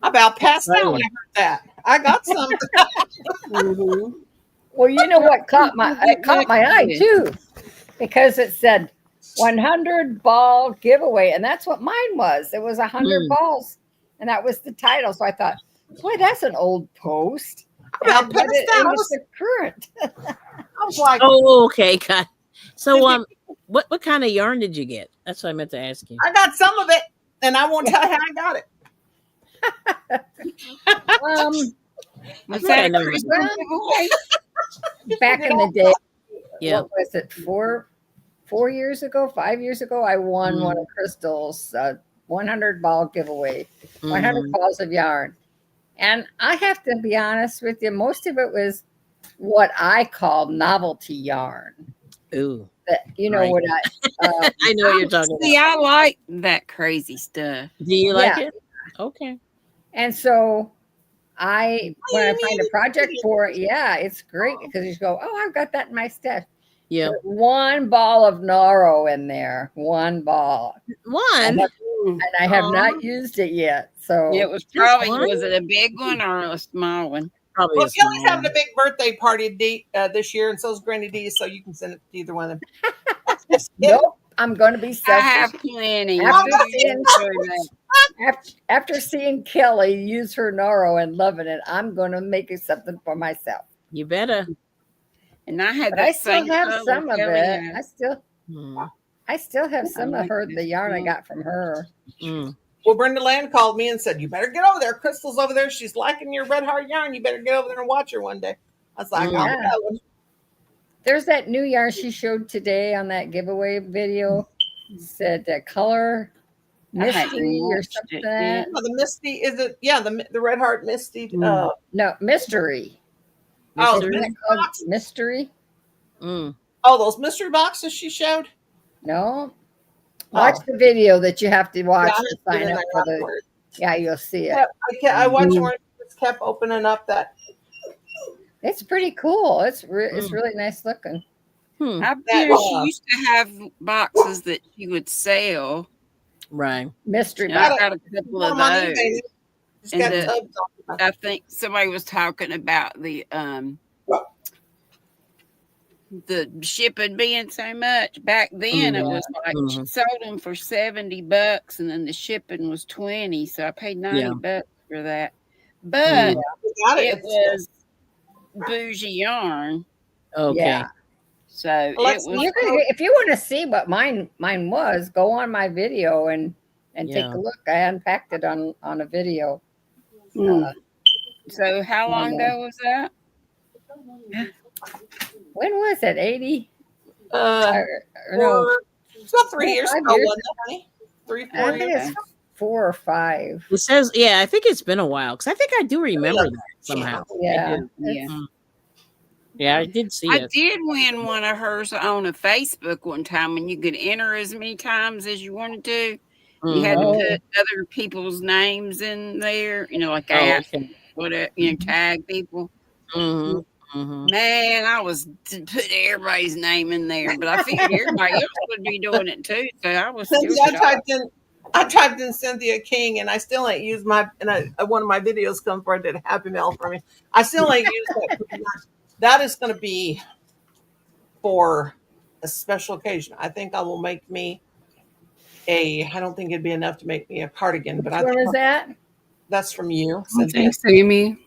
I about passed out when I heard that. I got some. Mhm. Well, you know what caught my eye too, because it said 100 ball giveaway, and that's what mine was. It was 100 balls, and that was the title. So I thought, boy, that's an old post. And About I put it pastel. into the current. I was like, Oh, okay. God. So, what kind of yarn did you get? That's what I meant to ask you. I got some of it, and I won't tell you how I got it. Um, Was I that a never Christmas mind. giveaway? back in the day, Yeah. what was it, 4 years ago, 5 years ago, I won one of Crystal's 100 ball giveaway, 100 balls of yarn. And I have to be honest with you, most of it was what I call novelty yarn. Ooh. That you know Right. what I know what you're talking See, about. I like that crazy stuff. Do you like yeah. it? Okay. And so when I find a project for it, yeah, it's great because you go, oh, I've got that in my stash. Yeah. Put one ball of Noro in there, one ball, One. and I have not used it yet. So It was probably, one? was it a big one or a small one? Probably Well, a small Kelly's having one. a big birthday party this year, and so's Granny D, so you can send it to either one of them. Just kidding. nope, I'm going to be I selfish. have plenty. After You seeing- enjoy that. After seeing Kelly use her Noro and loving it, I'm going to make it something for myself. You better. And I had But that I still same have color some of Kelly it. had. I still have some of like her this the yarn I one. got from her. Well, Brenda Land called me and said, "You better get over there. Crystal's over there. She's liking your red heart yarn. You better get over there and watch her one day." I was like, Mm. "I'm Yeah. going." There's that new yarn she showed today on that giveaway video. Said color I hadn't mystery or watched something. it yet. Oh, the Misty, is it? Yeah, the red heart Misty. Mm. No, mystery. Oh, Isn't mystery it called box? mystery? Mm. Oh, those mystery boxes she showed. No. Watch the video that you have to watch Yeah, to I sign have up to for get in the. there Yeah, you'll see it. afterward. I watched where it just kept opening up that. It's pretty cool. It's really nice looking. I That, she used to have boxes that she would sell. Right. Mystery And I box. got a couple Put of 'em on those. eBay. Just And got the- tubs on them. I think somebody was talking about the shipping being so much. Back then it was like she sold them for $70 and then the shipping was 20. So I paid $90 for that. But it was bougie yarn. Okay. Yeah. So Alexa, it was If you want to see what mine was, go on my video and take a look. I unpacked it on a video. so how long ago was that? When was it? 80? No, it's about 3 years 5 ago, years. wasn't it, honey? 3, 4 I think years. it's 4 or 5. It says, yeah, I think it's been a while because I think I do remember that somehow. Yeah. Yeah. Yeah, I did see I it. did win one of hers on a Facebook one time when you could enter as many times as you wanted to. You had to put other people's names in there, like whatever, tag people. Man, I was putting everybody's name in there, but I figured everybody else would be doing it too, so I was still I typed in Cynthia King, and I still ain't used my. And one of my videos comes where I did a Happy Mail for me. I still ain't used that. That is going to be for a special occasion. I think I will make me I don't think it'd be enough to make me a cardigan, but Where was that? That's from you, Cynthia. Cynthia. Sammy.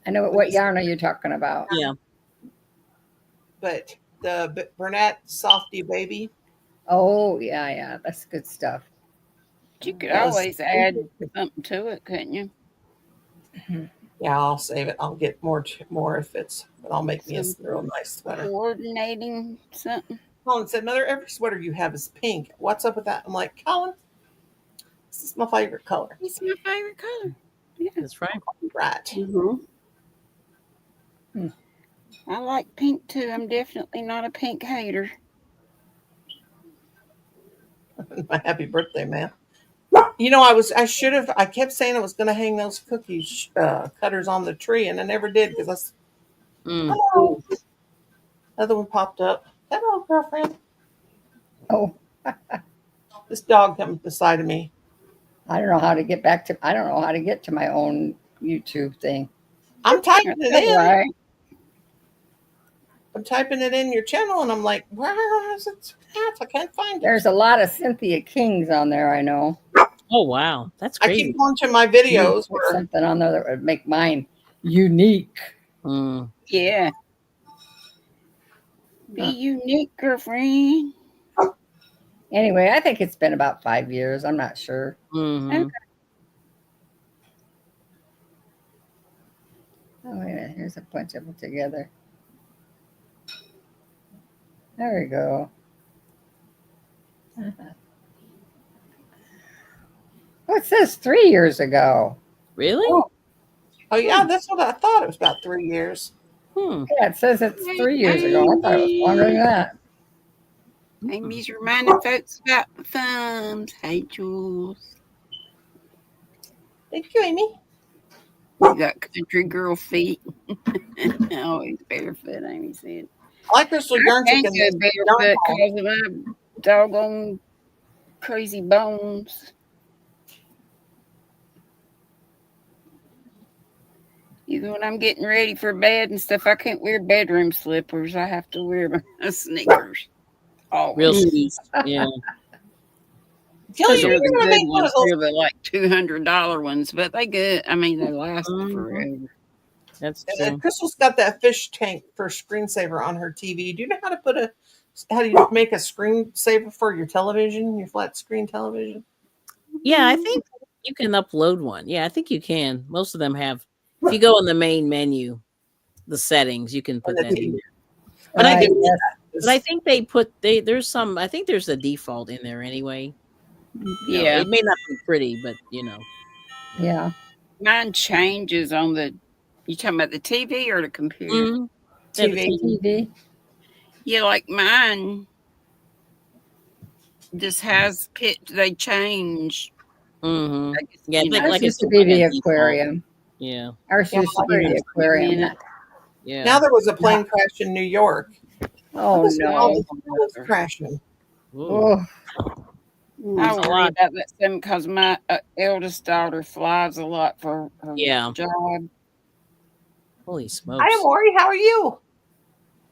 I know what yarn are you talking about? Yeah. But the Burnett Softy Baby. Oh, yeah. That's good stuff. You could always add something to it, couldn't you? Yeah, I'll save it. I'll get more if it's. But I'll make me a real nice sweater. Coordinating something. Colin said, "Mother, every sweater you have is pink. What's up with that?" I'm like, Colin, this is my favorite color. It's my favorite color. Yeah, that's right. Right. I like pink too. I'm definitely not a pink hater. My happy birthday, man. I kept saying I was going to hang those cookies cutters on the tree, and I never did because hello. Another one popped up. Hello, girlfriend. Oh, This dog comes beside of me. I don't know how to get to my own YouTube thing. I'm typing it in. Right. I'm typing it in your channel, and I'm like, where is it? I can't find it. There's a lot of Cynthia Kings on there, I know. Oh wow, that's I crazy. keep going to my You need to videos put where something on there that would make mine unique. Mm. Yeah. Be unique, girlfriend. Anyway, I think it's been about 5 years. I'm not sure. Hmm. Oh, wait a minute. Here's a bunch of them together. There we go. Oh, it says 3 years ago. Really? oh yeah, that's what I thought. It was about 3 years. Hmm. Yeah, it says it's 3 years ago. I thought it was longer than that. Amy's reminding folks about the thumbs. Hey, Jules. Thank you, Amy. You got country girl feet. Always barefoot, Amy said. I like Crystal I Yarn can't Chicken. go barefoot because of my doggone crazy bones. Even when I'm getting ready for bed and stuff, I can't wear bedroom slippers. I have to wear my sneakers. Real Always. sneeze. Yeah. Kelly, They're you're the gonna good make one of ones. those. They're the like $200 ones, but they good. I mean, they last Mhm. forever. That's And true. Crystal's got that fish tank for a screensaver on her TV. Do you know how do you make a screensaver for your television, your flat screen television? Yeah, I think you can upload one. Yeah, I think you can. Most of them have. If you go in the main menu, the settings, you can put the that in TV. there. But I think, yes. but I think there's some. I think there's a default in there anyway. Yeah. It may not be pretty, but Yeah. Mine changes on the. You talking about the TV or the computer? Mhm. Yeah, the TV. TV. Yeah, like mine just has pitch. They change. Mhm. I guess, Yeah, you know, Ours like used it's to be like a the default. aquarium. Yeah, Ours Yeah, used to be the aquarium's aquarium. in it. yeah. Now there was a plane crash in New York. Oh All no. this was crashing. Ooh. Oh, I That's a worry lot. about that some because my eldest daughter flies a lot for her Yeah. job. Holy Hi, smokes! Amori. How are you?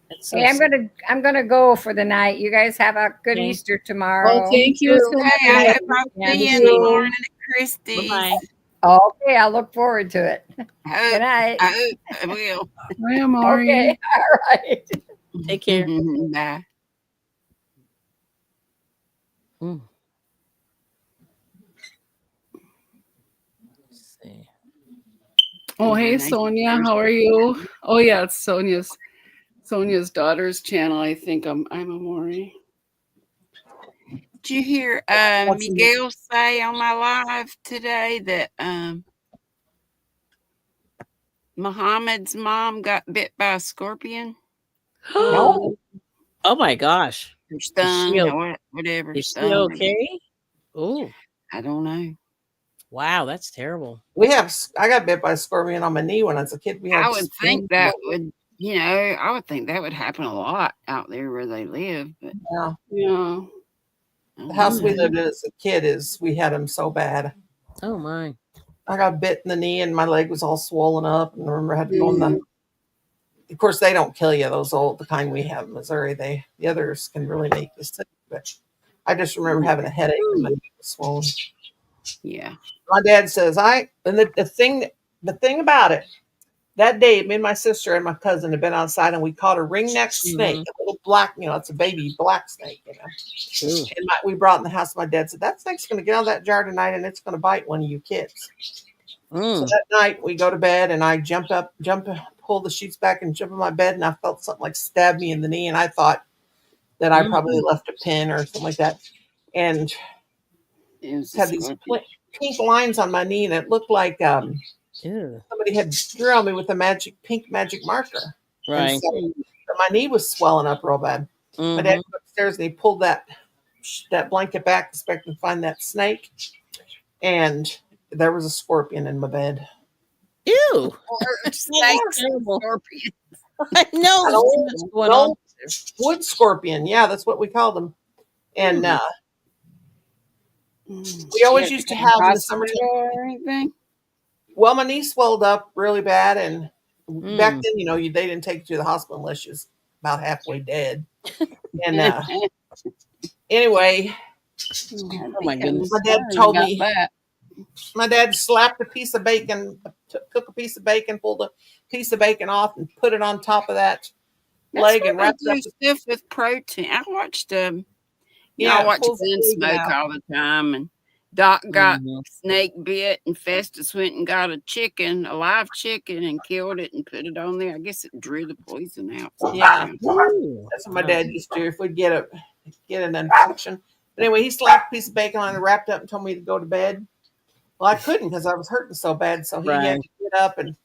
That's so hey, sad. I'm gonna go for the night. You guys have a good Okay. Easter tomorrow. Oh, thank you so Hey, I much. hope I'll Yeah, see you Thank in the you. morning at Christie's. Bye-bye. Okay, I look forward to it. Good night. I hope I will. Bye, Amari. Okay, all right. Take care. Bye. Mm. Let's see. Oh, hey, Sonia. How are you? Oh, yeah, it's Sonia's daughter's channel. I think I'm Amari. Did you hear What's Miguel say on my live today that Muhammad's mom got bit by a scorpion? No. Oh my gosh. Or stung, o- or whatever. Is she Stung. okay? Oh, I don't know. wow, that's terrible. I got bit by a scorpion on my knee when I was a kid. We had I would think that would, I would think that would happen a lot out there where they live. But Yeah. Yeah. The house we lived in as a kid we had them so bad. Oh my. I got bit in the knee and my leg was all swollen up. And I remember I had to go in the. Of course, they don't kill you. The kind we have in Missouri. The others can really make you sick. But I just remember having a headache and my knee was swollen. yeah. My dad says the thing about it. That day, me and my sister and my cousin had been outside, and we caught a ringneck snake, a little black. It's a baby black snake. Ooh. And we brought it in the house. My dad said, that snake's going to get out of that jar tonight and it's going to bite one of you kids. So that night we go to bed and I pull the sheets back and jump in my bed and I felt something like stab me in the knee. And I thought that I probably left a pin or something like that. And had these pink lines on my knee and it looked like somebody had drew on me with a pink magic marker. Right. So my knee was swelling up real bad. My dad went upstairs and he pulled that blanket back, expecting to find that snake, and there was a scorpion in my bed. Ew. Snakes and scorpions. I know. What's going on? Wood scorpion. Yeah, that's what we called them. And we always used to have in the summertime. Or anything? Well, my knee swelled up really bad, and back then, they didn't take you to the hospital unless you was about halfway dead. And anyway, Oh my goodness. My dad I told got me, that. my dad slapped a piece of bacon, took a piece of bacon, pulled a piece of bacon off, and put it on top of that That's leg what and they wrapped do up. stuff with protein. I watched I Yeah, it watch pulls the bacon Gunsmoke out. all the time, and Doc got Mhm. snake bit, and Festus went and got a live chicken, and killed it and put it on there. I guess it drew the poison out. Yeah, Ooh, that's what my wow. dad used to do if we'd get an infection. But anyway, he slapped a piece of bacon on it, wrapped up, and told me to go to bed. Well, I couldn't because I was hurting so bad. So he Right. had to get up, and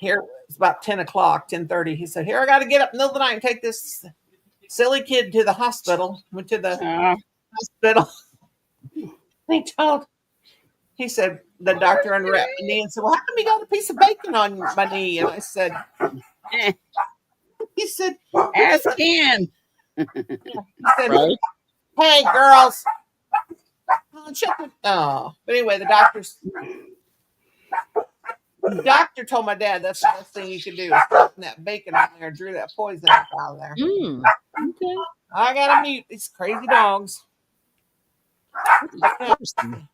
here it's about 10:00, 10:30. He said, "Here, I got to get up in the middle of the night and take this silly kid to the hospital." Went to the hospital. He said, the doctor unwrapped my knee and said, "Well, how come you got a piece of bacon on my knee?" And I said, he said, Ask him. he said, Right? "Hey, girls." Oh, but anyway, the doctor told my dad that's the best thing you could do is put that bacon on there and drew that poison out of there. Mm. Okay. I gotta mute these crazy dogs. Interesting.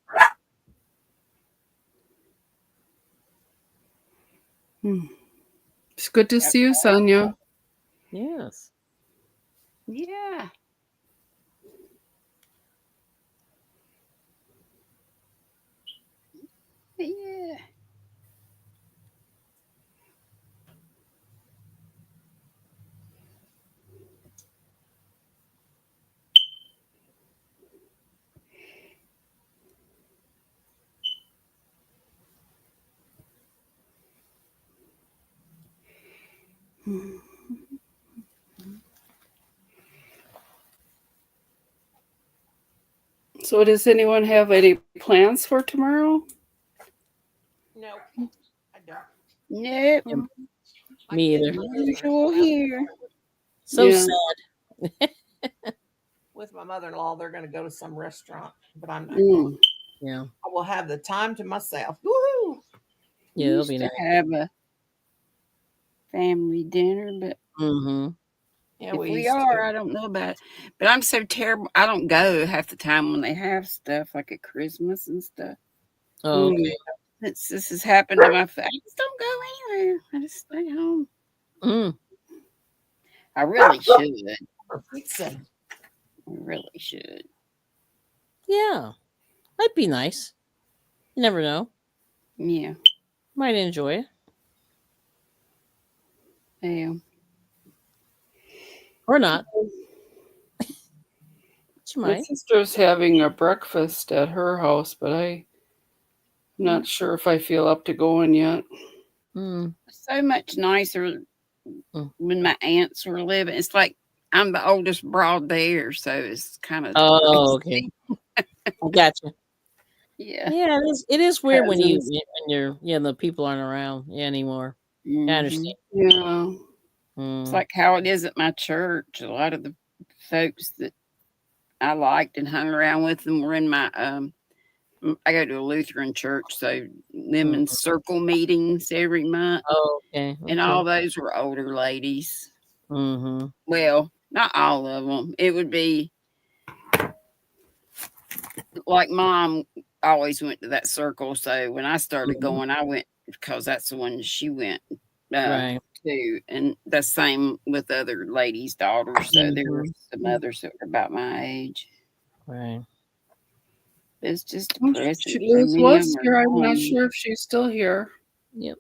It's good to see you, Sonia. Yes. Yeah. Yeah. So, does anyone have any plans for tomorrow? No, I don't. Nope. Me either. Usual here. So Yeah. sad. With my mother-in-law, they're going to go to some restaurant, but I'm not. Mm. Yeah. I will have the time to myself. Woohoo! Yeah, it'll Used be to nice. have a family dinner, but Mm-hmm. Yeah, if we we used are, to. I don't know about it. But I'm so terrible. I don't go half the time when they have stuff like at Christmas and stuff. Oh, Mm. okay. This has happened to my family. I just don't go anywhere. I just stay home. Mm. I really should. For pizza. I really should. Yeah. That'd be nice. You never know. Yeah. Might enjoy it. Yeah. Or not. But you My might. sister's having a breakfast at her house, but I'm not sure if I feel up to going yet. Mm. So much nicer Mm. when my aunts were living. It's like I'm the oldest broad there, so it's kind of Oh, okay. I gotcha. yeah. Yeah, it is weird when Cousins. the people aren't around anymore. I Mhm. understand. Yeah. It's Mm. like how it is at my church. A lot of the folks that I liked and hung around with them were in my I go to a Lutheran church, so women's circle meetings every month, Oh, okay. and all those were older ladies. Mm-hmm. Well, not all of them. It would be like mom always went to that circle. So when I started going, I went because that's the one she went Right. to, and the same with other ladies' daughters. So there were some others that were about my age. Right. It's just Oh, depressing. So Liz many of was them here. are I'm not gone. sure if she's still here. Yep.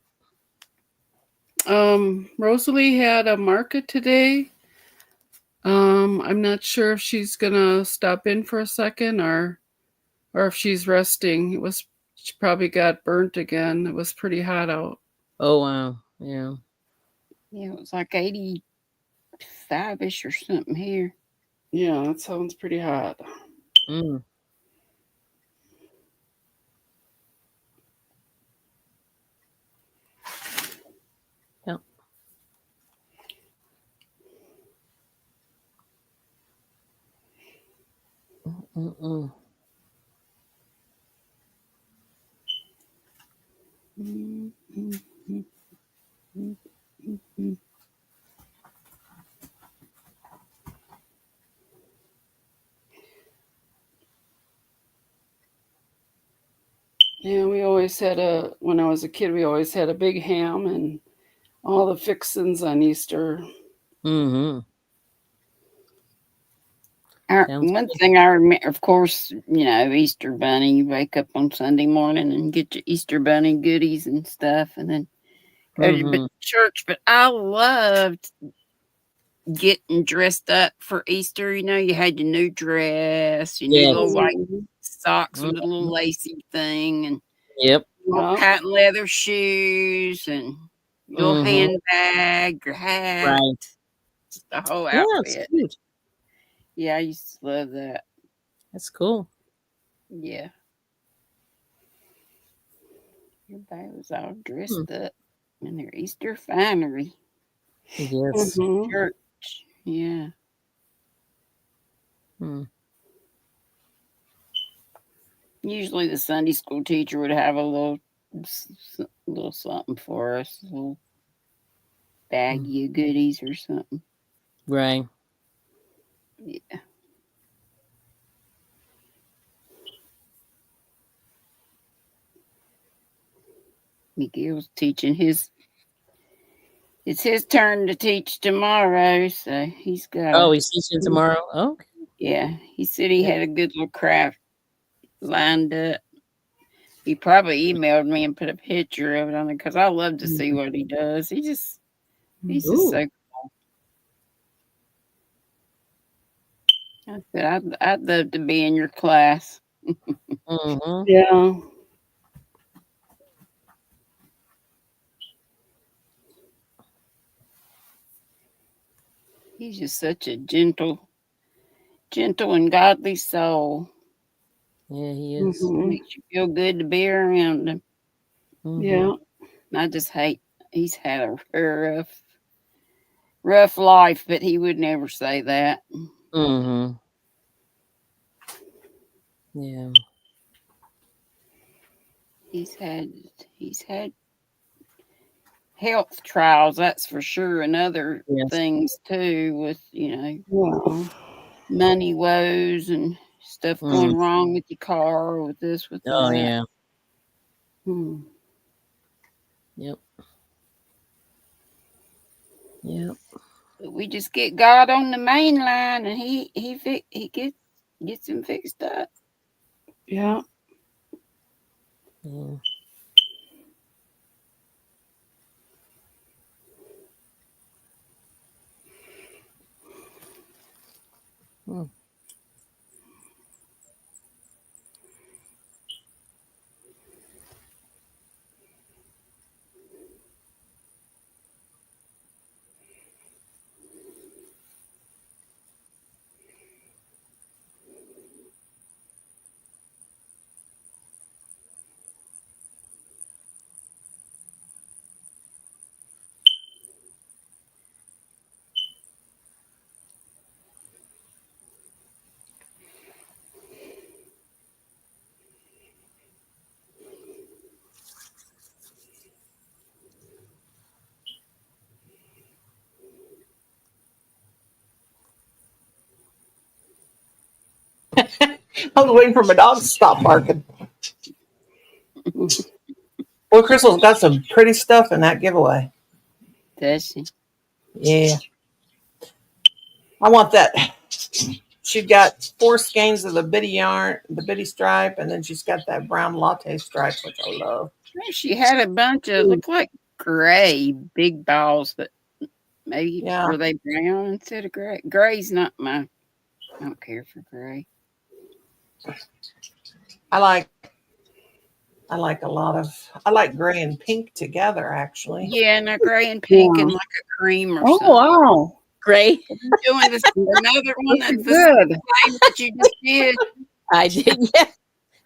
Rosalie had a market today. I'm not sure if she's gonna stop in for a second or if she's resting. She probably got burnt again. It was pretty hot out. Oh wow. Yeah. Yeah, it was like 85-ish or something here. Yeah, that sounds pretty hot. Mm. Yep. Mm-mm. Yeah, we always had when I was a kid, we always had a big ham and all the fixins on Easter. Mm-hmm. Sounds One good. thing I remember, of course, Easter Bunny. You wake up on Sunday morning and get your Easter Bunny goodies and stuff, and then go to Mm-hmm. church. But I loved getting dressed up for Easter. You had your new dress, your new little Yes. white Mhm. socks with a Mhm. little lacy thing, and Yep. Yeah. patent leather shoes, and your Mm-hmm. handbag, your hat, Right. just the whole Yeah, it's outfit. cute. Yeah, I used to love that. That's cool. Yeah. Everybody was all Hmm. dressed up in their Easter finery. Yes. Mhm. Church. Yeah. Hmm. Usually the Sunday school teacher would have a little something for us, a little Mm. baggie of goodies or something. Right. Yeah. Miguel's teaching it's his turn to teach tomorrow, so he's got Oh, he's teaching tomorrow. Oh, okay. yeah. He said he Yep. had a good little craft lined up. He probably emailed me and put a picture of it on there because I love to see what he does. He's just Ooh. so. I said I'd love to be in your class. Mm-hmm. Yeah. He's just such a gentle and godly soul. Yeah, he is. Mhm. Makes you feel good to be around him. Mm-hmm. Yeah. I just hate he's had a rough life, but he would never say that. Mm-hmm. Yeah. He's had health trials, that's for sure, and other Yes. things too, with Yeah. money woes and stuff Mm. going wrong with your car, or with this, with Oh, that. yeah. Hmm. Hmm. Yep. Yep. But we just get God on the main line, and he gets him fixed up. Yeah. Yeah. Hmm. I was waiting for my dog to stop barking. Well, Crystal's got some pretty stuff in that giveaway. Does she? Yeah. I want that. She got 4 skeins of the bitty yarn, the bitty stripe, and then she's got that brown latte stripe, which I love. She had a bunch of look like gray big balls, but maybe Yeah. were they brown instead of gray? Gray's not my. I don't care for gray. I like I like gray and pink together, actually. Yeah, no gray and pink Yeah. and like a cream or Oh something. wow. Gray. You're doing this another one This of is the good. same that you just did. I did. Yeah.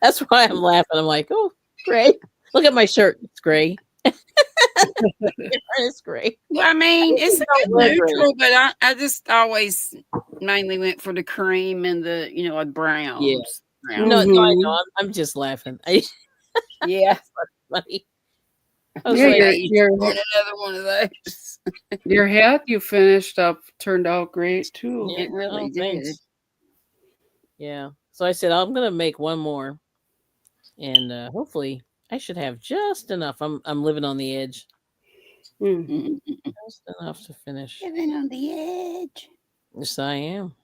That's why I'm laughing. I'm like, oh, gray. Look at my shirt. It's gray. It's gray. Well, I mean, it's a good wear gray. neutral, but I just always mainly went for the cream and the like browns. No, no, I know. Mhm. I'm just laughing. Yeah. Funny. I I was Yeah, like, your want another one of those. your hat you finished up turned out great too. yeah, It really did. thanks. Yeah. So I said I'm gonna make one more, and hopefully I should have just enough. I'm living on the edge. Mm. Just enough to finish. Living on the edge. Yes, I am.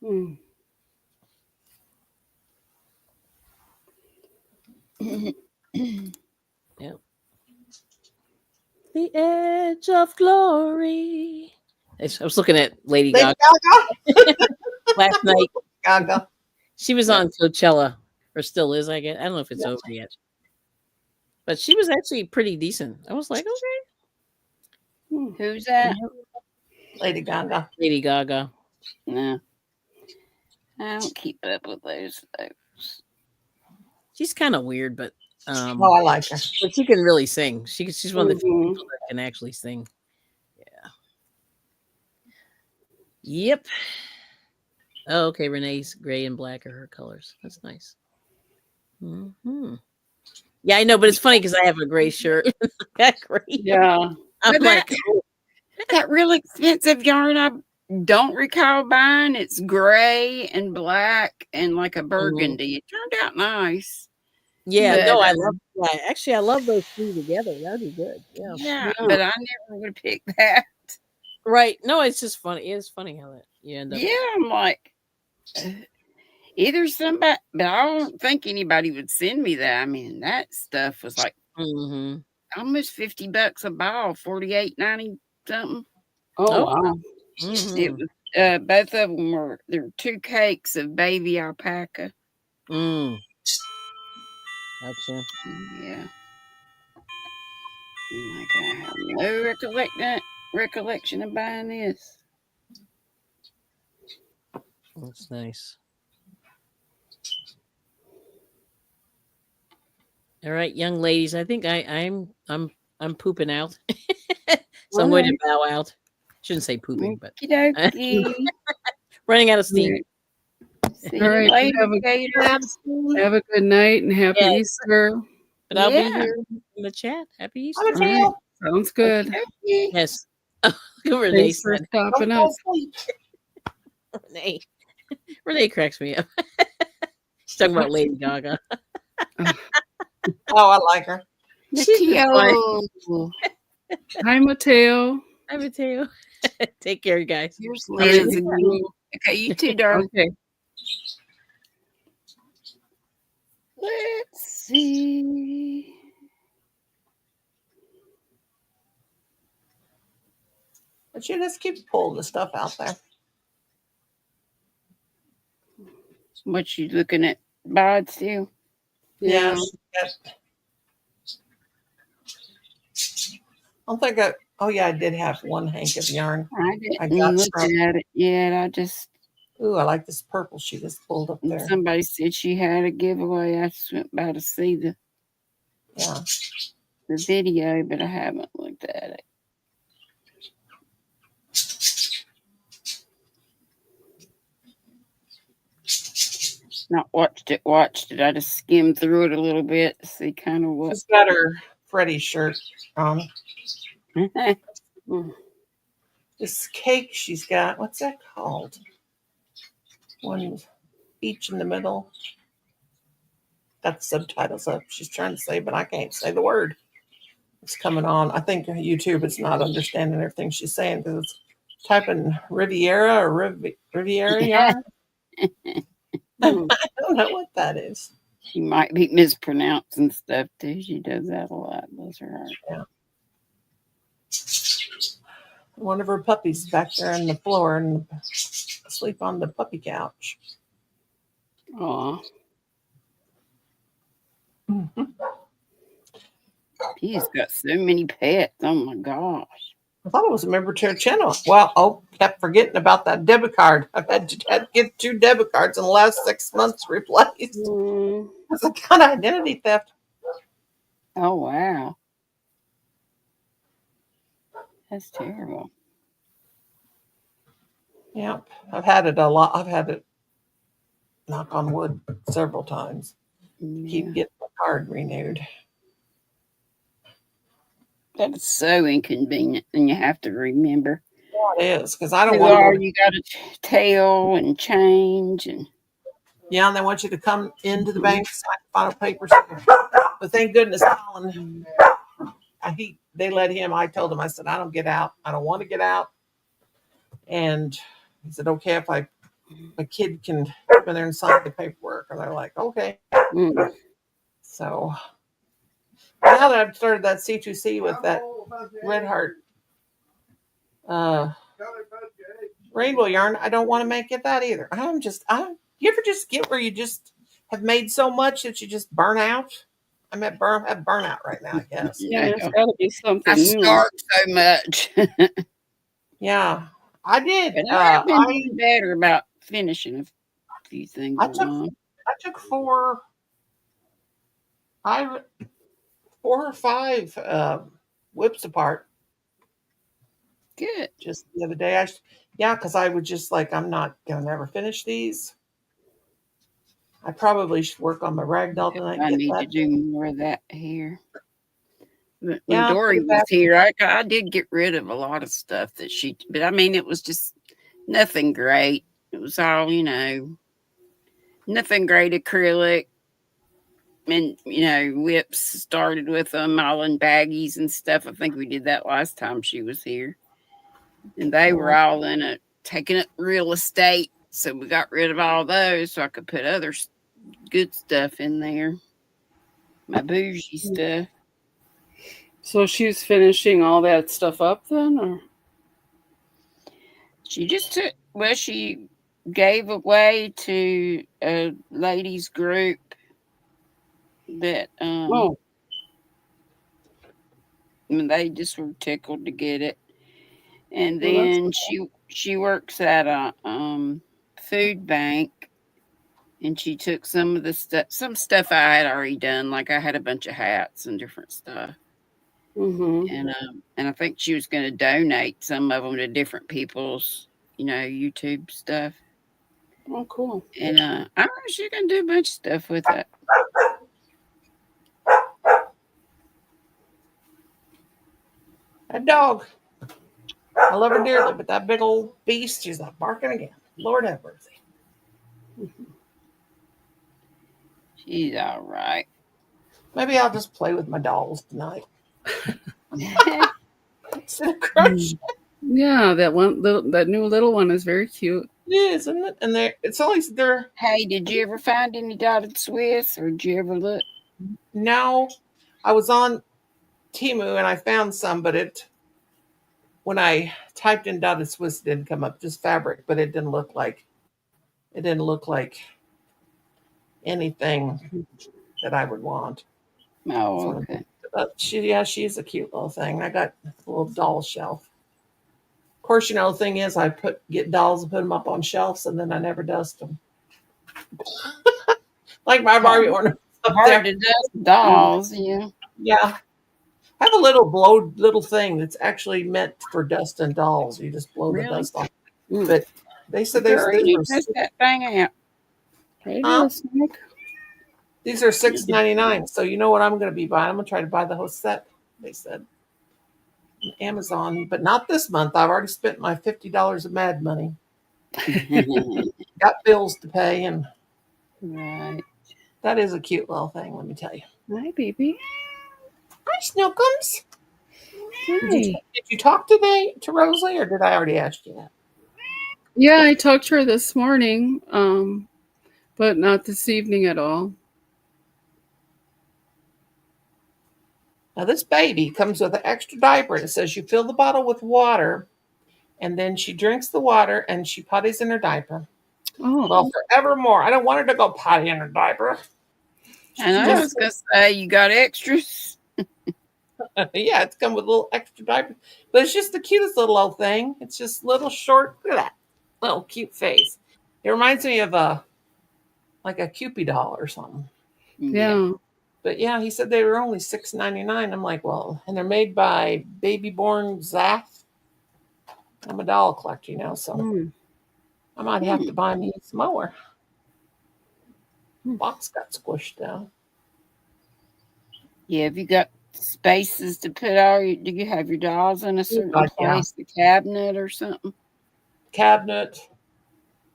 Mm. Yep. The edge of glory. I was looking at Lady Lady Gaga Gaga. last night. Gaga. She was on Coachella, or still is, I guess. I don't know if it's over yet. But she was actually pretty decent. I was like, okay. Who's that? Lady Gaga. Lady Gaga. No. I don't keep up with those folks. She's kind of weird, but Oh, I like her. but she can really sing. She's one of the few Mhm. people that can actually sing. Yeah. Yep. Oh, okay. Renee's gray and black are her colors. That's nice. Hmm. Yeah, I know, but it's funny because I have a gray shirt. That gray. Yeah. I'm But like, that really expensive yarn I don't recall buying. It's gray and black and like a burgundy. It turned out nice. yeah, But, no, I love. Yeah, actually, I love those two together. That'd be good. Yeah. Yeah, but I never would pick that. Right. No, it's just funny. It's funny how that you end up. Yeah, I'm like, either somebody, but I don't think anybody would send me that. I mean, that stuff was like Mm-hmm. almost $50 a ball, 48.90 something. Oh, Oh. wow. Mm-hmm. It was both of them were there were 2 cakes of baby alpaca. Mm. Gotcha. Yeah. I'm like, I have no recollection of buying this. That's nice. All right, young ladies. I think I'm pooping out. So I'm going to bow out. Shouldn't say pooping, but Okey-dokey. running out of steam. See All you right, later, have a- Gators. Have a good night and happy Yes. Easter. But I'll be Yeah. here in the chat. Happy Easter. I'm a tail. Sounds good. Okey-dokey. Yes. Oh, Renee Thanks for said. stopping Don't up. fall asleep. Renee. Renee cracks me up. She's talking about Lady Gaga. Oh, I like her. Mateo. Hi, Mateo. Hi, Mateo. Take care, guys. Here's All right, Liz you again. too. Okay, you too, darling. Okay. Let's see. But you just keep pulling the stuff out there. What you looking at? Bod still? Yeah. I don't think oh yeah, I did have one hank of yarn. I I didn't got look some. at it yet. I just Ooh, I like this purple she just pulled up there. somebody said she had a giveaway. I just went by to see the Yeah. video, but I haven't looked at it. Not watched it. I just skimmed through it a little bit to see kind of what. She's got her Freddie shirt on. This cake she's got, what's that called? One each in the middle. Got the subtitles up. She's trying to say, but I can't say the word. It's coming on. I think YouTube is not understanding everything she's saying because it's typing Riviera or Riviera yarn. I don't know what that is. She might be mispronouncing stuff too. She does that a lot. Bless her heart. Yeah. One of her puppies back there on the floor and asleep on the puppy couch. Aw. He's got so many pets. Oh my gosh. I thought it was a member to her channel. Well, kept forgetting about that debit card. I've had to get 2 debit cards in the last 6 months replaced. That's a kind of identity theft. Oh wow. That's terrible. Yep. I've had it a lot. I've had it, knock on wood, several times. Keep getting the card renewed. That's so inconvenient, and you have to remember. It is because I don't You want to. got to tell and change, and Yeah, and they want you to come into the bank, sign final papers. But thank goodness, Colin, they let him. I told him, I said, I don't get out. I don't want to get out. And he said, okay, if a kid can come in there and sign the paperwork. And they're like, okay. Mm. So now that I've started that C2C with that Red Heart rainbow yarn, I don't want to make it that either. You ever just get where you just have made so much that you just burn out? I'm at burnout right now, I guess. Yeah, it's got to be something I new. start so much. Yeah, I did. But I've been doing better about finishing a few things along. I took four or five whips apart. Good. Just the other day. Because I would just like, I'm not going to never finish these. I probably should work on my ragdoll tonight. I need to do more of that here. When Yeah, Dory was here, I did get rid of a lot of stuff but I mean, it was just nothing great. It was all, nothing great acrylic. And, whips started with them all in baggies and stuff. I think we did that last time she was here. And they were all taking up real estate. So we got rid of all those so I could put other good stuff in there. My bougie stuff. So she's finishing all that stuff up then, or She gave away to a ladies group that they just were tickled to get it. And then she works at a food bank, and she took some stuff I had already done, like I had a bunch of hats and different stuff. And I think she was going to donate some of them to different people's, YouTube stuff. Oh, cool. And I don't know, she's going to do a bunch of stuff with it. That dog, I love her dearly, but that big old beast, she's not barking again. Lord have mercy. She's all right. Maybe I'll just play with my dolls tonight. Instead of crochet. Yeah, that new little one is very cute. It is, isn't it? And they're. Hey, did you ever find any dotted Swiss, or did you ever look? No, I was on Temu and I found some, but when I typed in dotted Swiss, it didn't come up, just fabric, but it didn't look like anything that I would want. Oh, okay. But she's a cute little thing. I got a little doll shelf. Of course, the thing is, I get dolls and put them up on shelves, and then I never dust them. Like my Barbie ornaments up there. Hard to dust dolls, yeah. Yeah. I have a little thing that's actually meant for dusting dolls. You just blow the dust off. But they said dust that thing out. These are $6.99. So you know what I'm going to be buying? I'm going to try to buy the whole set, they said. On Amazon, but not this month. I've already spent my $50 of mad money. Got bills to pay, and right. That is a cute little thing, let me tell you. Hi, baby. Hi, Snookums. Hi. Did you talk today to Rosalie, or did I already ask you that? Yeah, I talked to her this morning, but not this evening at all. Now, this baby comes with an extra diaper. It says you fill the bottle with water, and then she drinks the water, and she potties in her diaper. Oh. Well, forevermore. I don't want her to go potty in her diaper. And I was going to say, you got extras? Yeah, it's come with a little extra diaper. But it's just the cutest little old thing. It's just little short, look at that little cute face. It reminds me of like a Cupid doll or something. Yeah. But yeah, he said they were only $6.99. I'm like, well, and they're made by Baby Born Zath. I'm a doll collector, so I might have to buy me some more. Box got squished down. Yeah, have you got spaces to put do you have your dolls in a certain place, the cabinet or something? Cabinet.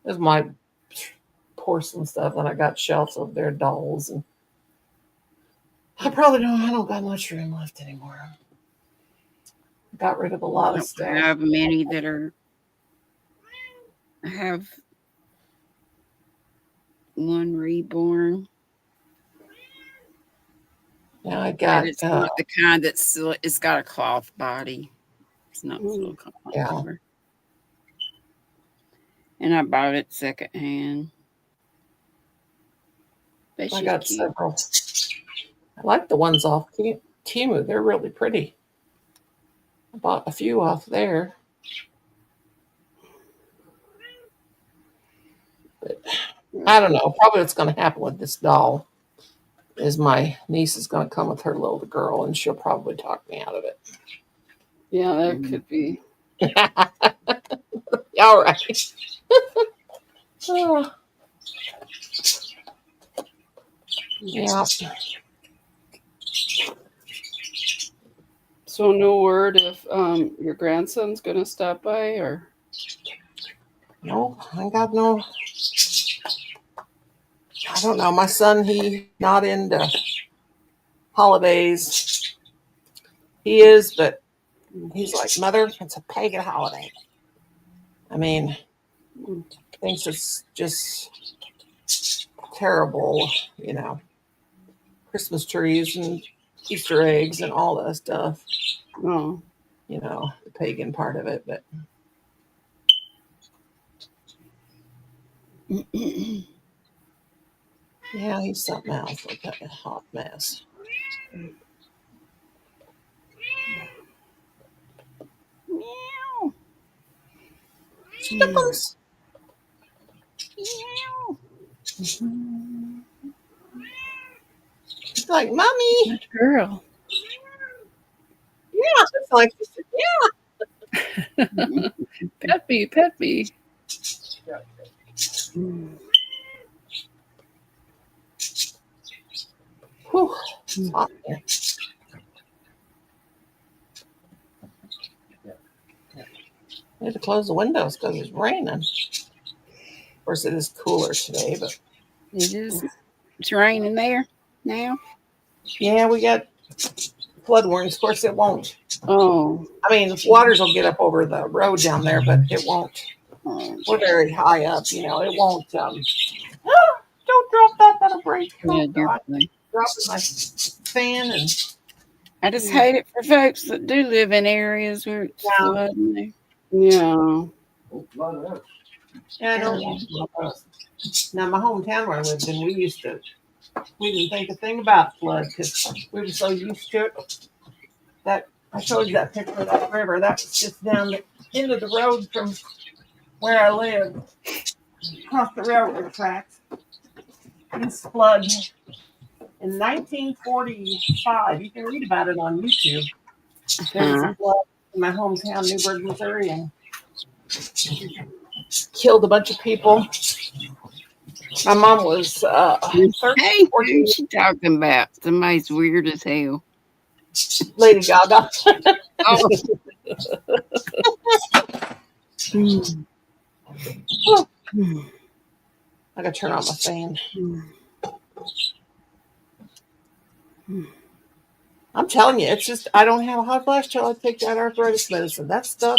There's my porcelain stuff. And I got shelves over there, dolls, and I don't got much room left anymore. Got rid of a lot I of stuff. don't have many that are. I have one reborn. Yeah, I But got it's not the kind that's it's got a cloth body. It's not silicone. yeah. And I bought it secondhand. But I got cute. several. I like the ones off Temu. They're really pretty. I bought a few off there. But I don't know. Probably what's going to happen with this doll is my niece is going to come with her little girl, and she'll probably talk me out of it. Yeah, that could be. All right. Oh. Yeah. So no word if your grandson's gonna stop by or No, I got no. I don't know. My son, he not into holidays. He is, but he's like, Mother, it's a pagan holiday. I mean, thinks it's just terrible, you know. Christmas trees and Easter eggs and all that stuff. no. You know, the pagan part of it, but yeah, he's something else. Like a hot mess. Meow. Snickles. Meow. It's like, Mommy. Good girl. Yeah, it's like, yeah. Pet me, pet me. Whew, it's hot here. I had to close the windows because it's raining. Of course, it is cooler today, but It is. It's raining there now. yeah, we got flood warnings. Of course, it won't. Oh. I mean, the waters will get up over the road down there, but it won't. We're very high up, you know. It won't. Don't drop that. That'll break. Yeah, Oh, God. definitely. Dropping my fan and I just hate it for folks that do live in areas where it's Yeah. flooding there. Yeah. yeah, I know. Now, my hometown where I lived in, we didn't think a thing about flood because we were so used to it. That I showed you that picture of that river. That was just down the end of the road from where I lived, across the railroad tracks. This flood in 1945. You can read about it on YouTube. There was a flood in my hometown, Newburgh, Missouri, and killed a bunch of people. My mom was 13, Hey, 14, who's she talking about? Somebody's weird as hell. Lady Gaga. Oh, I gotta turn on my fan. I'm telling you, it's just I don't have a hot flash till I take that arthritis medicine. That stuff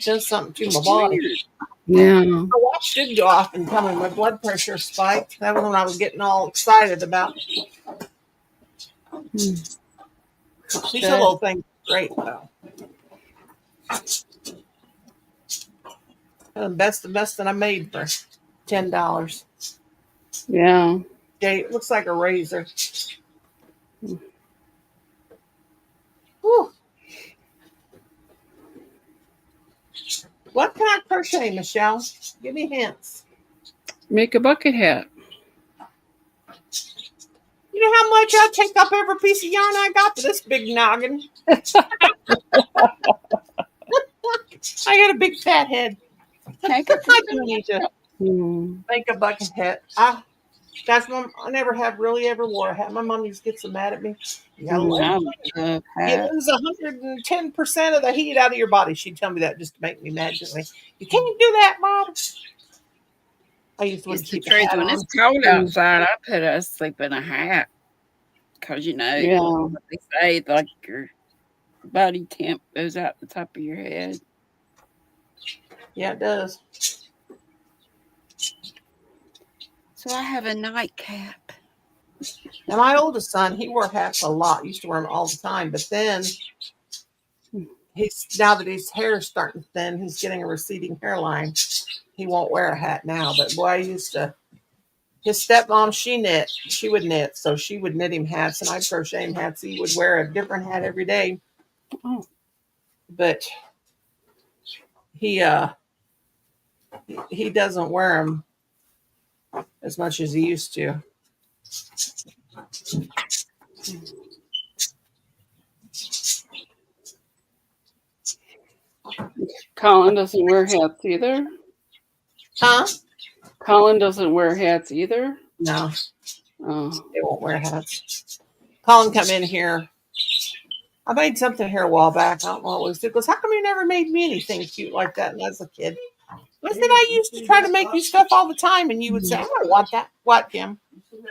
does something to my body. Yeah. My watch did go off and tell me my blood pressure spiked. That was when I was getting all excited about. These little things are great though. The best that I made for $10. Yeah. Okay, it looks like a razor. Whew. What can I crochet, Michelle? Give me hints. Make a bucket hat. You know how much I take up every piece of yarn I got for this big noggin? I got a big fat head. take a I do need to Hmm. make a bucket hat. That's one I never have really ever wore a hat. My mom used to get so mad at me. You I gotta love You hats. lose 110% of the heat out of your body. She'd tell me that just to make me mad. She'd say, you can't do that, Mom. I used to It's the keep a truth. hat When on. it's cold outside, I put us sleep in a hat because Yeah. what they say, like your body temp goes out the top of your head. Yeah, it does. So I have a nightcap. And my oldest son, he wore hats a lot. Used to wear them all the time. But then now that his hair is starting to thin, he's getting a receding hairline. He won't wear a hat now. But boy, I used to. His stepmom, she would knit, so she would knit him hats, and I'd crochet him hats. He would wear a different hat every day. Oh. But he doesn't wear them as much as he used to. Colin doesn't wear hats either. Huh? Colin doesn't wear hats either. No, Oh. they won't wear hats. Colin come in here. I made something here a while back. I don't know what it was. He goes, how come you never made me anything cute like that? And as a kid, I said, I used to try to make you stuff all the time, and you would say, I don't want that. What, Kim?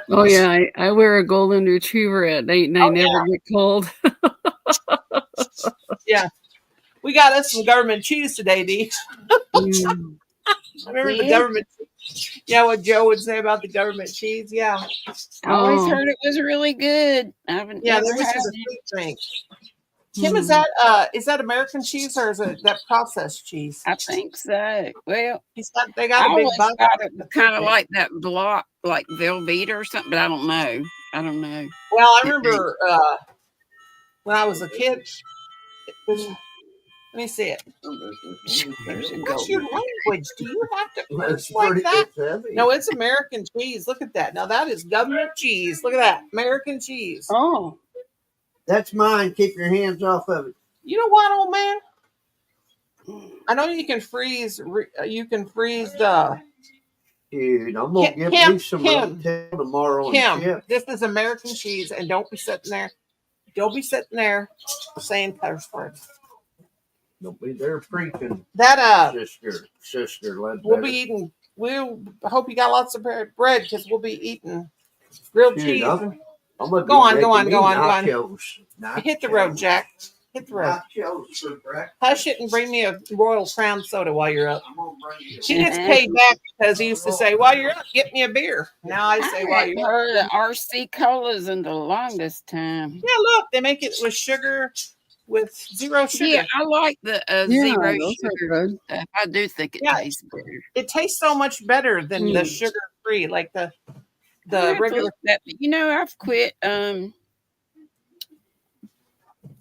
Oh yeah, I wear a golden retriever at night, and I never get cold. Yeah, we got us some government cheese today, Dee. Mm. I remember the government. Yeah, what Joe would say about the government cheese. Yeah. I always heard it was really good. I haven't Yeah, never this had is a it. sweet drink. Kim, is that American cheese or is it that processed cheese? I think so. Well, They I got a big always box. thought it was kind of like that block, like Velveeta or something, but I don't know. I don't know. Well, I remember when I was a kid. Let me see it. What's your language? Do you have to curse like that? No, it's American cheese. Look at that. Now that is government cheese. Look at that. American cheese. Oh. That's mine. Keep your hands off of it. You know what, old man? I know you can freeze. You can freeze the. Dude, I'm gonna give you some tomorrow. Kim, this is American cheese, and don't be sitting there. Don't be sitting there saying curse words. Don't be there preaching. That sister. We'll be eating. I hope you got lots of bread because we'll be eating grilled cheese. I'm go on. Hit the road, Jack. Hit the road. Hush it and bring me a Royal Crown soda while you're up. He gets paid back because he used to say, while you're up, get me a beer. Now I say, while you're up. Heard of RC colas in the longest time. Yeah, look, they make it with sugar, with zero sugar. Yeah, I like the zero sugar. I do think it tastes better. It tastes so much better than the sugar free, like the regular. You know, I've quit.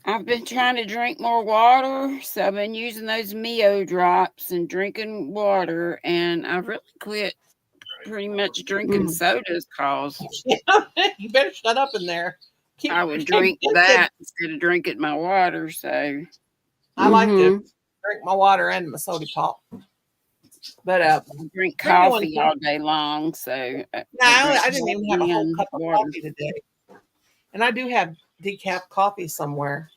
I've been trying to drink more water, so I've been using those Mio drops and drinking water, and I've really quit pretty much drinking sodas cause you better shut up in there. I would drink that instead of drinking my water, so I like to drink my water and my soda pop. But I drink coffee all day long, so I didn't even have a whole cup of coffee today. And I do have decaf coffee somewhere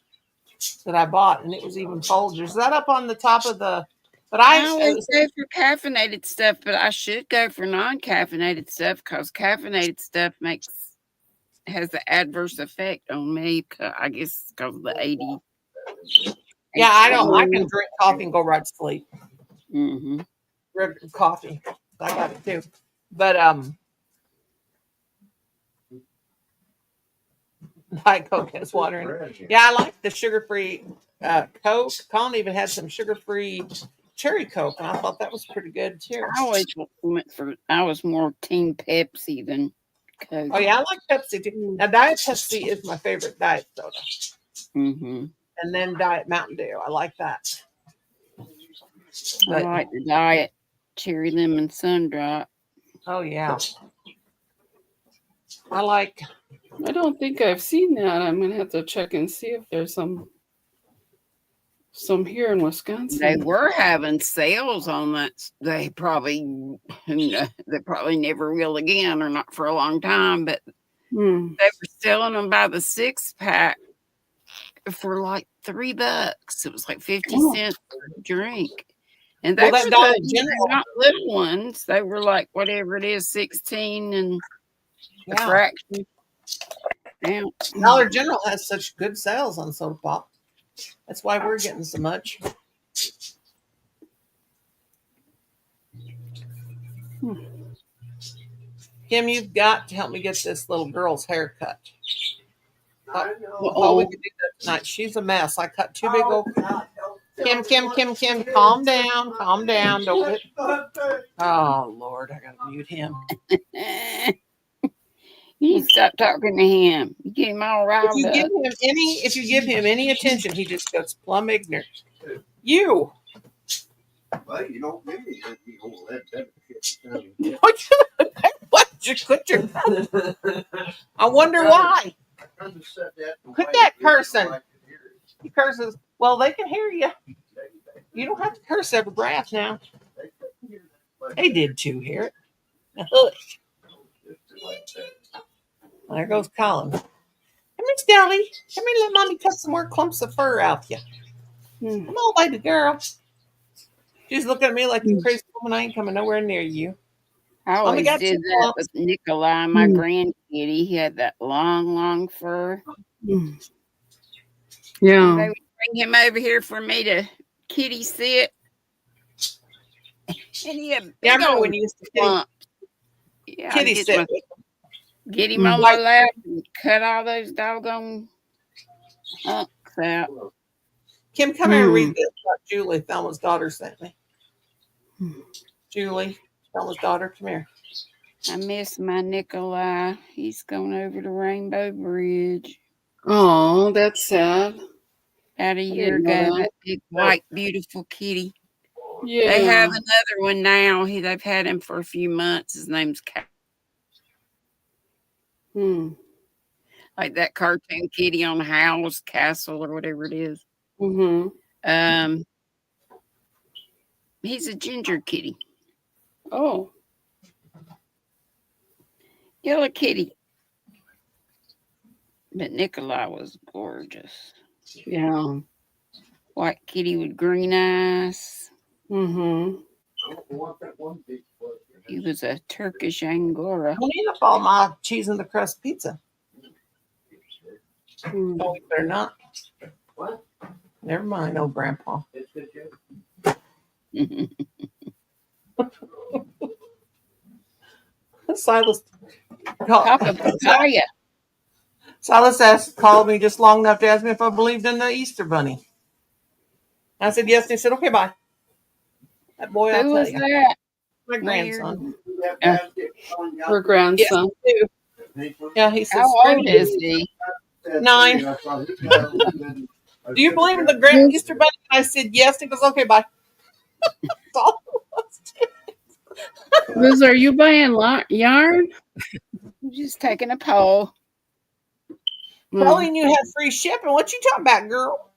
that I bought, and it was even Folgers. Is that up on the top of the? But I always go for caffeinated stuff, but I should go for non-caffeinated stuff because caffeinated stuff has an adverse effect on me. I guess because of the 80. Yeah, I don't. I can drink coffee and go right to sleep. Mm-hmm. Regular coffee, I got it too. But Diet Coke has water in it. Yeah, I like the sugar-free Coke. Colin even had some sugar-free cherry Coke, and I thought that was pretty good too. I was more Team Pepsi than Coke. Oh yeah, I like Pepsi too. Now Diet Pepsi is my favorite diet soda. Mm-hmm. And then Diet Mountain Dew. I like that. I like the Diet Cherry Lemon Sundrop. Oh yeah. I don't think I've seen that. I'm gonna have to check and see if there's some here in Wisconsin. They were having sales on that. They probably never will again, or not for a long time. But they were selling them by the 6-pack for like $3. It was like 50 cents per drink. And they Well, that were Dollar the General. not little ones. They were like whatever it is, 16 and a Yeah. fraction. Yeah. Dollar General has such good sales on soda pop. That's why we're getting so much. Kim, you've got to help me get this little girl's hair cut. Thought we could do that tonight. She's a mess. I cut two big old. Kim, calm down, calm down. Don't get. Oh Lord, I gotta mute him. You need to stop talking to him. You get him all riled up. If you give him any attention, he just goes plumb ignorant. You. Well, you don't give me that. You don't let that shit. What? Just quit your. I wonder why. Quit that cursing. He curses. Well, they can hear you. You don't have to curse every breath now. They did too. Hear it. Hush. There goes Colin. Come here, Stelly. Come here, let mommy cut some more clumps of fur out you. Come on, baby girl. She's looking at me like you crazy woman. I ain't coming nowhere near you. I always did that with Nikolai, my grandkitty. He had that long fur. Yeah. And they would bring him over here for me to kitty sit. And he had big old when you used to lump. Yeah, kitty sit. Get him on my lap and cut all those doggone hunks out. Kim, come here and read this about Julie, Thelma's daughter sent me. Julie, Thelma's daughter, come here. I miss my Nikolai. He's gone over the Rainbow Bridge. Oh, that's sad. About a year ago, that big, white, beautiful kitty. Yeah. They have another one now. They've had him for a few months. His name's like that cartoon kitty on Howl's Castle or whatever it is. He's a ginger kitty. Oh. Yellow kitty. But Nikolai was gorgeous. Yeah. White kitty with green eyes. He was a Turkish Angora. I need to follow my cheese in the crust pizza. No, we better not. What? Never mind, old grandpa. Silas called me just long enough to ask me if I believed in the Easter Bunny. I said yes, and he said, okay, bye. That boy, Who was that? My grandson. Her grandson. Yes, yeah, he says. How old is he? 9. Do you believe in the Grand Easter Bunny? I said yes. He goes, okay, bye. That's all it was. Liz, are you buying yarn? I'm just taking a poll. Telling you have free shipping. What you talking about, girl?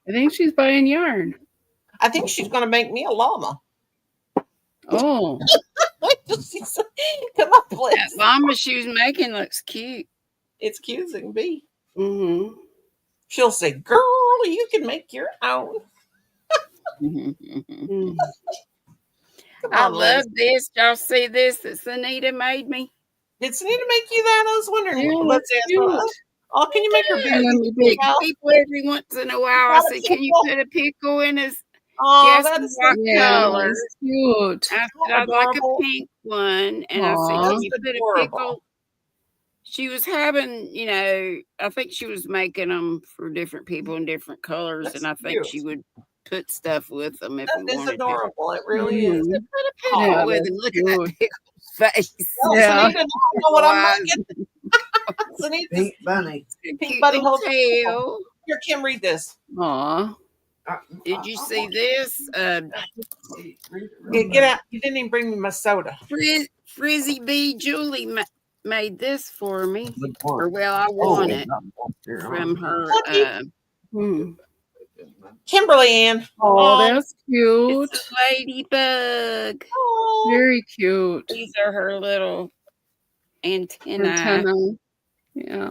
I think she's buying yarn. I think she's going to make me a llama. Oh. Come on, please. That llama she was making looks cute. It's cute as it can be. She'll say, girl, you can make your own. I love this. Y'all see this that Sunita made me? Did Sunita make you that? I was wondering. Yeah, Let's ask her. Oh, can you make her big people every once in a while? I said, can you put a pickle in his that is color? Cute. I said, I'd like a pink one. And I said, can you put a pickle? She was having, I think she was making them for different people in different colors. And I think she would put stuff with them if we wanted to. It's adorable. It really is. Put a pickle with him. Look at that pickle's face. Yeah. Sunita, I know what I'm making. Pink bunny. Pink bunny holds tail. Here, Kim, read this. Aw. Did you see this? Get out. You didn't even bring me my soda. Frizzy Bee Julie made this for me. Or, well, I won it from her. Kimberly Ann. Oh, that's cute. It's a ladybug. Oh. Very cute. These are her little antennae. Yeah.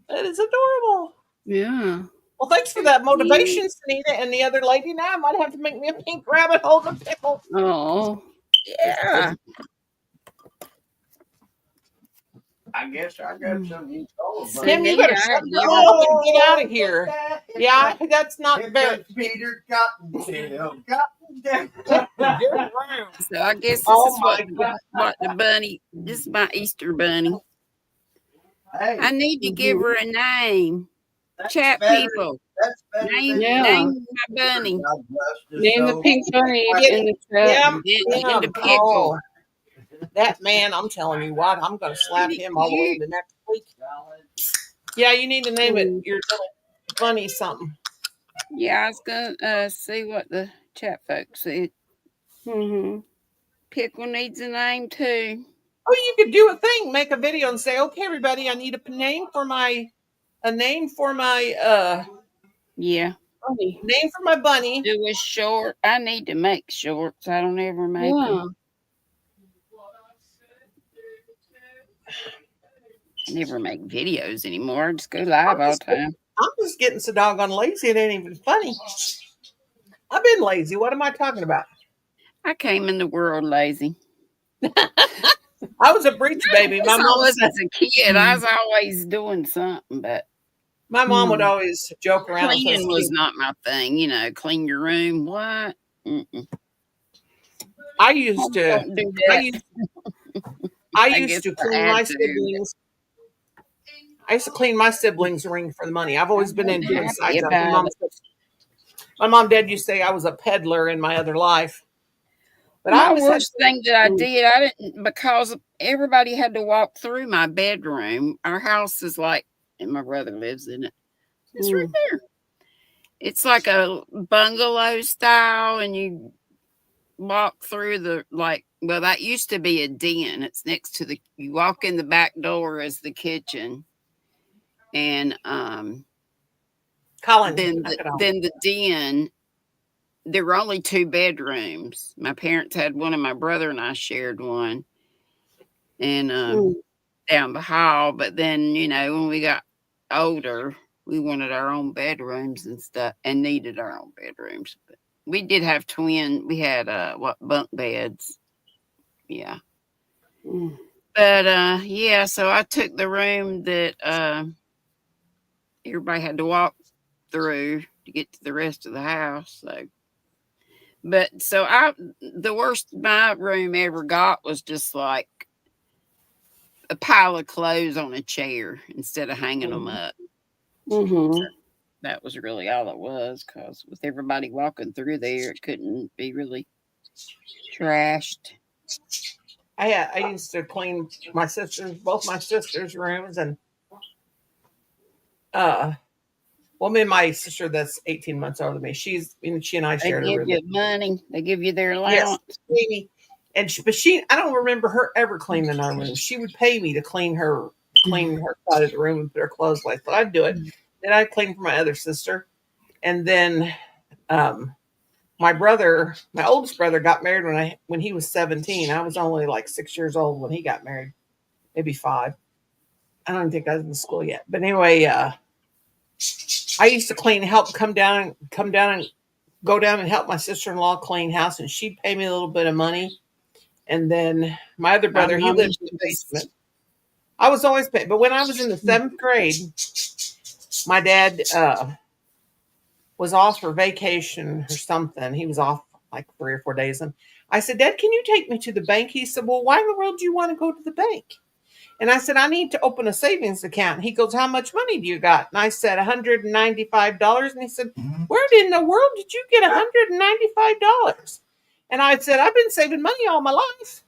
That is adorable. Yeah. Well, thanks for that motivation, Sunita, and the other lady. Now I might have to make me a pink rabbit holding a pickle. Oh, Yeah. I guess I got something to call See, Kim, you me, better I shut had your never. mouth and get out of here. Yeah, that's not Here very. comes Peter Cottontail. Cottontail. So I guess this Oh is what my God. what the bunny. This is my Easter bunny. Hey, I need to give her a name. that's Chat better. people, That's better name than Yeah. name my bunny. God bless the name the soul. pink bunny in the chat. Yeah, In the pickle. oh, that man, I'm telling you what, I'm going to slap him all the way into next week. Yeah, you need to name it your little bunny something. Yeah, I was gonna see what the chat folks said. Mm-hmm. Pickle needs a name too. Oh, you could do a thing, make a video and say, okay, everybody, I need a name for my Yeah. Bunny. name for my bunny. Do a short. I need to make shorts. I don't ever make Yeah. them. I never make videos anymore. I just go live all the time. I'm just getting so doggone lazy, it ain't even funny. I've been lazy. What am I talking about? I came in the world lazy. I was a breech baby. My Yes, I mom was said, as a kid. I was always doing something, but my mom would always joke around and cleaning was say, not my thing. You know, clean your room. What? Mm-mm. I used to Don't do that. I guess used to I clean had my to. siblings. I used to clean my siblings' ring for the money. I've always been in doing Happy side jobs. about My mom and dad used to say I was a peddler in my other life. But I My always had worst thing that I did, I didn't, because everybody had to walk through my bedroom. Our house is like, and my brother lives in it. It's right there. It's like a bungalow style, and you walk through the, like, well, that used to be a den. It's next to you walk in the back door as the kitchen. And Colin. then the den, there were only 2 bedrooms. My parents had one, and my brother and I shared one. And down the hall. But then, you know, when we got older, we wanted our own bedrooms and stuff, and needed our own bedrooms. But we did have we had bunk beds. Yeah. But yeah, so I took the room that everybody had to walk through to get to the rest of the house. So the worst my room ever got was just like a pile of clothes on a chair instead of hanging them up. That was really all it was, because with everybody walking through there, it couldn't be really trashed. I used to clean both my sisters' rooms, and well, me and my sister that's 18 months older than me, she and I They shared a give room. you money. They give you their Yes, allowance. Amy. And I don't remember her ever cleaning our room. She would pay me to clean her side of the room and put her clothes away. So I'd do it. Then I'd clean for my other sister. And then my oldest brother got married when he was 17. I was only like 6 years old when he got married, maybe 5. I don't think I was in school yet. But anyway, I used to come down and go down and help my sister-in-law clean house, and she'd pay me a little bit of money. And then my other brother, he lived in the basement. I was always paid. But when I was in the 7th grade, my dad was off for vacation or something. He was off like 3 or 4 days. And I said, Dad, can you take me to the bank? He said, well, why in the world do you want to go to the bank? And I said, I need to open a savings account. He goes, how much money do you got? And I said, $195. And he said, where in the world did you get $195? And I said, I've been saving money all my life.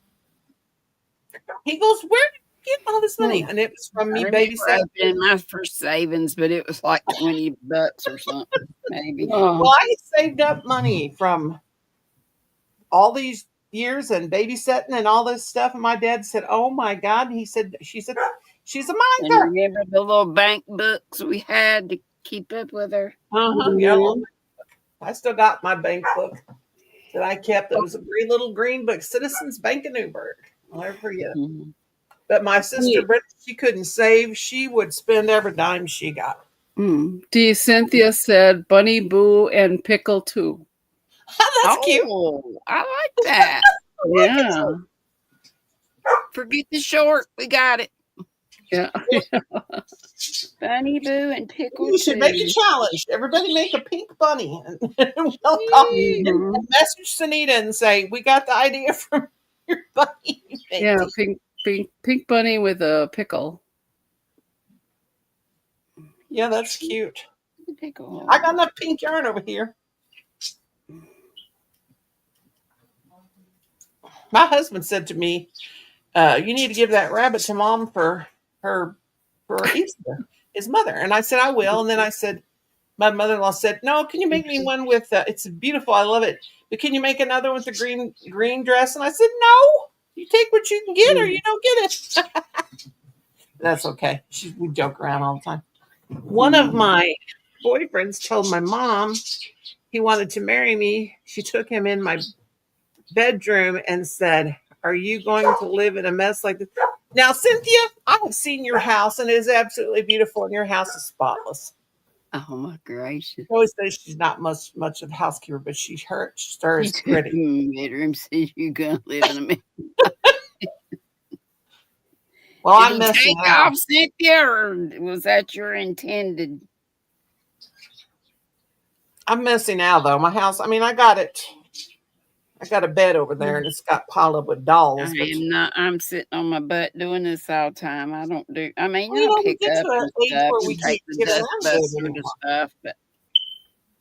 He goes, where did you get all this money? And it was from me babysitting. In my first savings, but it was like $20 or something, maybe. Well, I saved up money from all these years and babysitting and all this stuff. And my dad said, oh my God. She said, she's a And miser. remember the little bank books we had to keep up with her? Yeah, I still got my bank book that I kept. It was a little green book, Citizens Bank of Newburgh. I'll never forget it. But my sister, Britt, she couldn't save. She would spend every dime she got. D. Cynthia said Bunny Boo and Pickle too. That's cute. Oh, I like that. Yeah. Forget the short. We got it. Yeah. Bunny Boo and Pickle You should make a too. challenge. Everybody make a pink bunny and we'll Mhm. message Sunita and say, we got the idea from your bunny. Yeah, pink bunny with a pickle. Yeah, that's cute. Pickle. I got enough pink yarn over here. My husband said to me, you need to give that rabbit to Mom for Easter, his mother. And I said, I will. And then I said, my mother-in-law said, no, can you make me one with, it's beautiful. I love it. But can you make another with the green dress? And I said, no, you take what you can get or you don't get it. That's okay. We joke around all the time. One of my boyfriends told my mom he wanted to marry me. She took him in my bedroom and said, are you going to live in a mess like this? Now, Cynthia, I have seen your house and it is absolutely beautiful and your house is spotless. Oh my gracious. She always says she's not much of a housekeeper, but she's pretty. Bedroom says you're gonna live in a mess. Well, Did I'm he messing take out. off, Cynthia, or was that your intended? I'm messing out though. My house, I mean, I got a bed over there and it's got piled up with dolls. I'm sitting on my butt doing this all the time. I don't do, I mean, Well, I we pick get up to an and age stuff where and we take can't the get dust around good buster to anymore. stuff, but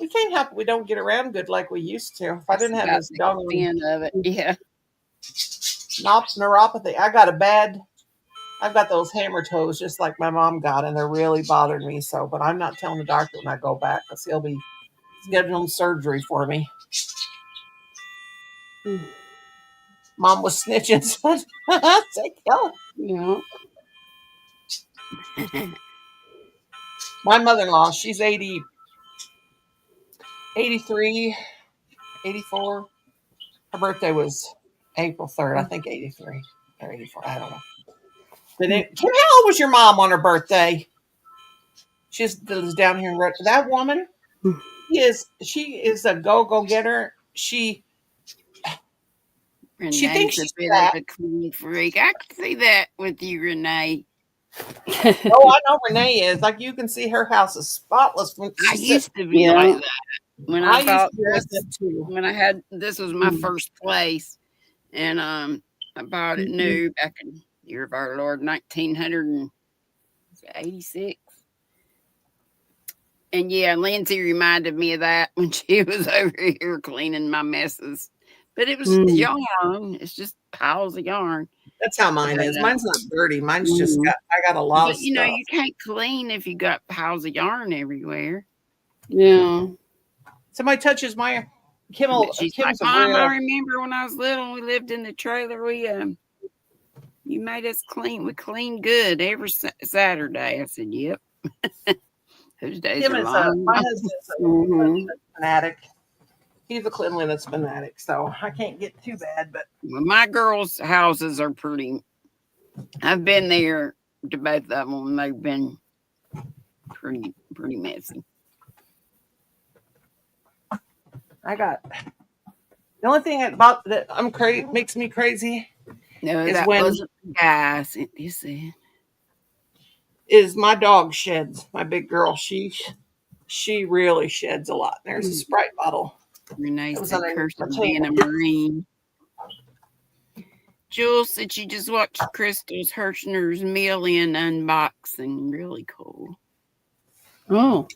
We can't help it. We don't get around good like we used to. If I didn't have got this the dog fin of it. Yeah. neuropathy, I've got those hammer toes just like my mom got, and they're really bothering me. So, but I'm not telling the doctor when I go back because he'll be scheduling surgery for me. Mom was snitching. Say, kill Yeah. my mother-in-law, she's 80, 83, 84. Her birthday was April 3rd, I think 83 or 84. I don't know. But Kim, how old was your mom on her birthday? She was down here in that woman. She is a go getter. She thinks Renee's a she's bit fat. of a clean freak. I can see that with you, Renee. Oh, I know Renee is. Like you can see her house is spotless. I used to be like that when I used bought to be like this. that too. When this was my first place, and I bought it new back in the year of our Lord 1986. And yeah, Lindsay reminded me of that when she was over here cleaning my messes. But it was yarn. It's just piles of yarn. That's how mine is. Mine's not dirty. Mine's just I got a lot of stuff. You know, you can't clean if you got piles of yarn everywhere. Yeah. Somebody touches my Kim's like, Mom, I remember when I was little, we lived in the trailer. You made us clean. We cleaned good every Saturday. I said, yep. Those days are long. My husband's a cleanliness fanatic. He's a cleanliness fanatic, so I can't get too bad. But my girls' houses are pretty. I've been there to both of them, and they've been pretty messy. I got the only thing about that makes me crazy. No, is that when wasn't the guy. You said is my dog sheds. My big girl, she really sheds a lot. There's a Sprite bottle. Renee said, "Curses being a Marine." Jules said she just watched Crystal's Hirschner's Million unboxing. Really cool. Oh.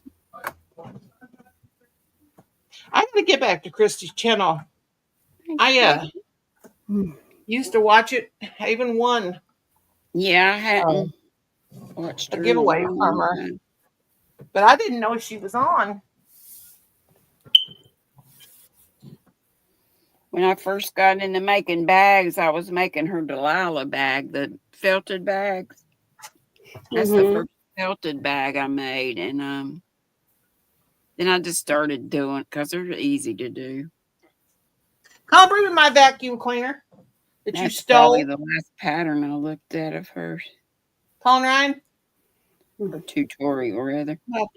I'm gonna get back to Christy's channel. I used to watch it. I even won. Yeah, I hadn't watched a giveaway from her, but I didn't know she was on. When I first got into making bags, I was making her Delilah bag, the felted bags. That's the first felted bag I made, and then I just started doing it because they're easy to do. I'll bring me my vacuum cleaner that you stole. Probably the last pattern I looked at of hers. Colin Ryan, Or tutorial, rather. I'm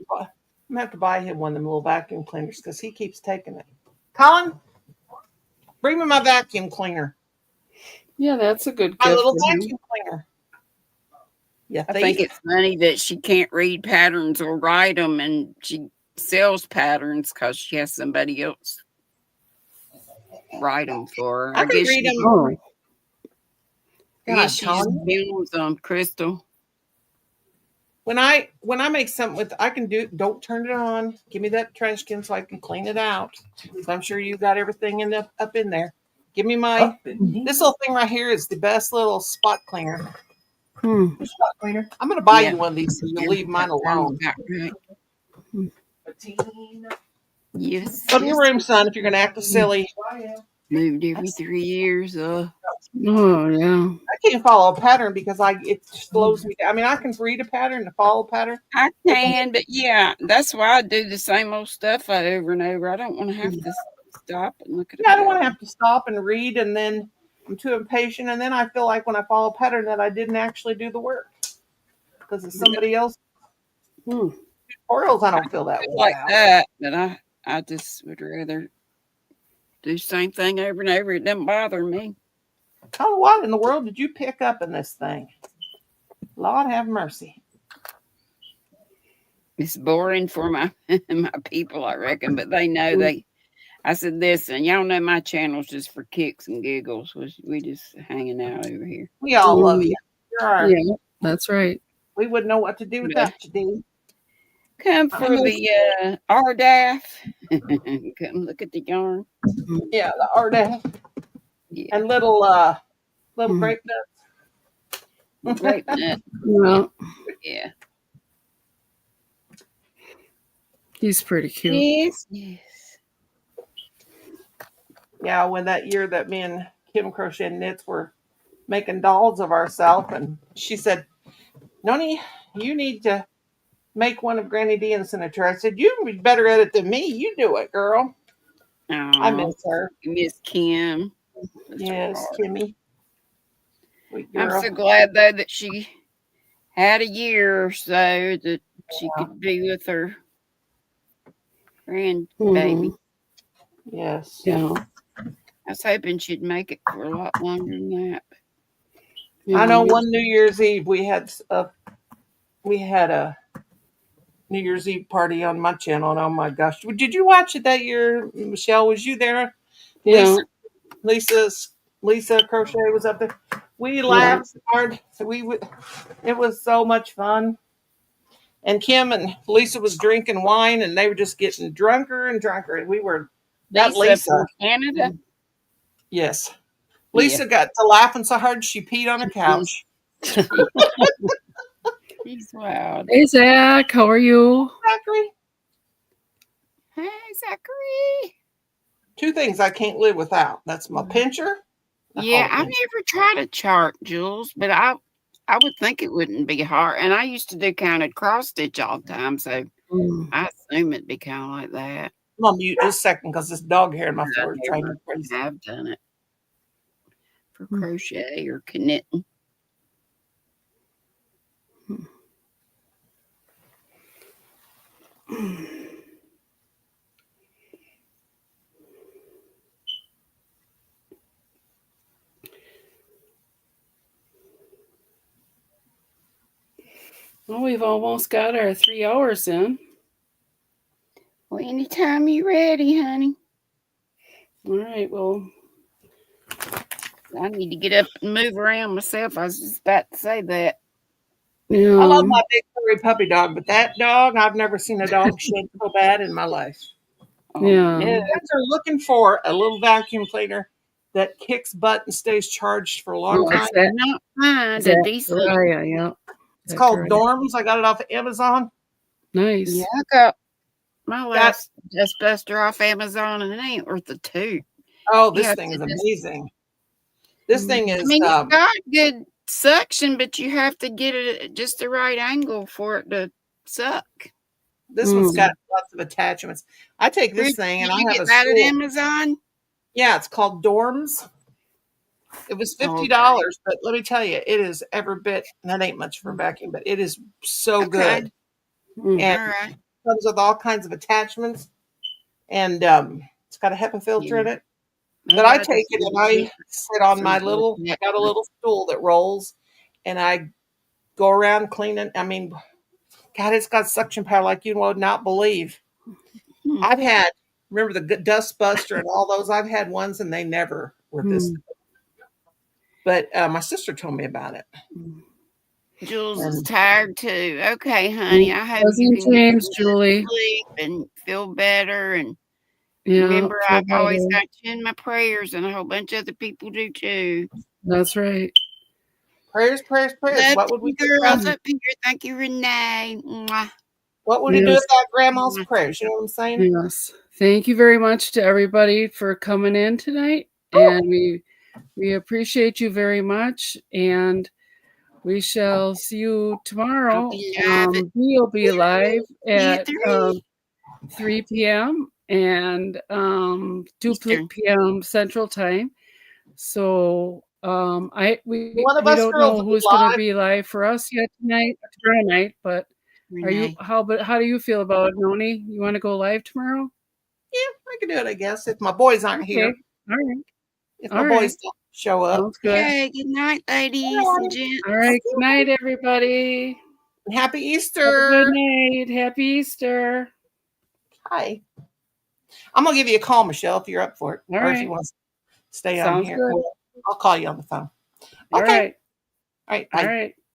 gonna have to buy him one of them little vacuum cleaners because he keeps taking it. Colin, bring me my vacuum cleaner. Yeah, that's a good My gift little for him. vacuum cleaner. Yeah, I think it's funny that she can't read patterns or write them, and she sells patterns because she has somebody else write them for her. I can read them. Oh, I guess she just Colin. films them, Crystal. When I make something with, I can do. Don't turn it on. Give me that trash can so I can clean it out. So I'm sure you got everything up in there. Give me my this little thing right here is the best little spot cleaner. Spot cleaner. I'm gonna buy you one of these so you'll leave mine alone. Right. Yes. Go to your room, son. If you're gonna act silly, Moved every 3 years. oh yeah. I can't follow a pattern because it slows me down. I mean, I can read a pattern and follow a pattern. I can, but yeah, that's why I do the same old stuff over and over. I don't want to have to stop and look at it. Yeah, I don't want to have to stop and read, and then I'm too impatient, and then I feel like when I follow a pattern that I didn't actually do the work because it's somebody else tutorials. I don't feel that way like about. that, but I just would rather do the same thing over and over. It doesn't bother me. Oh, what in the world did you pick up in this thing? Lord have mercy. It's boring for my my people, I reckon, but they know I said, listen, y'all know my channel's just for kicks and giggles. We just hanging out over here. We all love you. Yeah, that's right. We wouldn't know what to do without you, Dee. Come for the RDAF. Come look at the yarn. Yeah, the Arda and little grape nuts. Grape nut. Well, Yeah. he's pretty cute. Yes, yes. Yeah, when that year that me and Kim Crochet and Knits were making dolls of ourselves, and she said, Noni, you need to make one of Granny Dee and Senator. I said, you'd be better at it than me. You do it, girl. I miss her. Miss Kim. Yes, Kimmy. I'm so glad, though, that she had a year or so that she could be with her grandbaby. Yes. Yeah. I was hoping she'd make it for a lot longer than that. I know one New Year's Eve we had a New Year's Eve party on my channel, and oh my gosh, did you watch it that year, Michelle? Was you there? Yeah. Lisa Crochet was up there. We laughed hard. It was so much fun. And Kim and Lisa was drinking wine, and they were just getting drunker and drunker. And we were Lisa from Canada. Yes. Lisa got to laughing so hard she peed on her couch. He's wild. Hey Zach, how are you? Zachary. Hey Zachary. Two things I can't live without. That's my pincher. Yeah, I've never tried a chart, Jules, but I would think it wouldn't be hard. And I used to do kind of cross stitch all the time, so I assume it'd be kind of like that. I'm gonna mute just a second because this dog hair in my floor is driving me crazy. I've done it for crochet or knitting. Well, we've almost got our 3 hours in. Well, anytime you're ready, honey. All right, well. I need to get up and move around myself. I was just about to say that. Yeah. I love my big furry puppy dog, but that dog, I've never seen a dog shed so bad in my life. Yeah. You guys are looking for a little vacuum cleaner that kicks butt and stays charged for a long time. Not mine, a decent. Yeah. It's called Dorms. I got it off of Amazon. Nice. Yeah, I got my last dustbuster off Amazon, and it ain't worth the toot. Oh, this thing is amazing. This thing is. I mean, it's got good suction, but you have to get it at just the right angle for it to suck. This one's got lots of attachments. I take this thing and I have get that at Amazon. Yeah, it's called Dorms. It was Okay. $50, but let me tell you, it is every bit. That ain't much for vacuum, but it is so Okay. good, Mm. and All right. comes with all kinds of attachments, and it's got a HEPA filter in Yeah. it. But I take it and I Some sit on my little. I got a little stool that rolls, and I go around cleaning. I mean, God, it's got suction power like you would not believe. Hmm. I've had, remember the Dust Buster and all those. I've had ones and they never were this. Mm. But my sister told me about it. Jules is And tired too. Okay, honey. I hope you Doesn't can get change, some Julie. sleep and feel better. And Yeah, remember, feel I've always better. got you in my prayers, and a whole bunch of other people do too. That's right. prayers. Love What would we you do without? girls up here. Thank you, Renee. Mwah. What would we do Yes. without Grandma's prayers? You know what I'm saying? Yes. Thank you very much to everybody for coming in tonight. And we appreciate you very much. And we shall see you I'll tomorrow. be live at We'll be live at 3 3 p.m. and 2 Eastern. p.m. Central Time. So we One of us don't girls know will be who's going to live. be live for us yet tomorrow night, but Renee. how do you feel about it, Noni? You want to go live tomorrow? I can do it, I guess, if my boys aren't here. Okay. All right. If All my right. boys don't show up. Sounds good. Okay, good night, ladies and gents. All right. Good night, everybody. Happy Have a Easter. good night. Happy Easter. Hi. I'm gonna give you a call, Michelle, if you're up for it. All Or if right. you want to stay on Sounds here. good. I'll call you on the phone. All Okay. right. All right. All Bye. right.